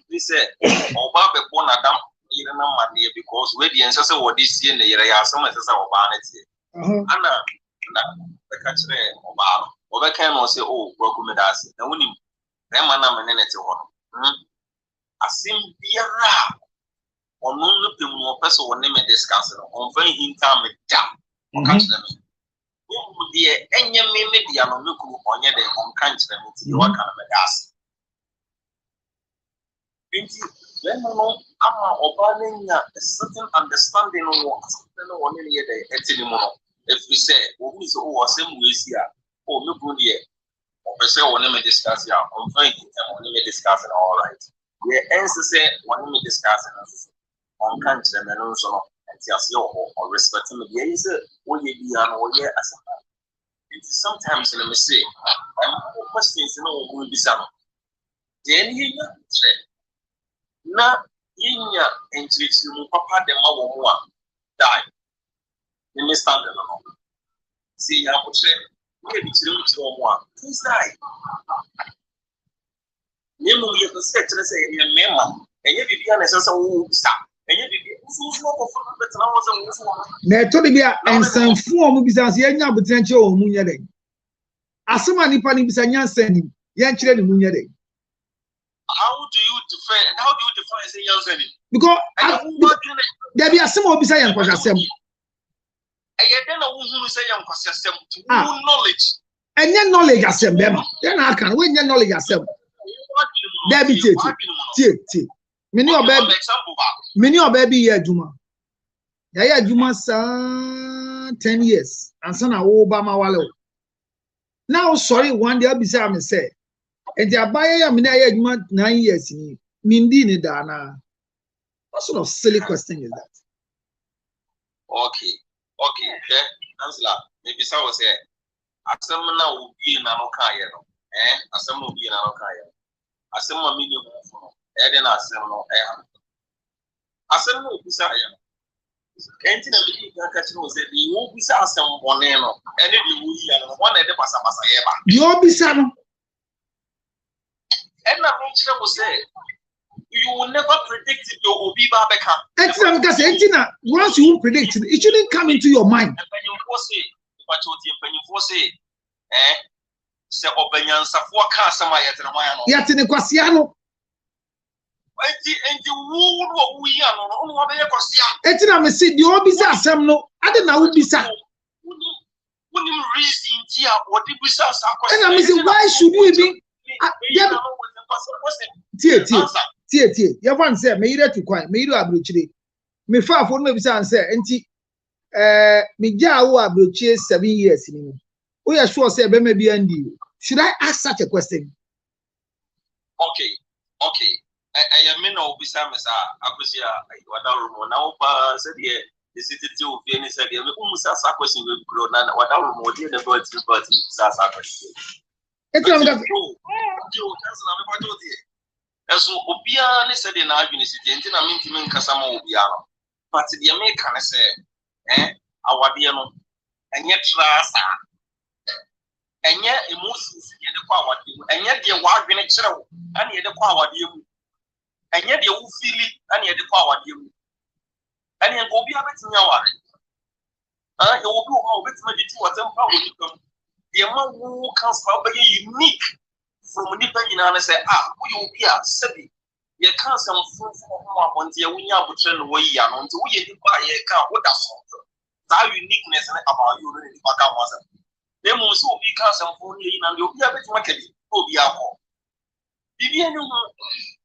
They said, oh, Baba, born Adam, you know, money because we're the ancestors of this year, and the area, some of us are vanity. Anna, the country of our, or the can say, oh, welcome with us. And when you, Ramana, and then it's one. I seem be a rap. Or no, the more person will name a discussion on very in time with jam or catch them. Dear, and you may be a look on your country, what kind of a gas? when no ama oba a certain understanding of something on any day anymore. If we say, who is who same ways here, oh, look good here. Or say, one name discuss here, I'm going to one name discussing all right. We answer say, one name discussing on country and also and just your or respecting the gaze, what you be on or yeah, as a sometimes let me say, questions will be some. Then you na yinya enchirichimu papa de ma wo mo a die ni me stand no see ya putre we bi chiri mu chiri wo mo a please die ni mu ye ko se chire se ye mema enye bibia na se wo bisa enye bibia usu ko fo na betra wo se wo fo na to de bia ensanfu o mu bisa se yenya abutran che o mu nye de asema nipa ni bisa nyansa ni ye nchire ni mu nye de. How do you define say young because there be a some obisa yan kwasasem knowledge enye knowledge asem bema ya na aka we nye knowledge asem there be tie many oba bi ye adwuma ya ye adwuma sa 10 years and so na wo ba ma wale now sorry one day obisa am say and the abaya me na ye adwuma 9 years ni mindi ni da na. What sort of silly question is that? Okay. Okay. Answer. Maybe so was here. Asemna will be in an okaya. Asem will be in an okaya. Asem a million for Eden Asem no air. Asem will be Saya. Anything that you can catch was that you will be some one and if you will one at the Pasapasa ever. You'll be some. And I mentioned was say you will never predict if you will be Babeka. Excellent, because once you predict it shouldn't come into your mind. And when you foresee, but you foresee, say Obanyan Safwa Casama yet in a while. Yet in a Quasiano. And you will we are on what they are. Etina me see the obisa asem no. I don't know obisa. Wouldn't reason here what did we say? And I say why should we be? Tie. You want say me ire to kwan, me ire abrochire. Me fa afo no me bisa say enti me ja wo abrochire 7 years ni. We are sure say be me bi andi. Should I ask such a question? Okay. I am no bisa me sa akosia wada room na wo pa say the city to be any say me umusa sa question we grow na wada room o dey the but sa question. Etina me go cancel na me pa do dey. So obia ne said na adwunisiti enti na mentimi nkasa ma obia no but the make can say awade no enye trasa enye emotions ye de kwa awade mu enye de wa adwene kire wo ana ye de kwa awade mu enye de wo feel ana ye de kwa awade mu ana nko obia betimi aware ye obi wo betimi de ti watempa wo ni kam de ma wo cancel ba ye unique from nipa nyina na say we will be a sebi ye kan some full abonte ye wunya abotre no wo yi ano nti wo ye nipa ye kan wo da so that uniqueness about you no nipa kan wasa dem mo so obi kan some full ye na de obi abeti makedi obi akọ bibi enu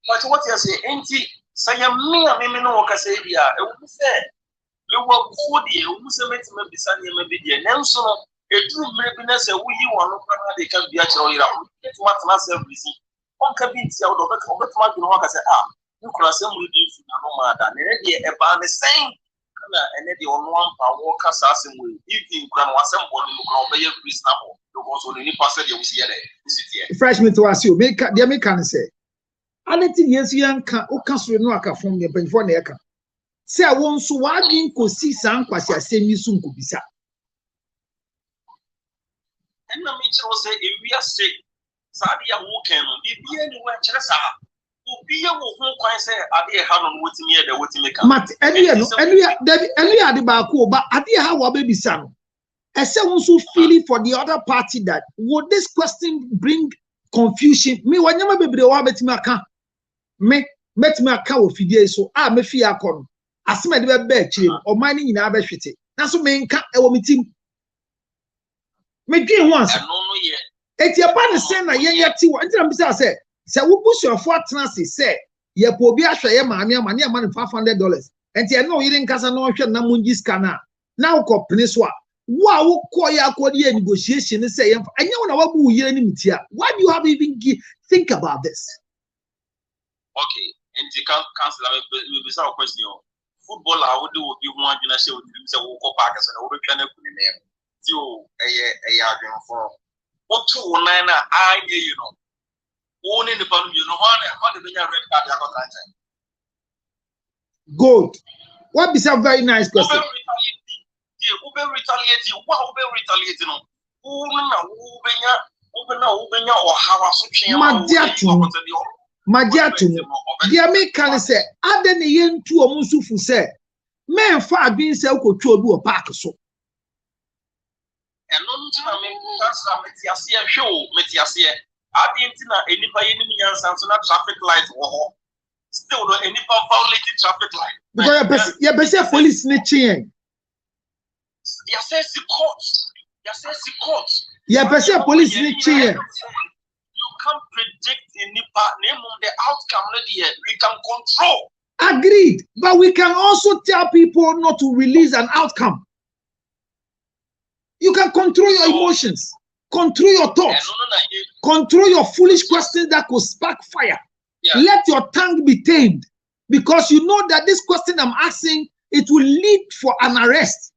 but what you say enti say me no wo ka say bia e wo say le wo ko de e wo say metima bisa ne ma bi de nanso no eduru maybe na say wo yi wono kana de kan bia kire yira it what na say busy on ka bi tia wo do ka obetuma bi no ka say you kura say mu di fu na no ma da ne de e ba ne sen kana ene de ono ampa wo ka sa asem we even kura no asem bo no kura obeye reasonable because only pass the usi here there freshman to ask you make the make can say anything yes you can o ka so no aka fom ye penfo na e ka say won so wa din ko si san kwasi asem yi so nko bisa. And I mean, say if we are sick, Sadia walking on be anywhere, Chessa. Be a who can say, I did have on what's near the what's make. But any the Baku, but I did have a baby son. I said, also feeling for the other party that would this question bring confusion? Me, when you may be the one bet me met me a cow of fidei, so I may fear con. As my bed or mining in our shitty. That's what main cat a meeting. Make it once. It's your partner saying, I yet see what I'm saying. Say, we push your 4 trances, say, ye po bi ahwe ye maame ama ne man $500 enti e no yire nkasa no hwe na munji scanner na ukọ pene so a wa ukọ ya akodi ye negotiation say ye anya na wabu yire ni mtia. Why do you have even think about this? Okay, and you can't cancel without question. Footballer would do what you want to say with himself or Parkers and over can open in there. You a yard for what 2 9 I you know. Owning the bottom, you know, how the red card I got that time. Good. What be a very nice question. Who be retaliating? What be retaliating? Who or how I Majatu, the American say, Aden yen to a musufu say, men far being so could do a park so. And that's a show, Metiasia. I didn't know any by any means not traffic light or still no any violated traffic light. Because you better police snitching. You says the court. You says the court. You better police snitching. You can't predict any name of the outcome. We can control. Agreed, but we can also tell people not to release an outcome. You can control your emotions, control your thoughts, control your foolish questions that could spark fire. Yeah. Let your tongue be tamed, because you know that this question I'm asking, it will lead for an arrest.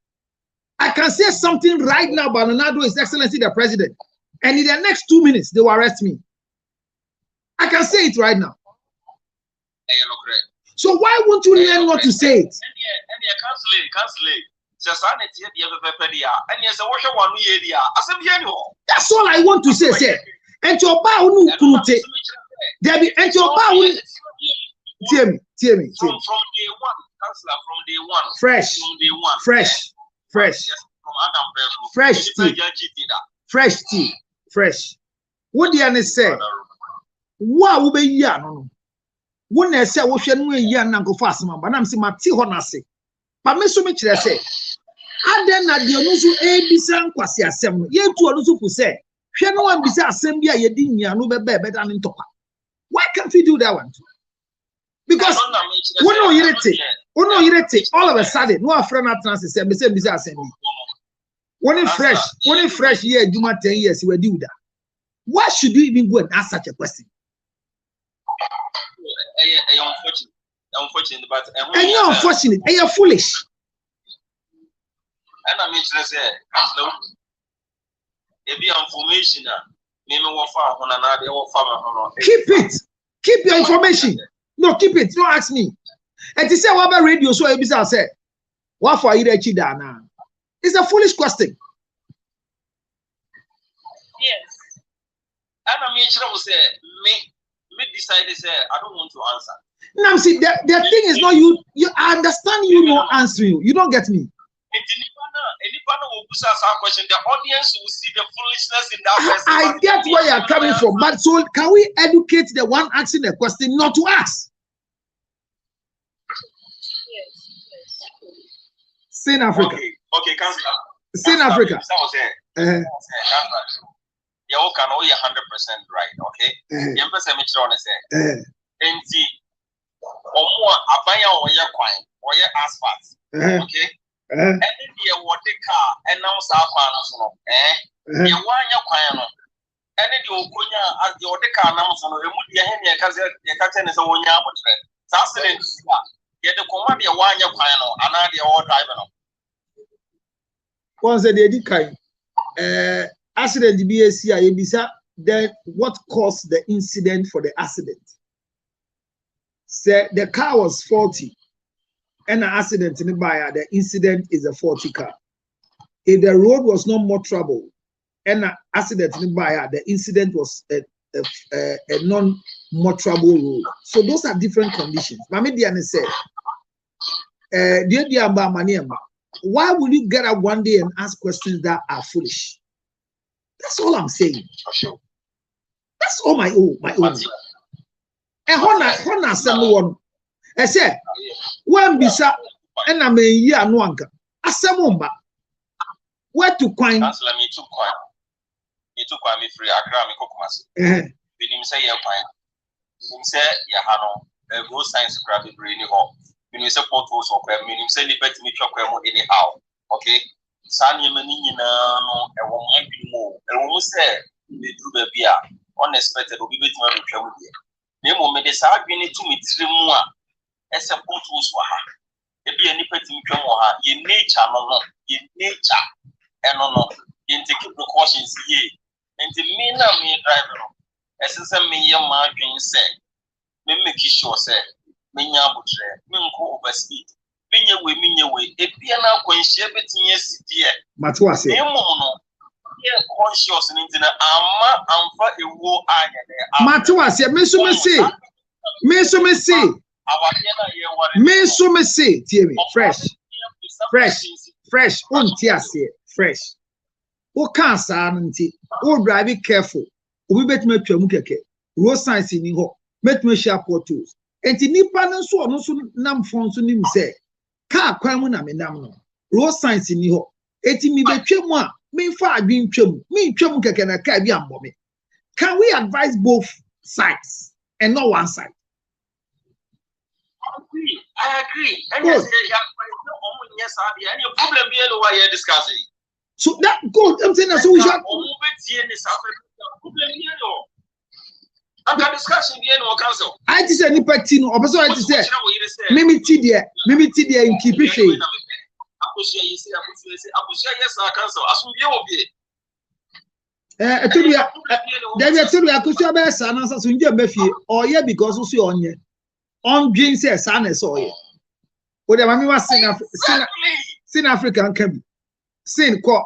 I can say something right now about Nana-Addo, His Excellency the President, and in the next 2 minutes they will arrest me. I can say it right now. So why won't you learn not to say it? That's all I want to say, sir. And your bow no kunute. Debbie, and your bow. Tell me. From day one, Councillor, from day one. Fresh. From day one. Fresh. Fresh. Fresh tea. Fresh tea. Fresh. What do you say? What will be ya no? When I say what you ya na go fast man, but I'm saying my tea hona say. But me so me chere say. Aden na de onu so ebisa nkwase asem no. Ye tu onu so pu say. Hwe no wan bisa asem bia ye di nya no be better than ntopa. Why can't we do that one too? Because we know irete. All of a sudden, no friend at trans say me say bisa asem. When fresh here, Juma 10 years, we do that. Why should you even go and ask such a question? Unfortunate, but and you're unfortunate, and you're foolish. And I mean, if you information, keep your information. No, keep it. Don't ask me. And to say what about radio, so I said, what for you? It's a foolish question. Yes. And I mean, say me decided say I don't want to answer. Now see, the thing is not you. I understand you not answering you. You don't get me. The audience will see the foolishness in that person. I get where you're coming from, but so can we educate the one asking the question not to ask? Yes. Sin Africa. Okay, Councillor. Sin Africa. You can only 100% right, okay? You must make sure say. Enti omo abaya oye kwan, oye asphalt. Okay? And then the water car and now Safan no. You want your kwan no. And then the Okunya as the water car now so no remove your hand your captain is a wonya motre. Accident get the command your one your kwan no, and the all driver no. Once they did kind accident BSC Ibisa, then what caused the incident for the accident? Say the car was faulty and an accident in the buyer, the incident is a faulty car. If the road was not more trouble and an accident in the buyer, the incident was a non more road. So those are different conditions. Mami Diane said, why will you get up one day and ask questions that are foolish? That's all I'm saying. That's all my own. And Hona someone. I said, when Bisa and I may year no anka. Asamumba. Where to coin? Councillor, me too coin. Me too coin me free. I grab me cocomas. Binim say ya coin. Binim say ya hano. road science graphic really hot. You know, support was or meaning say liberty me chop anyhow. Okay. Sanya many no a woman be more. A woman say they do baby unexpected will be better to travel here. Nemo me this argument to me 3 more. A support was for her. There be any petty me come her. Your nature no, your nature and no. You take precautions here. And the me na me driver. As me young margin said, me make sure say, me nyabutre, me nko overspeed. Me way, a piano when she betting yes, dear. Matuase. Yeah, conscious and internet, I'm for a war iron. Matuase, me so me say, fresh, fresh. O can't say, o drive it careful. We bet me to mukeke. Road signs in ho. Met me sharp tools. And the nipa so no so nam phone so nim say. Car kwan na me nam no. Road signs in ho. Eti mi betwe mu a, me fa adwin twam. Me twam keke na car bi ambo me. Can we advise both sides and not one side? I agree. And yes, any problem be why you're discussing. So that good. I'm saying that so we should. I'm discussing the annual council. I just said nipa ti no. Obeso I just said. Mimi ti there in keep it shade. Yes, our council. I told you. Then I told you I could show better son as soon as you or yeah because you see on ye. On green says son is all ye. What the mammy was sin African can be. Sin ko.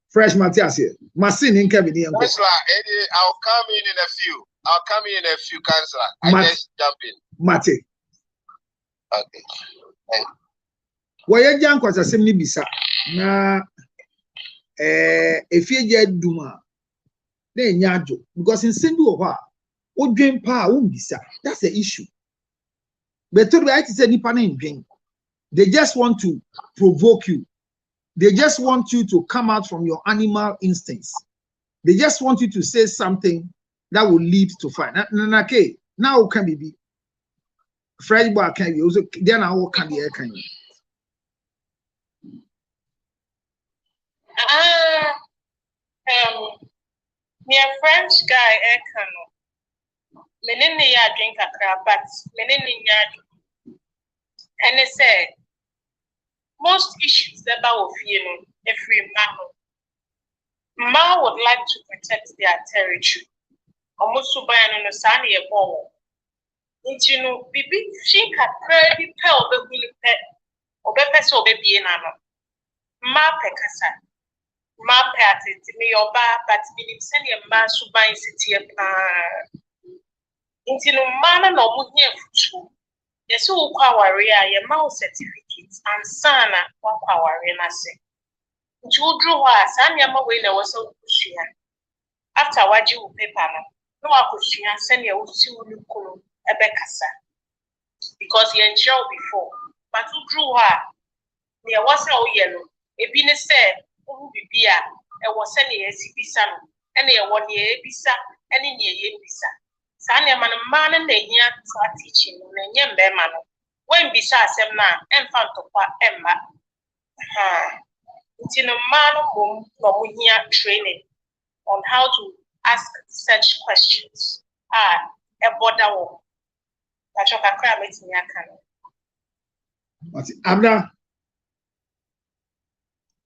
Fresh Matthias here. Masin in Kevin. I'll come in a few, Councillor. I just jump in. Mate. Okay. Why you jump was a semi bisa. Na if you get duma, then nyajo because in Sindu wa, o dream pa bisa. That's the issue. But to the say nipa na ndwen. They just want to provoke you. They just want you to come out from your animal instincts. They just want you to say something that will lead to fight. Now can be French boy can be also then I will can be can you. Me a French guy Ekano. Menene ya drink a crab, but menene ya and they say most issues about every man would like to protect their territory. Almost so by an sunny a ball. You know, Bibi, she can pretty tell the willy pet or better so baby in anno. Ma pecasa. Ma pat it me or bar, but meaning sending a man who binds city into no manner no moving. Yes, so warrior, your mouth certificates and sana one warrior. You drew us, and your way there was so pushy. After what you paper, no, I could see and send you to a becassa because you enjoyed before. But who drew her? There was no yellow. A business said, who be beer, and was sending a CB and a 1 year bisa, and in ye bisa. Sanya man and the young for teaching, and young man. When besides a man and found to part Emma. It's in a man whom here training on how to ask such questions. A border wall. That's what I crab it in your can. Abna.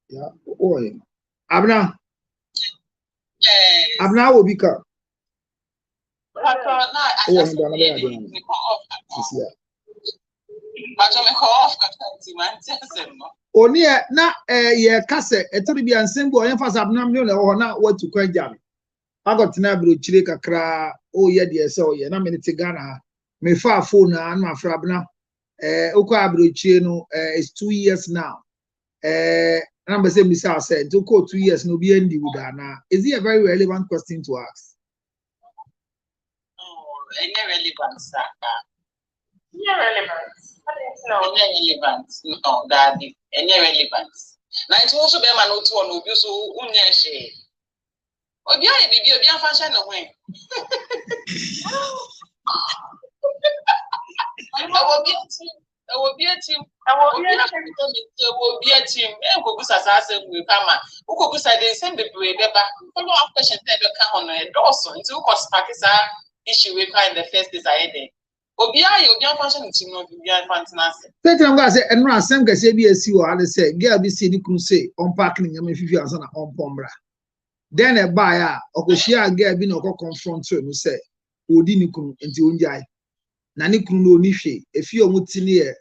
Yeah, boy. Abna. Abna will become. Oni na ye kase etori bi ansem go yemfa sabnam ne le na watu kwanja me agot na bro chire kakra o ye de se o ye na me te Ghana me fa phone na ma fra bna okwa bro chire no it's 2 years now na be say misa say to ko 2 years no bi endi with na is it a very relevant question to ask? Any relevance, sir? Yeah, relevance. No, any relevance. No, that any relevance. Now it's also be man who will be so unyashe. Obiara bibi obiara function no when. I will be a team. Enkogusa sasa we kama. Ukogusa dey send the way beba. Follow up question tell the come on a doorso until we cause pakisa issue we in the first desire there. Obiara function team no obiara function as. Tell am go say enra asem kase bi esi wo ade say girl bi see ni kunu say on parking nyama fifi ansa na on pombra. Then a buyer okoshia girl bi na okọ confront no say odi ni kunu enti onjai. Na ni kunu no ni hwe efi omuti ni e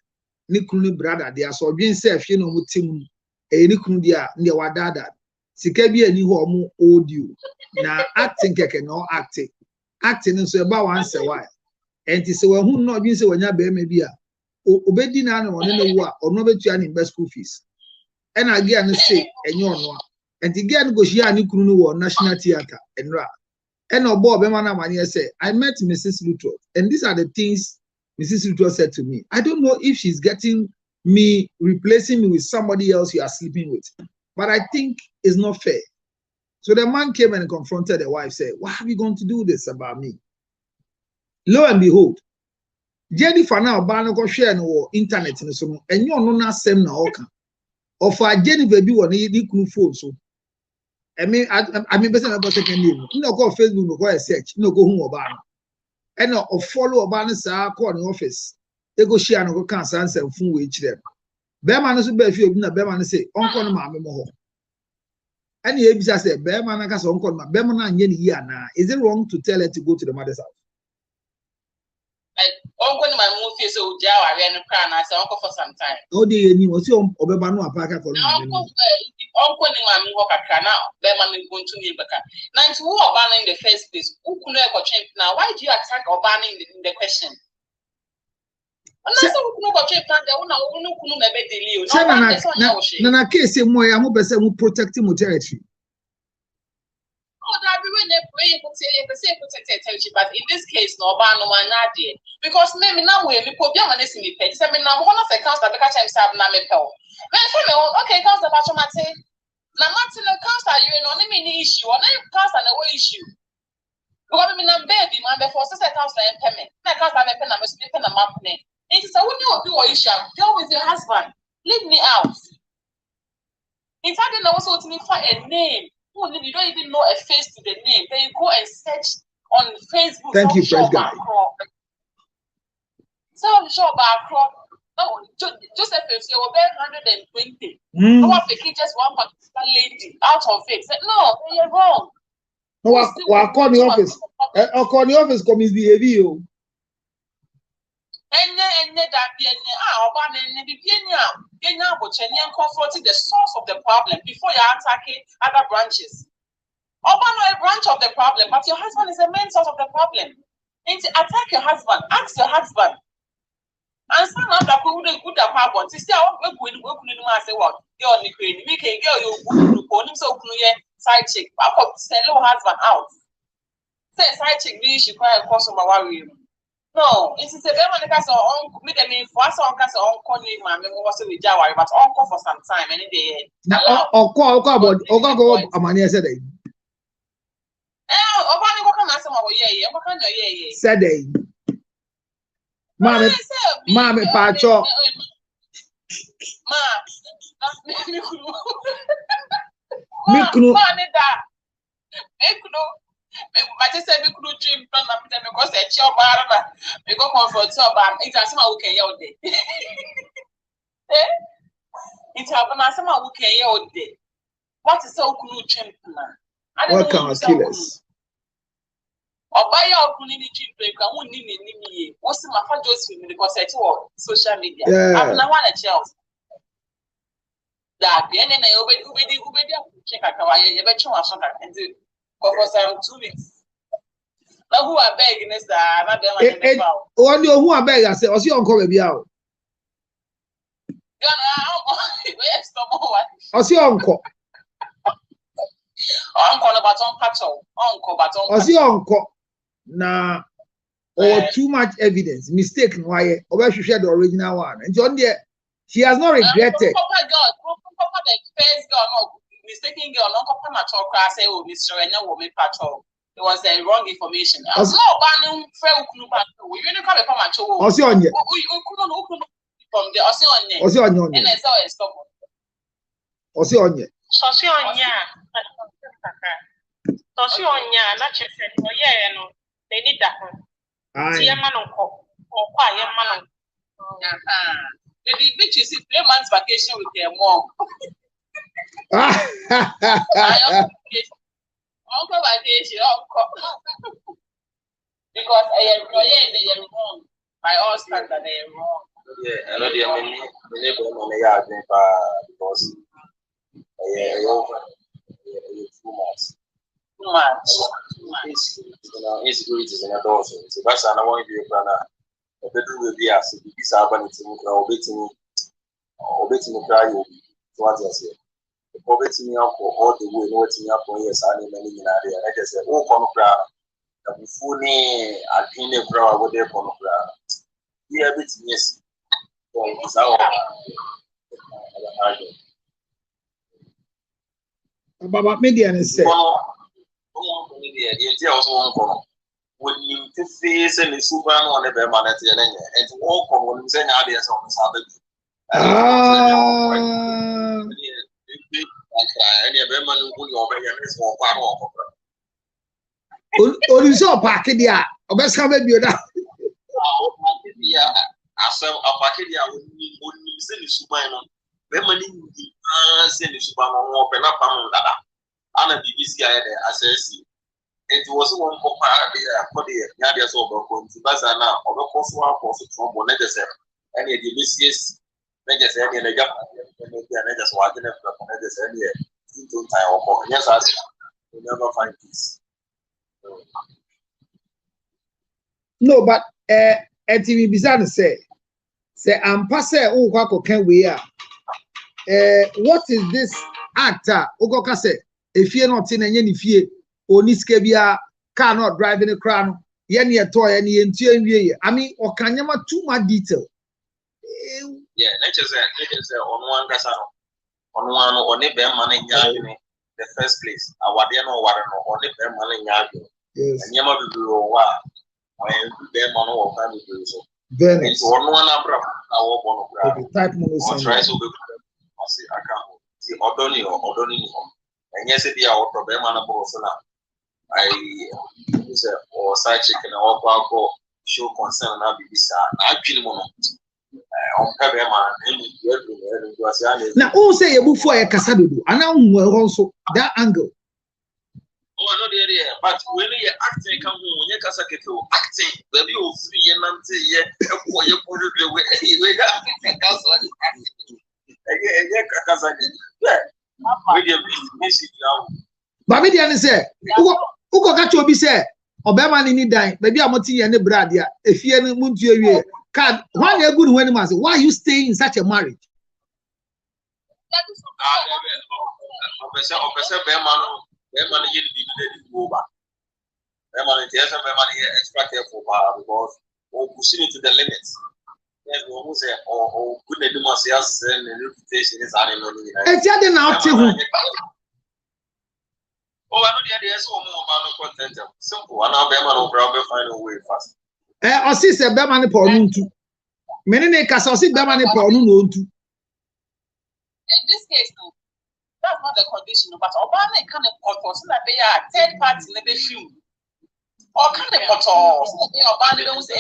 ni kunu brother dia so odwen say afie no omuti mu e ni kunu dia nde wadada sika bi ani ho omu audio na acting keke no acting nso e ba wan say why enti se wa hu no odwen say wanya be ma bi a obedi na no no wo a ono betua ni best school fees e na gia no say enye ono a enti gia no go shia ni kunu no wo National Theatre enra. And no boy, say, I met Mrs. Lutro, and these are the things Mrs. Lutro said to me. I don't know if she's getting me, replacing me with somebody else you are sleeping with, but I think it's not fair. So the man came and confronted the wife, said, why have you going to do this about me? Lo and behold, Jennifer now, Barnacle share no internet, and you're not same now, or for Jennifer, be one, you phone so. I mean, person about second name. You know, go Facebook, no go search, no go home about. And no follow about the call in office. They go share no go cancel and sell phone with each them. Bearman is a bear few, Bearman say, Uncle Mamma Moho. And the ABC said, Bearman, I got Uncle Bearman and Yenny Yana. Is it wrong to tell her to go to the mother's house? Uncle, my movie so Jawa, I ran a crown, I said, Uncle for some time. Oh, dear, you was your Obebano Apaka for Uncle Mammy walk a car now, Bearman going to Nibaka. 90 who are banning the first place. Who could ever change now? Why do you attack or banning the question? Nana case say more I'm person who protect him territory. Oh, that be when they protect territory, but in this case, no ban no one idea. Because maybe now we put your money in the pay. I mean, now one of the accounts that because I'm sab na me pel. Okay, counts the batch mate. Na Martin accounts that you know any issue, or any counts and no issue. Because I mean, I'm baby, man, before sister accounts like payment. Na accounts that me pen na me sleep na map ne. It is a when you do what issue, deal with your husband. Leave me out. In fact, I also to me find a name. You don't even know a face to the name. Then you go and search on Facebook. Thank you, press guy. So sure about no, Joseph is you were 120. No one pick just one particular lady out of it. Said, no, you're wrong. No, I call the office. I call the office come misbehavior. And that be confronting the source of the problem before you attacking other branches. Obama a branch of the problem, but your husband is the main source of the problem. And to attack your husband, ask your husband. And some of the good apartment, you see, I won't go to say what you're on the queen. We can get you so side chick. I put hello husband out. Say side chick, we should cry across my worry. No, it's a very many case on me the mean for some case on calling my was with Jawa, but uncle for some time any day. Or call about Amania said it. Said it. Mammy Pacho. But I said we could dream because a child bar, we go comfort so bad. It's a summer we can yell day. It's happened as summer we can yell day. What is so cool, champion? Welcome, killers. Or buy your community break. I won't need me. What's my father Josephine because I told social media. I'm not one a child. That the end of check a kawaii, you bet you are shot and do. For some 2 weeks. Now who are begging is that one you who are begging, I say, or see uncle be out. Or see uncle. Uncle about on patrol. Uncle but on. Or see uncle. Nah, or too much evidence. Mistaken why or she shared the original one. And John there, she has not regretted. Oh my God, the first girl, no. mistaken girl no come at all class say oh Mr. Enya wo me patrol. It was wrong information. I was no ban frɛ ukunu ba. We really come from at all. Osi onye. Ukunu from the osi onye. Osi onye. And I saw a stop. Osi onye. Sosi onya. Sosi onya na chese no ye no. They need that one. Aye. Tie ma no ko. Or kwa ye ma no. Maybe bitch is 3 months vacation with their mom. Uncle vacation, because I am wrong. By all standards, they are wrong. Yeah, I know they are many because too much. Insecurities in a door. So that's an want to be a planner. A bedroom will be as if this urban is obeying cry. So what I say, the poverty me up for all the way, no waiting up for years, and many in area. Like I said, oh, Conocra, the Funi, Alpine Brow, what they're Conocra. Here, everything is. So it's our Baba media and say. When you face and the super on the permanent and to walk on when you say ideas on the Sabbath. Orizo Pakedia, Obeska Bioda. As a Pakedia when you send the super, when you send the super open up on that. And a BBC assess. It was one for the ideas of the Bazana or the course one for some necessary. And the DBCS necessary and the gap and just watching it from necessary into time or yes, I will never find peace. No, but TV Bizarre say I'm passing Ugako can we are. What is this actor? Ugoka say, if you're not in any fear. Oniskebia cannot drive in a crown. Yenny a toy and the I mean, or can you too much detail? Yeah, let's say on one Gasano, on one or never money in the first place. I want to know what or never money in yes, and Yama will do when their money or family do so. Then it's one umbrella. I walk on a type of try to be. I can't see O'Donnell. And yes, it be our problem on a Bosona. I use or side chicken or Quaco show concern and Abisa. I feel one on Pebema. Now, who say a book for a Casado? And now we're also that angle. Oh, I know the area, but when you're acting, come home, you're Casaketo acting, the view free and anti, for your put it away. Babidian say, Uko Gacho be said, Obama need die, baby, I'm not in the Bradia. If you are moved to your card, why are you good when you why are you staying in such a marriage? Pushing it to the limits. Or good democracy and reputation is animal. Oh, I know the idea is more content. Simple. And I'll be able to find a way fast. I see a Bemani Paul too. Many cast I see Bemani Paul too. In this case, no, that's not the condition, but Obama kind of photos that they are third party in the film. Or kind of photos that they are Obama don't say.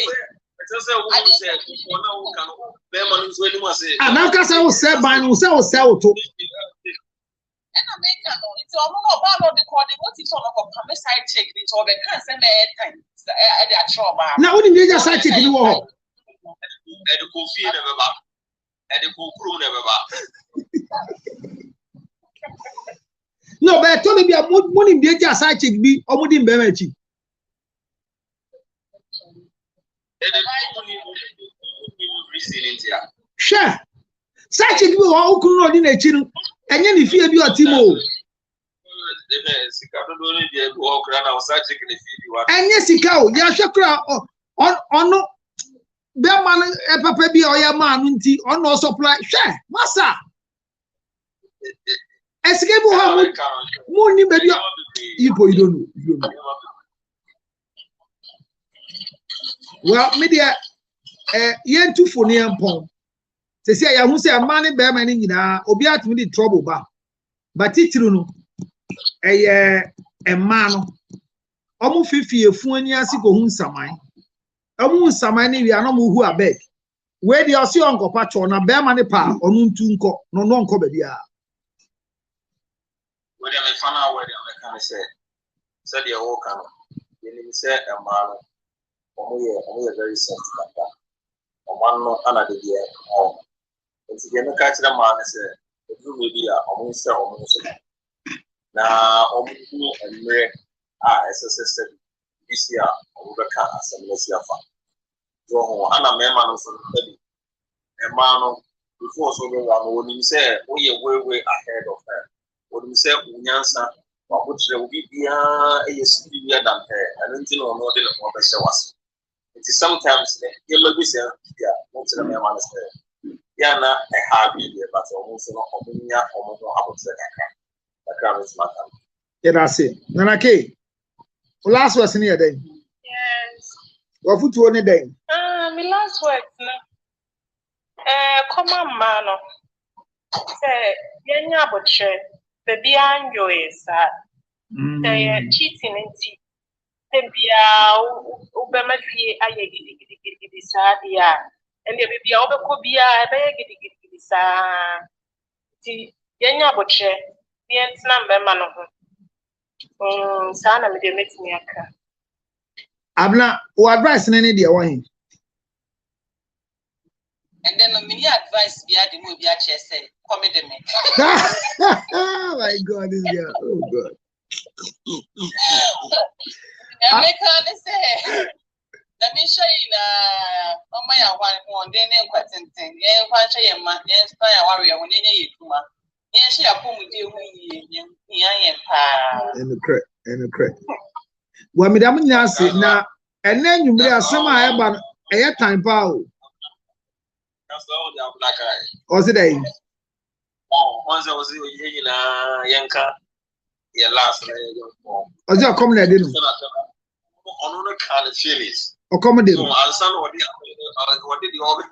And now, because I was said by no sell to. And I make it's all about the recording. What is all about a side check? It's all the cancer time. Now, what did you just side check in the wall? And the coffee never back. And the cool never back. No, but I told you, I'm money be just side check be or wouldn't be matching. Sure. Side check be all cool in a chin. And then if you have your Timo. And yes, he cow, Yashakra on no Berman, a papa be or your man, on no supply. Share, Massa. A escape how money baby you don't know. Well, media yen two for near pong. Say say ya hu say man be man nyina obi atimi di trouble ba. But titru no man no omo fifi efu ani ase ko hu nsaman. Omo nsaman ni wi ana mo hu abeg. We dey osi onko pacho na be man pa onu ntu nko no nko ba bia. We dey me fana we dey me kan say dey wo kan. Yenim say man omo very sensitive. Omo no ana de dey o. Nti dey me ka kire man say edu we bia omo say omo so. Na omo ku emre SSS this year omo be ka assembly afa. So ana me man so dey. E man no before so be one we say we way ahead of her. We say unyansa wa butre obi bia superior than her. And nti no no dey no be say was. It is sometimes the lobby say yeah, not to me man say. Yeah na e ha bi dey but almost no omunya omo no abutre kaka. That crowd is matter. Yeah, that's it. Nana K. Last words in here then. Yes. What food only then? My last words no. Common man say yenya botre baby enjoy sa. Say cheating nti. Bia ubema fie aye gidi sa dia. Ende bia obekọ bia ebe gidi sa. Ti yenya botre yentina mbema no ho. Sa na me de metimi aka. Abna, what advice any dia wan? And then many advice be at the movie at say, comedy me. Oh my God, this girl. Oh God. And make her say, let me show you my one day name question thing. Yeah, watch a man, yes, I warrior when any tuma. Yes, she a poem with you. And the crack. Well, Madame Nancy, now, and then you may have some about a time power. That's all the black eye. Was it a? Oh, once I was Yanka, yeah, last night. Was your comment? I didn't. On the kind of feelings. Or comedy. So, I saw what did you all?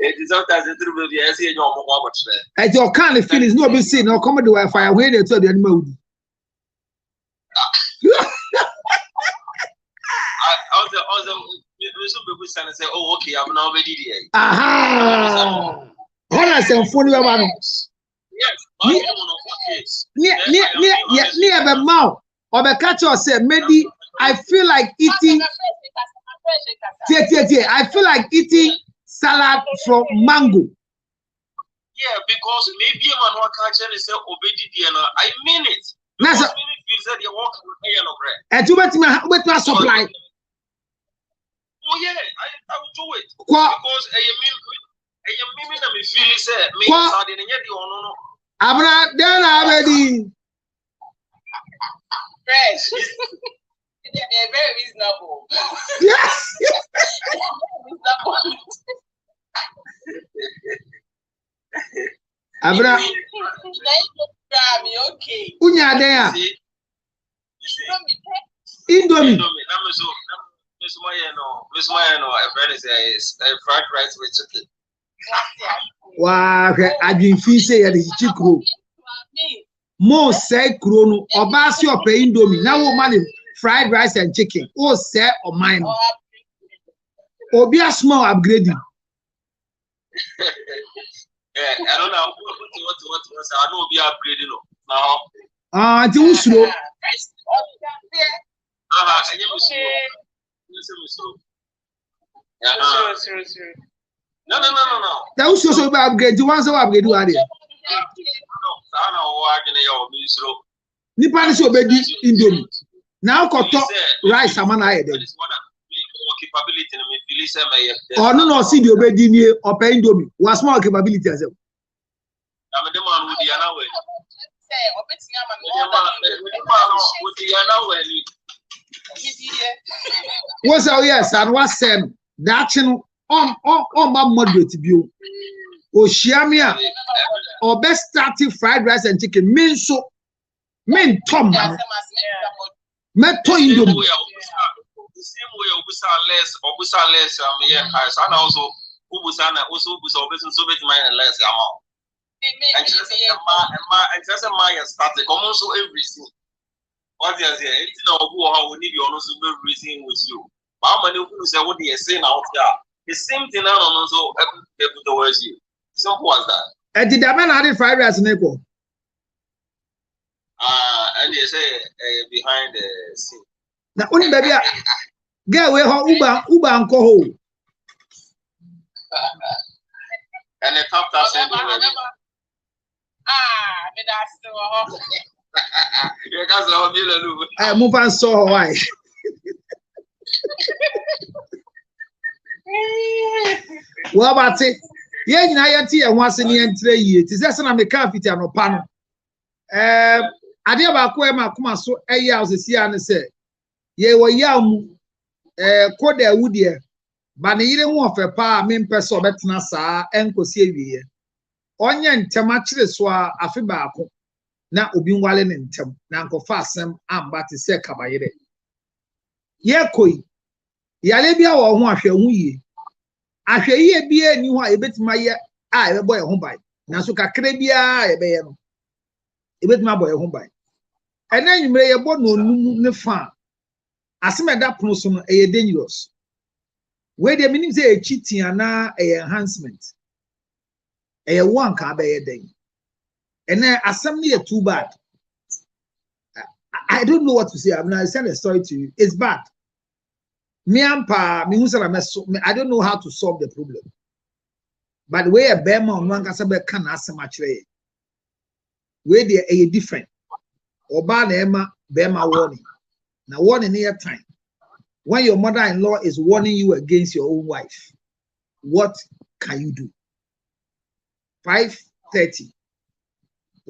It is sometimes a little bit as you know how much there. At your kind of feelings, no be seen or comedy Wi-Fi where they told the animal. And say, oh, okay, I'm now ready there. Aha! Hold on, some phone about Yes, near the mouth or the catcher said, maybe I feel like eating. I feel like eating salad from mango. Yeah, because maybe a man who can't say obedi I mean it. That's feels that you walk with yellow bread. And too much with supply. Oh yeah, I will do it. Because I mean me feel say me starting and yet you no. I'm not done already. Fresh. They're very reasonable. Yes. Abra. Okay. Unya there. Indomie. Miss Maya, a friend is fried rice with chicken. Wow, I've been feeling at the chicken. More say Krono or Basio pay Indomie. Now, money, fried rice and chicken. Oh, say or mine. Or be a small upgrading. Yeah, I don't know what I know be upgrading now. Ah, too slow. No. That was so upgrade. You want to upgrade? You are there. Nipa so baby Indomie. Now got rice amana here. Oh no, see the obedi ni or pay Indomie. Was small capability as well. I'm the man with the other way. What's our yes and what's that on my moderate view. Oshiamia or best starting fried rice and chicken. Min Tom. Meto Indomie. The same way Obusa less, and also Ubusana also Ubusa so bit mine less amount. And just a Maya started common so everything. What is here? It's not who we need you also everything with you. How many who say what they say now? The same thing now also able towards you. Simple as that. And did the man had fried rice in Echo? And they say behind the scene. Now only baby get away how Uber and Coho. And the top said, me that's you guys are Bill. I move and saw why. Well, but it, yeah, I and once in the 3 years. Is that some of the carpet and no panel? I did about Quema come so a year as a Sian said, ye were young, called their woodier, but you didn't want for pa, mean person better, sir, and Cosia. Onion temachre swa afibako na obi nwale ne ntem na nkofa asem amba te se kabayere ye koi yale bia wo ho ahwe hu yie ahwe yie bia ni ho a ebetima ye a ebebo ye ho bai na so kakra bia ebe ye no ebetima boye ho bai ena nyimre ye bo no num ne fa asem eda pono so no e dangerous we dey meaning say e cheating ana e enhancement a one can be a day. And then assembly is too bad. I don't know what to say. I'm going to send a story to you. It's bad. I don't know how to solve the problem. But the way a Bema on one can ask much where they are different. Oba Emma Bema warning. Now warning near time. When your mother-in-law is warning you against your own wife, what can you do? 5:30.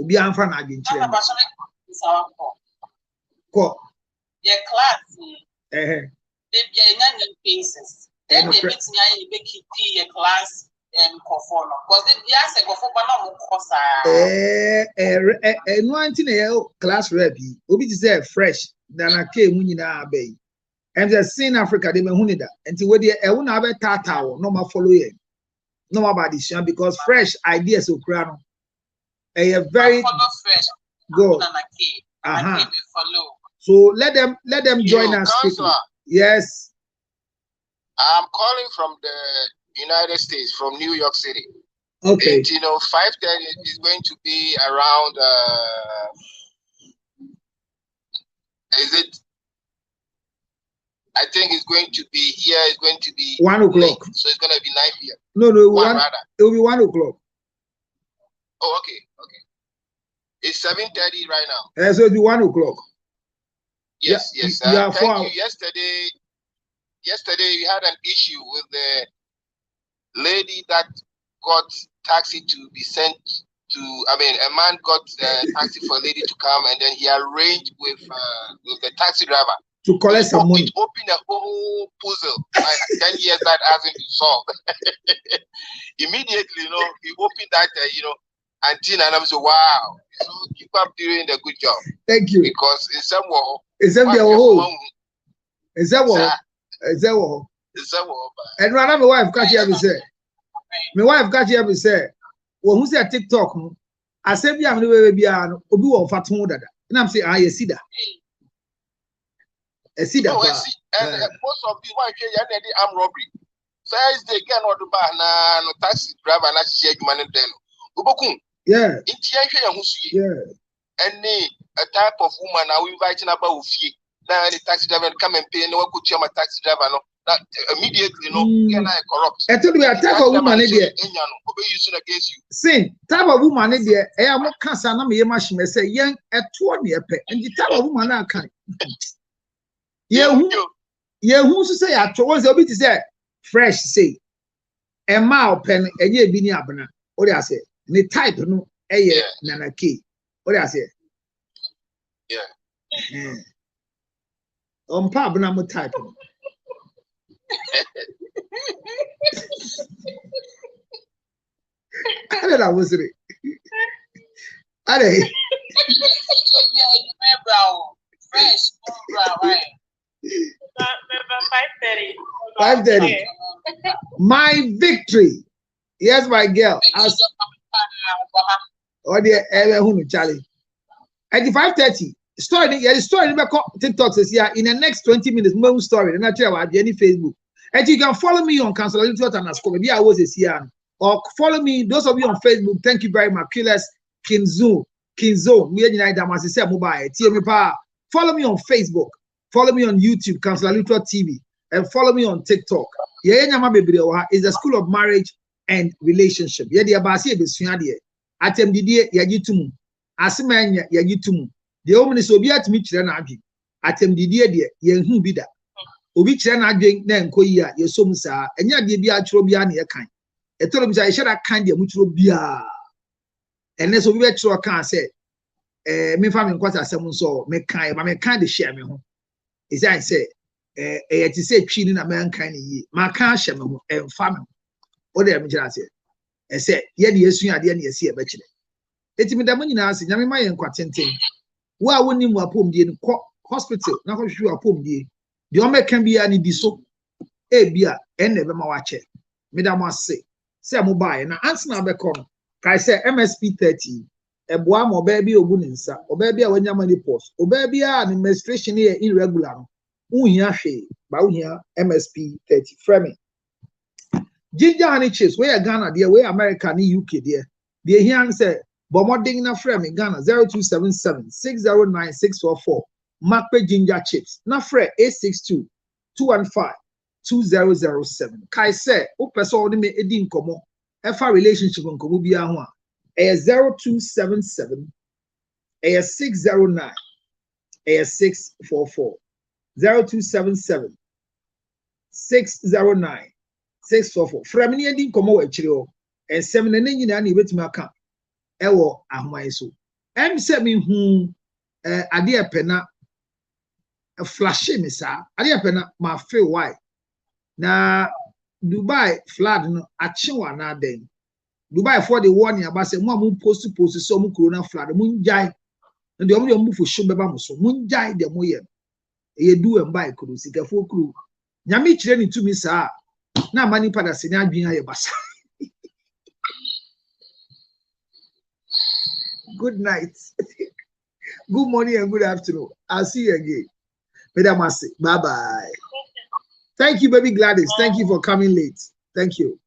Obi anfa na agenchire. Ko. Your class. They be any pieces. Then they meet me and be keep your class conform. Because they ask go for bana mo kosa. No anti class rep. Obi ti say fresh than a ke mu nyina abey. And the sin Africa they be hu ni da. Enti we dey e wu na be tata wo no ma follow ye. No about this because fresh ideas so crown a very good. So let them join us. Yes. I'm calling from the United States, from New York City. Okay. And, 5:10 is going to be around I think it's going to be here. It's going to be 1 o'clock. So it's going to be 9 p.m. No, it will be 1 o'clock. Oh, okay. It's 7:30 right now. So it'll be 1 o'clock. Yes. Thank you. Yesterday we had an issue with the lady that got taxi to be sent to. A man got taxi for a lady to come, and then he arranged with the taxi driver to collect some money. It opened a whole puzzle. Like 10 years that hasn't been solved. Immediately, he opened that, antenna, and I'm saying, wow. So keep up doing the good job. Thank you. Because in some way, and my wife catch you say, well, who said TikTok? I said, I'm the baby, Obi will fat more than that. And I'm saying, I see that. I see that. And most of the one here, armed robbery. Thursday, again, or the bar, no taxi driver, and I share money then. Yeah. Any a type of woman now inviting about fee. Now any taxi driver come and pay, no one could cheer my taxi driver. No, that immediately, can I corrupt? I told you a type of woman there. Using against you. Same type of woman there. I am not cancer. I'm a machine. Say young at 20 and the type of woman I can. Yeah, who say I told you to say fresh say a mile pen and ye bini abana. What I say, the type no a nana key. What I say, yeah. On pub number type. I don't know what's it. I don't. Fresh, right? 5:30. My victory. Yes, my girl. Oh dear, Charlie. At 5:30. Story. Yeah, the story. TikTok says yeah. In the next 20 minutes, more story. And I tell you about any Facebook. And you can follow me on Council Little maybe I was a CN. Or follow me. Those of you on Facebook. Thank you very much. Killers Kinzo. Me and I damn say mobile. Follow me on Facebook. Follow me on YouTube, Council Little TV, and follow me on TikTok. Is the School of Marriage and Relationship. Yeah, the Abasi Besuadia. Atem Didier Yagitum. Asimanya Yagitum. The woman is Obiat Mitchell Agi. Atem Didier, Yen Bida. Obich and Ading, then Koya, Yesomsa, and Yadibia Trobiani a kind. A told him I should have kind of Mutrobia. And that's what we can say. Me family quite as someone saw me kind of share me home. Is I say, to say cheating a man kind of ye, my can't share me home and family. What the Major said, I said, yet yes, you are the end, yes, here, bachelor. It's me the money now, see, Yammy and Quatentin. Why wouldn't you have put in hospital? Now, you are put the Ome can be any diso, a beer, and never my watch it. Madame must say, mobile, and answer now back on. I say MSP 30. A boam or baby or buninsa, or baby when you money post, or baby an administration here irregular. Unyashi, Baunia, MSP 30. Framing. Ginger honey chips, where Ghana, dear, where America, UK, dear. Dear here said, Bomoding na framing Ghana 0277 609 644. Macpe ginger chips. Na fre 862 215 2007. Kai say, O person me edin komo. Efa relationship on komo biya ho. 0277 609 644. 0277 609 644. Framing edin komo we chiri o. E 7 na nyina na ibetuma aka. Ewo ahomai so. Em se me hu ade pena flash me sa. Ade pena ma feel why. Na Dubai flood no achiwa na den. Dubai for the warning about say mo post so mo corona flood mo njai. And the only move for show beba mo so. Mo njai de mo ye. E do em buy kuru sikafo kuru. Nyame kire ni tumi sa. Na mani pada se nya adwin aye basa. Good night. Good morning and good afternoon. I'll see you again. Madam Masi. Bye-bye. Thank you, baby Gladys. Thank you for coming late. Thank you.